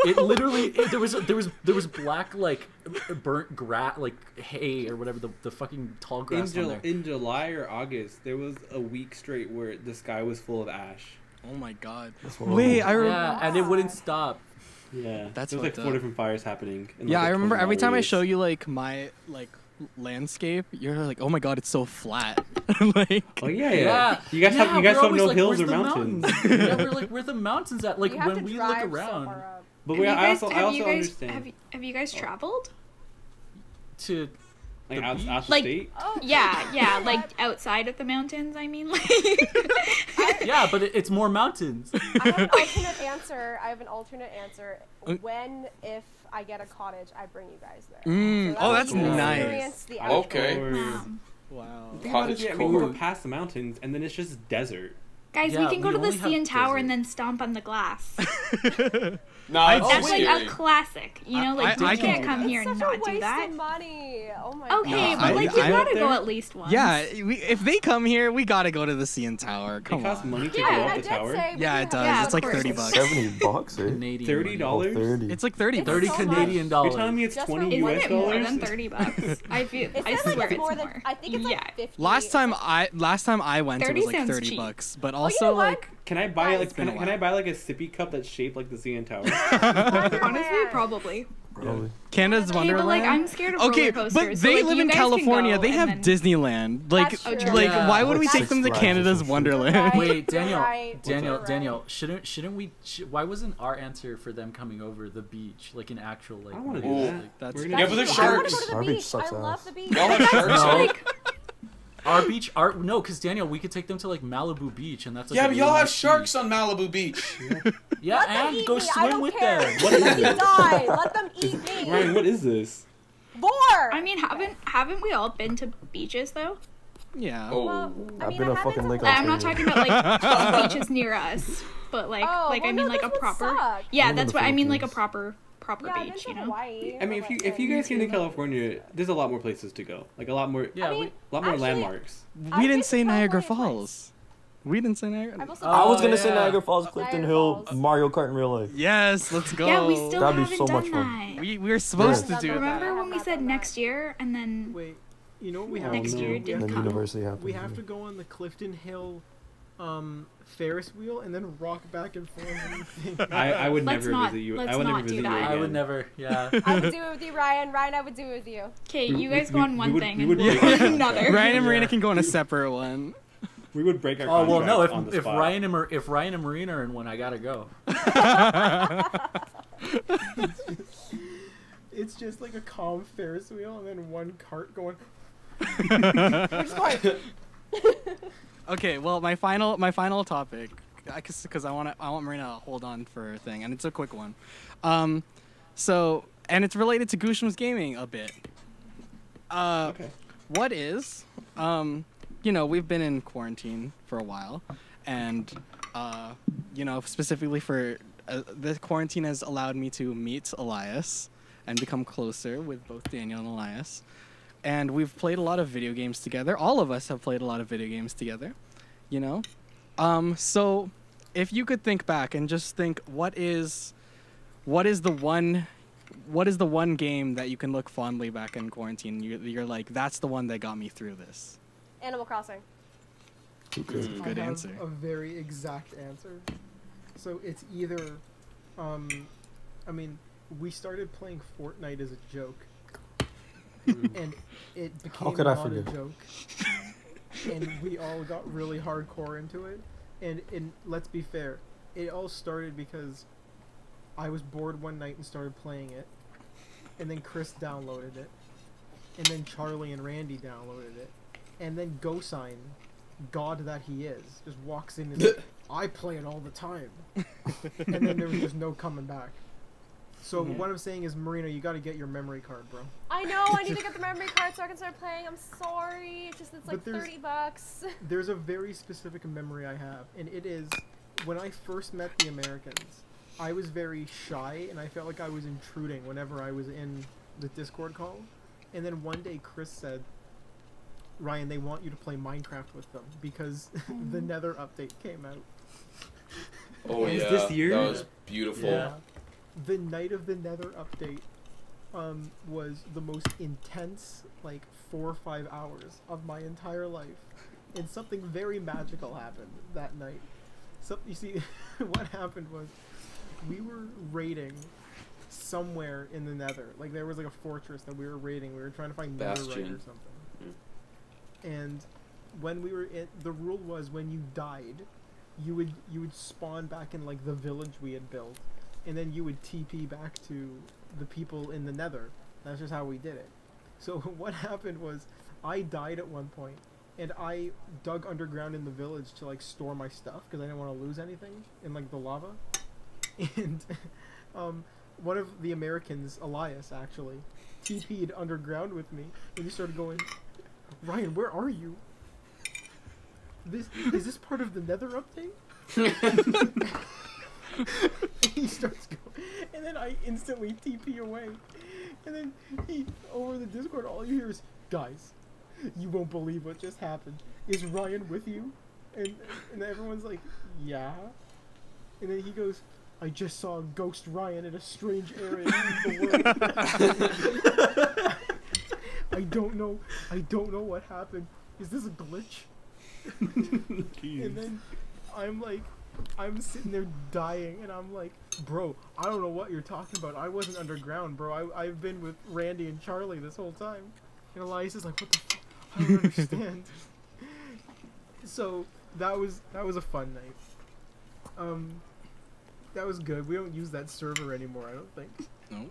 It literally there was black like burnt grass like hay or whatever the fucking tall grass on there. In July or August, there was a week straight where the sky was full of ash. Oh my god. That's horrible. Wait, I remember. Yeah, and it wouldn't stop. Yeah, That's there was like fucked 4 up. different fires happening. In Yeah, like I a remember 20-mile every time I radius. show you like my like landscape, you're like, oh my god, it's so flat. Like, Oh yeah. Yeah, You guys have we're no always like, hills "Where's or the mountains. Yeah, we're like, where the mountains at? Like You have when to we look drive so around far up. But Have I you also guys, understand. have you guys traveled? to Like the out beach? of Like- state. Oh, Yeah, like outside of the mountains. I mean, like. yeah, but it's more mountains. I have an alternate answer. Uh, When, if I get a cottage, I bring you guys there. Mm, that oh, way that's you can nice. experience the actual- Okay. Wow. wow. The thing about it is, Cottage yeah, we go food. past the mountains and then it's just desert. Guys, Yeah, we can go we to the only have CN Tower desert. and then stomp on the glass. Nah, it's That's too like scary. a classic. You know, like I you can can't do come that. here It's and such not a do waste that. of money. Oh my Okay, god. but like I- you I- gotta go there- at least once. Yeah, if they come here, we gotta go to the CN Tower. Come It costs on. money to Yeah, go I up the did tower. say we Yeah, can it does. have Yeah, It's like of 30 course. bucks. $70, eh? Canadian $30? money. Oh, 30. It's like 30 It's bucks. 30 so Canadian much. dollars. You're telling me it's Just 20 for Isn't US it more dollars? than 30 bucks? I feel. It I says like swear it's it's more more. than. I think it's Yeah. like 50. Last time it's I went, it 30 was like sounds 30 cheap. bucks. But you also know what? like, Can I buy Guys, can I buy like a sippy cup that's shaped like the CN Tower? Honestly, Wonderland. probably. Probably. Canada's Okay, but Wonderland. like I'm scared of Okay, roller but coasters. so, they like, live you in guys can California. go They and have then- Disneyland. Like, That's true. like, Yeah. why would we That's take them to true. Canada's Right. Wonderland? Right. Wait, Daniel, Right. Daniel, Right. Daniel, shouldn't we? Why wasn't our answer for them coming over the beach, like an actual like? I wanna do movie? that. Like, That's We're That's gonna Yeah, but there's true. I wanna sharks. go to the Our beach beach. sucks I love ass. the beach. Y'all have sharks. No. here? Like, our beach, no, because Daniel, we could take them to like Malibu Beach, and that's like Yeah, a but really y'all have nice sharks beach. on Malibu Beach. Yeah, Let them and eat go me. I swim don't with care. them. What is Let me this? die. Let them eat me. Ryan, what is this? More. I mean, haven't we all been to beaches though? Yeah. Oh. Well, I I've mean, been I a haven't fucking to Lake like- I'm not talking about like beaches near us, but like Oh, I well, mean no, like a those would proper. suck. Yeah, I'm in that's the what I mean, like a Philippines. proper Yeah, I've been beach, to you know. Hawaii. I mean, if you guys came to California, there's a lot more places to go. Like a lot more, Yeah, I mean, we, lot more actually, landmarks. We I've didn't been say to Niagara California Falls. We didn't say Niagara. I've also I was Oh, gonna say yeah. Niagara Falls, Clifton Niagara Hill, Falls. Mario Kart in real life. Yes, let's go. Yeah, we still That'd be haven't so done much fun. that. We were supposed Yeah. to do Remember that. when we said next year and then Wait, you know what we Oh, have next to do? year We it have didn't Then to come? university happened. We have to go on the Clifton Hill Ferris wheel and then rock back and forth. on the thing. I would Let's never not- visit you. let's I would never not do visit you that. again. I would never. Yeah. I would do it with you, Ryan. Ryan, I would do it with you. Okay, We- you guys we- go on we one would- thing we and would we'll break go our on contract. another. Ryan and Marina Yeah. can go on a separate one. We would break our Oh contract well, no. on the If spot. Ryan and Marina are in one, I gotta go. It's just like a calm Ferris wheel and then one cart going. We're just going. Okay, well, my final topic, because I want Marina to hold on for a thing, and it's a quick one. So, and it's related to Gooshlems Gaming a bit. Okay. What is, we've been in quarantine for a while, and specifically for the quarantine has allowed me to meet Elias and become closer with both Daniel and Elias. And we've played a lot of video games together. All of us have played a lot of video games together, So if you could think back and just think, what is the one game that you can look fondly back in quarantine? You're like, that's the one that got me through this. Animal Crossing. Good I have answer. a very exact answer. So it's either, we started playing Fortnite as a joke, and it became could I not a forget? joke, and we all got really hardcore into it. And let's be fair, it all started because I was bored one night and started playing it, and then Chris downloaded it, and then Charlie and Randy downloaded it, and then GoSign, God that he is, just walks in and says, I play it all the time. And then there was just no coming back. So what I'm saying is, Marina, you gotta get your memory card, bro. I know, I need to get the memory card so I can start playing. I'm sorry. It's just, it's like $30. There's a very specific memory I have, and it is, when I first met the Americans, I was very shy, and I felt like I was intruding whenever I was in the Discord call. And then one day Chris said, Ryan, they want you to play Minecraft with them because the Nether update came out. Oh yeah, this year? That was beautiful. Yeah. The night of the Nether update was the most intense, like, 4 or 5 hours of my entire life. And something very magical happened that night. So, you see, what happened was, we were raiding somewhere in the Nether. Like, there was like a fortress that we were raiding. We were trying to find Netherite or something. And when we were in, the rule was when you died, you would spawn back in like the village we had built, and then you would TP back to the people in the Nether. That's just how we did it. So what happened was, I died at one point, and I dug underground in the village to like store my stuff because I didn't want to lose anything in like the lava. And one of the Americans, Elias, actually TP'd underground with me, and he started going, Ryan, where are you? Is this part of the Nether update? He starts going, and then I instantly TP away. And then he, over the Discord, all you hear is, guys, you won't believe what just happened. Is Ryan with you? And everyone's like, yeah. And then he goes, I just saw a ghost Ryan in a strange area of the world. I don't know what happened. Is this a glitch? And then I'm sitting there dying, and I'm like, bro, I don't know what you're talking about. I wasn't underground, bro. I've been with Randy and Charlie this whole time. And Elias is like, what the fuck? I don't understand. So that was a fun night. That was good. We don't use that server anymore, I don't think. No.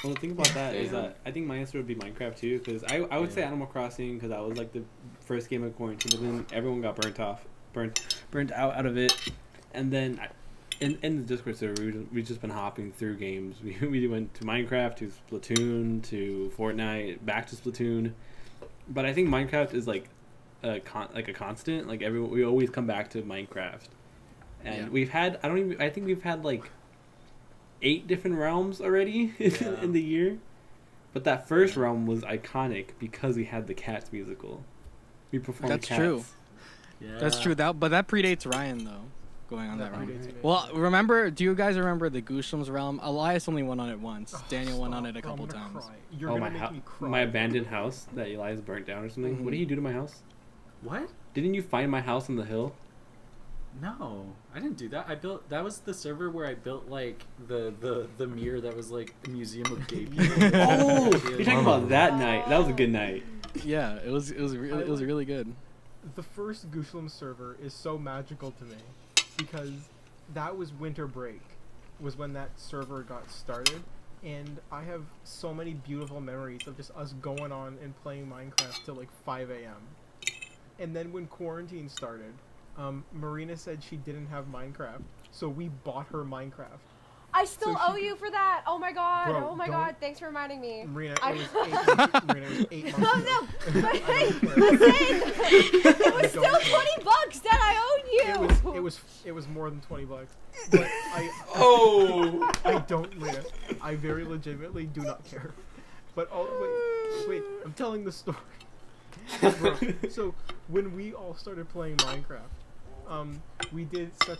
Well, the thing about that is that I think my answer would be Minecraft too, because I would say Animal Crossing because that was like the first game of quarantine, but then everyone got burnt out of it, and then in the Discord server we've just been hopping through games. We went to Minecraft, to Splatoon, to Fortnite, back to Splatoon, but I think Minecraft is like a constant. Like we always come back to Minecraft, and we've had I think we've had like 8 different realms already in the year, but that first realm was iconic because we had the Cats musical. We performed. That's Cats. true. Yeah. That's true. But that predates Ryan though, going on that realm. predates me. Well, do you guys remember the Gooshlems realm? Elias only went on it once. Daniel went on it a couple I'm gonna times. cry. You're gonna make me cry. My abandoned house that Elias burnt down or something. Mm-hmm. What did you do to my house? What? Didn't you find my house on the hill? No, I didn't do that. That was the server where I built like the mirror that was like a museum of gay people. Oh, you're talking about that night. That was a good night. Yeah, it was really good. The first Gooshlems server is so magical to me because that was winter break, was when that server got started, and I have so many beautiful memories of just us going on and playing Minecraft till like 5 a.m. And then when quarantine started, Marina said she didn't have Minecraft, so we bought her Minecraft. I still owe you for that. Oh my god. Bro, oh my god. Thanks for reminding me. Marina, I- it was 8 months. No, ago. but hey, listen. It was still $20 that I owed you. It was more than $20. But I don't, Marina. I very legitimately do not care. But wait, I'm telling the story. Bro, so when we all started playing Minecraft, we did such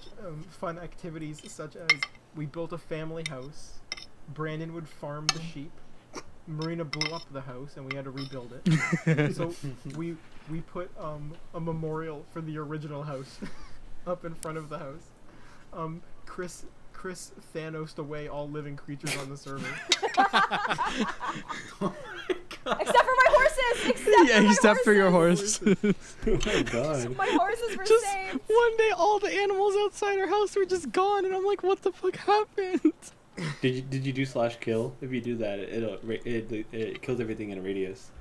fun activities such as we built a family house. Brandon would farm the sheep. Marina blew up the house and we had to rebuild it. So we put a memorial for the original house up in front of the house. Chris Thanos'd away all living creatures on the server. Except for my horses. this except for my except for your horses. horse. Oh my god. My horses were Just saved. one day, all the animals outside our house were just gone, and I'm like, what the fuck happened? Did you do /kill? If you do that, it kills everything in a radius.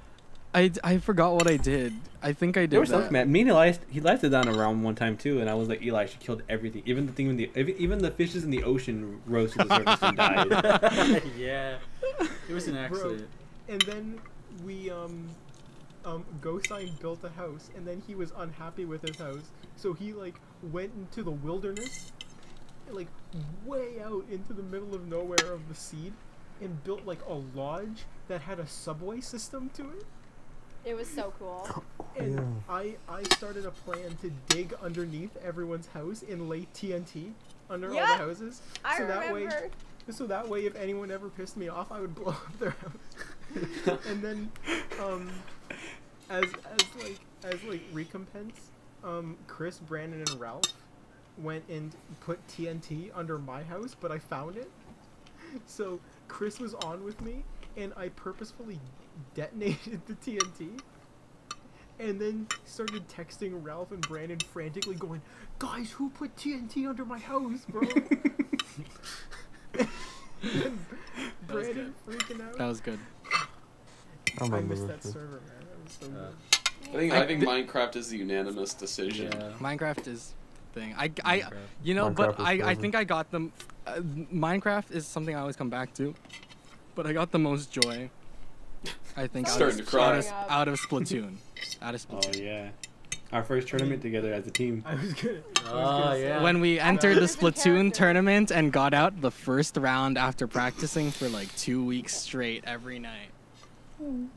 I forgot what I did. I think I did There was that. something, man. Me and Elias, he left it down around one time too, and I was like, Eli, she killed everything, even the thing in the even the fishes in the ocean rose to the surface and died. Yeah, it was an accident. And then we Ghostein built a house, and then he was unhappy with his house, so he like went into the wilderness, like way out into the middle of nowhere of the seed, and built like a lodge that had a subway system to it. It was so cool. And I started a plan to dig underneath everyone's house and lay TNT under all the houses. I so remember. That way, if anyone ever pissed me off, I would blow up their house. And then, as recompense, Chris, Brandon, and Ralph went and put TNT under my house, but I found it. So Chris was on with me, and I purposefully detonated the TNT, and then started texting Ralph and Brandon frantically going, guys, who put TNT under my house, bro? And Brandon freaking out. That was good. I missed that server, man. That was so good. I think Minecraft is the unanimous decision. Yeah. Minecraft is thing. Minecraft. You know, but Minecraft is I think I got them. Minecraft is something I always come back to, but I got the most joy. I think Starting to cry. out of Splatoon. Oh yeah, our first tournament together as a team. I was good. Oh yeah. When we entered the Different Splatoon character. tournament and got out the first round after practicing for like 2 weeks straight every night.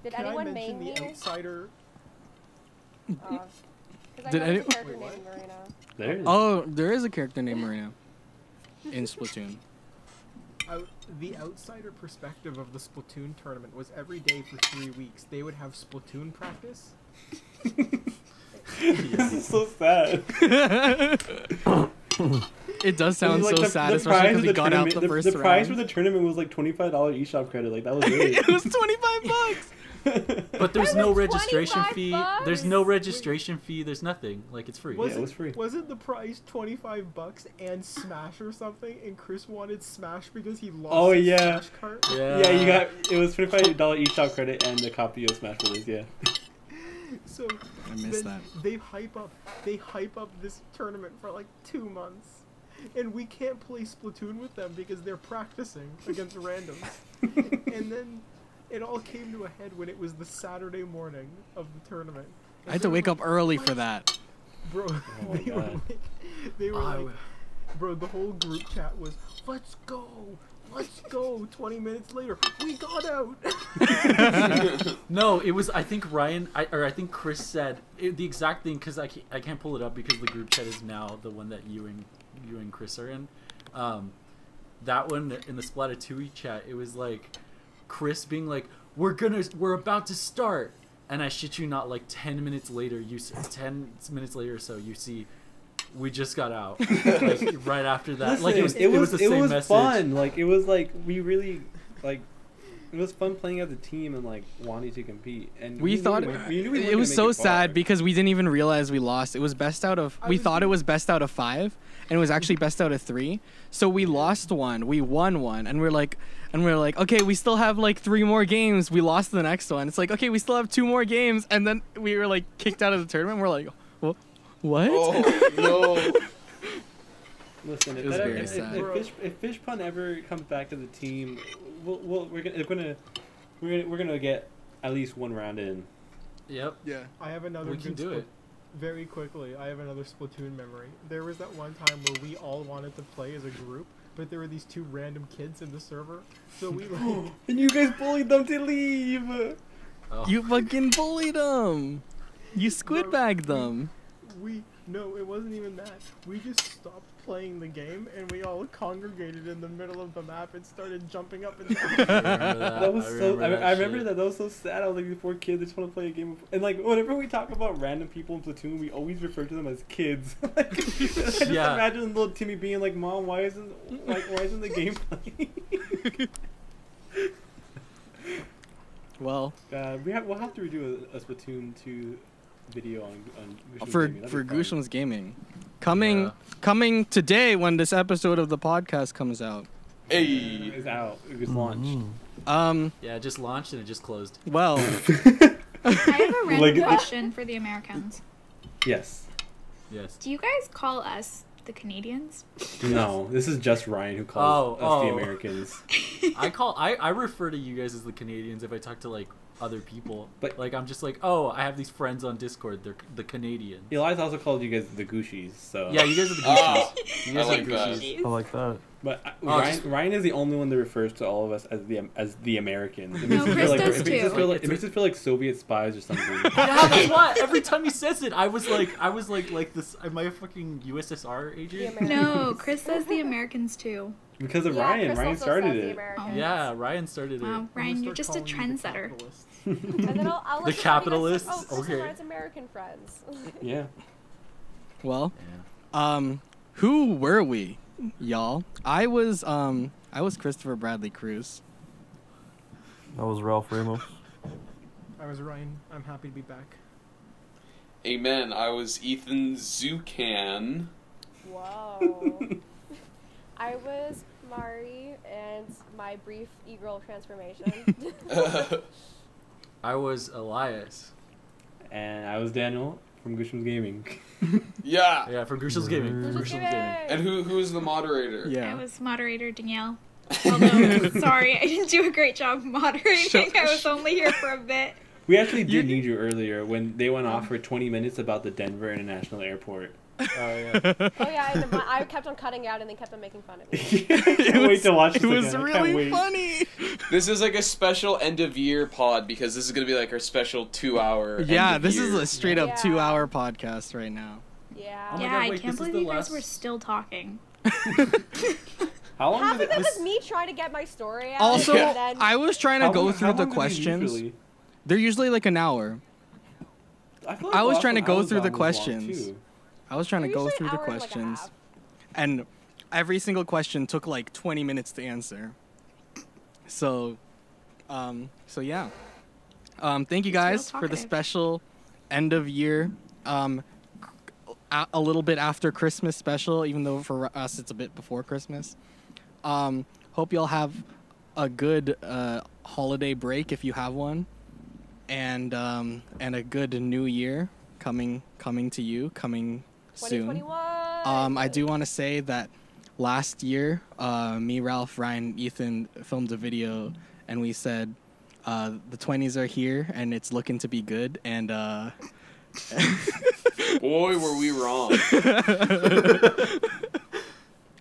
Did Can I anyone mention main the me? outsider? Because I Did know there's any- a character Wait, named Marina. There it is. Oh, there is a character named Marina in Splatoon. The outsider perspective of the Splatoon tournament was every day for 3 weeks they would have Splatoon practice. This is so sad. It does sound Like, so sad, especially because we got out the first The prize for round. the tournament was like $25 eShop credit. Like that was it. It was 25 bucks. But there's It no was registration 25 fee. bucks? There's no registration fee. There's nothing. Like it's free. Yeah, it was free. Wasn't the prize $25 and Smash or something? And Chris wanted Smash because he lost Oh, his yeah. Smash cart. Yeah, you got it was $25 eShop credit and a copy of Smash Brothers. Yeah. So I missed then that. they hype up this tournament for like 2 months, and we can't play Splatoon with them because they're practicing against randoms. And then it all came to a head when it was the Saturday morning of the tournament. I had to wake up early for that. Bro, my they were God. like, bro, the whole group chat was, let's go. 20 minutes later, we got out. No, it was. I think Ryan, I think Chris said the exact thing because I can't pull it up because the group chat is now the one that you and Chris are in. That one in the Splatoon chat, it was like Chris being like, "We're about to start," and I shit you not, like 10 minutes later, 10 minutes later or so, you see. We just got out, like right after that. Listen, Like it was the same message. fun. Like it was like we really like. It was fun playing as a team and like wanting to compete. And We thought it was so sad because we didn't even realize we lost. It was best out of. We thought it was best out of 5, and it was actually best out of 3. So we lost one, we won one, and we're like, okay, we still have like 3 more games. We lost the next one. It's like, okay, we still have 2 more games, and then we were like kicked out of the tournament. We're like, what? Oh no! Listen, It was very sad. if Fish Pun ever comes back to the team, we're gonna get at least 1 round in. Yep. Yeah. I have another We can do it. Very quickly, I have another Splatoon memory. There was that one time where we all wanted to play as a group, but there were these 2 random kids in the server. So we like And you guys bullied them to leave. Oh. You fucking bullied them. You squid bagged them. no, it wasn't even that. We just stopped playing the game and we all congregated in the middle of the map and started jumping up and down. That was so. I remember that. That was so sad. I was like, these 4 kids just want to play a game. And like, whenever we talk about random people in Platoon, we always refer to them as kids. Like, I just imagine little Timmy being like, "Mom, why isn't the game playing?" Well, we'll have to redo a Splatoon 2 video on Gooshlems for Gaming. That'd be fun. Gooshlems Gaming, coming today when this episode of the podcast comes out. Hey. It's out. It was launched. Yeah, it just launched and it just closed. Well, I have a random question for the Americans. Yes. Yes. Do you guys call us the Canadians? No, this is just Ryan who calls us the Americans. I refer to you guys as the Canadians if I talk to like other people. But like I'm just like, oh, I have these friends on Discord. They're the Canadians. Elias also called you guys the Gooshies. So yeah, you guys are the Gooshies. You guys I like are the that. Gooshies. I like that. But Ryan is the only one that refers to all of us as the Americans. It No, Chris does it makes us feel like Soviet spies or something. Yeah, that's what. Every time he says it, I was like this. Am I a fucking USSR agent? No, Chris says the Americans too. Because of Yeah, Ryan. Chris Ryan also started says the it. Americans. Yeah, Ryan started Wow, it. Ryan, you're just a trendsetter. And then I'll let The you know capitalists? you guys- Oh, Chris Okay. and Ryan's American friends. Yeah. well, who were we, y'all? I was Kristoffer Bradley Cruz. That was Ralph Ramos. I was Ryan. I'm happy to be back. Amen. I was Ethan Zuchkan. Whoa. I was Mari and my brief e-girl transformation. I was Elias. And I was Daniel from Gooshlems Gaming. Yeah. Yeah, from Gooshlems Gaming. Gooshlems Gaming. And who's the moderator? I Yeah. was moderator Danielle. Although, sorry, I didn't do a great job moderating. I was only here for a bit. We actually did need you earlier when they went off for 20 minutes about the Denver International Airport. Oh yeah. Oh yeah, and I kept on cutting out and they kept on making fun of me. Can't wait to watch this It was again. I can't really wait. funny. This is like a special end of year pod because this is gonna be like our special 2-hour. Yeah, end of this year. is a straight up Yeah. 2-hour podcast right now. Yeah. Oh my Yeah, God, I wait, can't this is believe the you guys last- were still talking. How long Half did of it it, was me trying to get my story out. Also, and then I was trying to how go long- through how the long do they questions. usually? They're usually like an hour. I, feel like I was the trying to last go one through the was long, questions. too. I was trying to They're go usually through the hour and, like, a questions, half. and every single question took like 20 minutes to answer. So yeah. Thank you guys for the talkative. special end of year, a little bit after Christmas special, even though for us it's a bit before Christmas. Hope y'all have a good holiday break if you have one, and a good new year coming to you soon. 2021. I do want to say that last year, me, Ralph, Ryan, Ethan filmed a video, and we said the 20s are here and it's looking to be good, and Boy, were we wrong.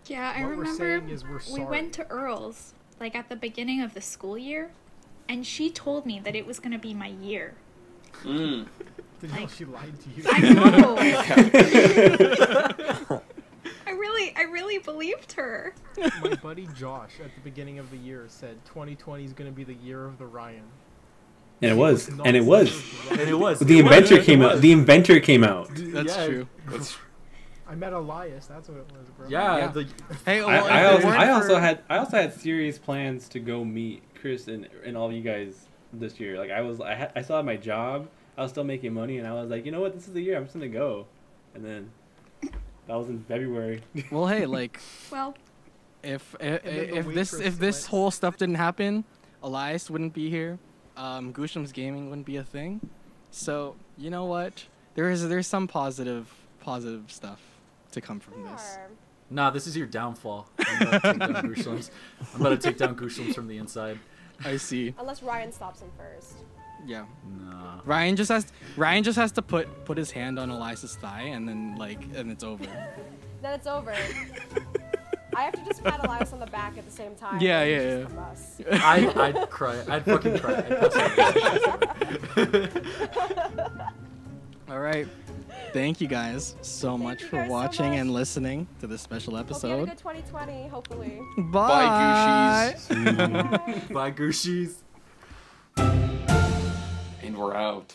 Yeah, I What we're remember saying is we're we sorry. went to Earl's, like at the beginning of the school year, and she told me that it was going to be my year. Mm. Danielle, Like- she lied to you. I know. I really believed her. My buddy Josh at the beginning of the year said 2020 is going to be the year of the Ryan. And it was. Not And it the was. year of the And it was. The inventor came out. The inventor came out. that's Yeah. true. I met Elias. That's what it was, bro. Yeah. Yeah. The, Hey, well, I if it weren't also for- had serious plans to go meet Chris and all you guys this year. Like I still had my job. I was still making money, and I was like, you know what, this is the year. I'm just gonna go. And then that was in February. Well, hey, like Well, if then the this waitress whole went. stuff didn't happen, Elias wouldn't be here. Gooshlems Gaming wouldn't be a thing. So you know what? There's some positive stuff to come from this. Sure. nah, this is your downfall. I'm about to take down Gooshlems. I'm about to take down Gooshlems from the inside. I see. Unless Ryan stops him first. Yeah. Nah. Ryan just has to put his hand on Elias's thigh, and then and it's over. Then it's over. I have to just pat Elias on the back at the same time. Yeah, and yeah, he's yeah. just a bus. I'd cry. I'd fucking cry. I'd pass out. All right. Thank you guys so much you for guys so watching much. and listening to this special Hope you had a episode. good 2020, hopefully. Bye. Bye, Gooshies. Bye. Bye, Gooshies. And we're out.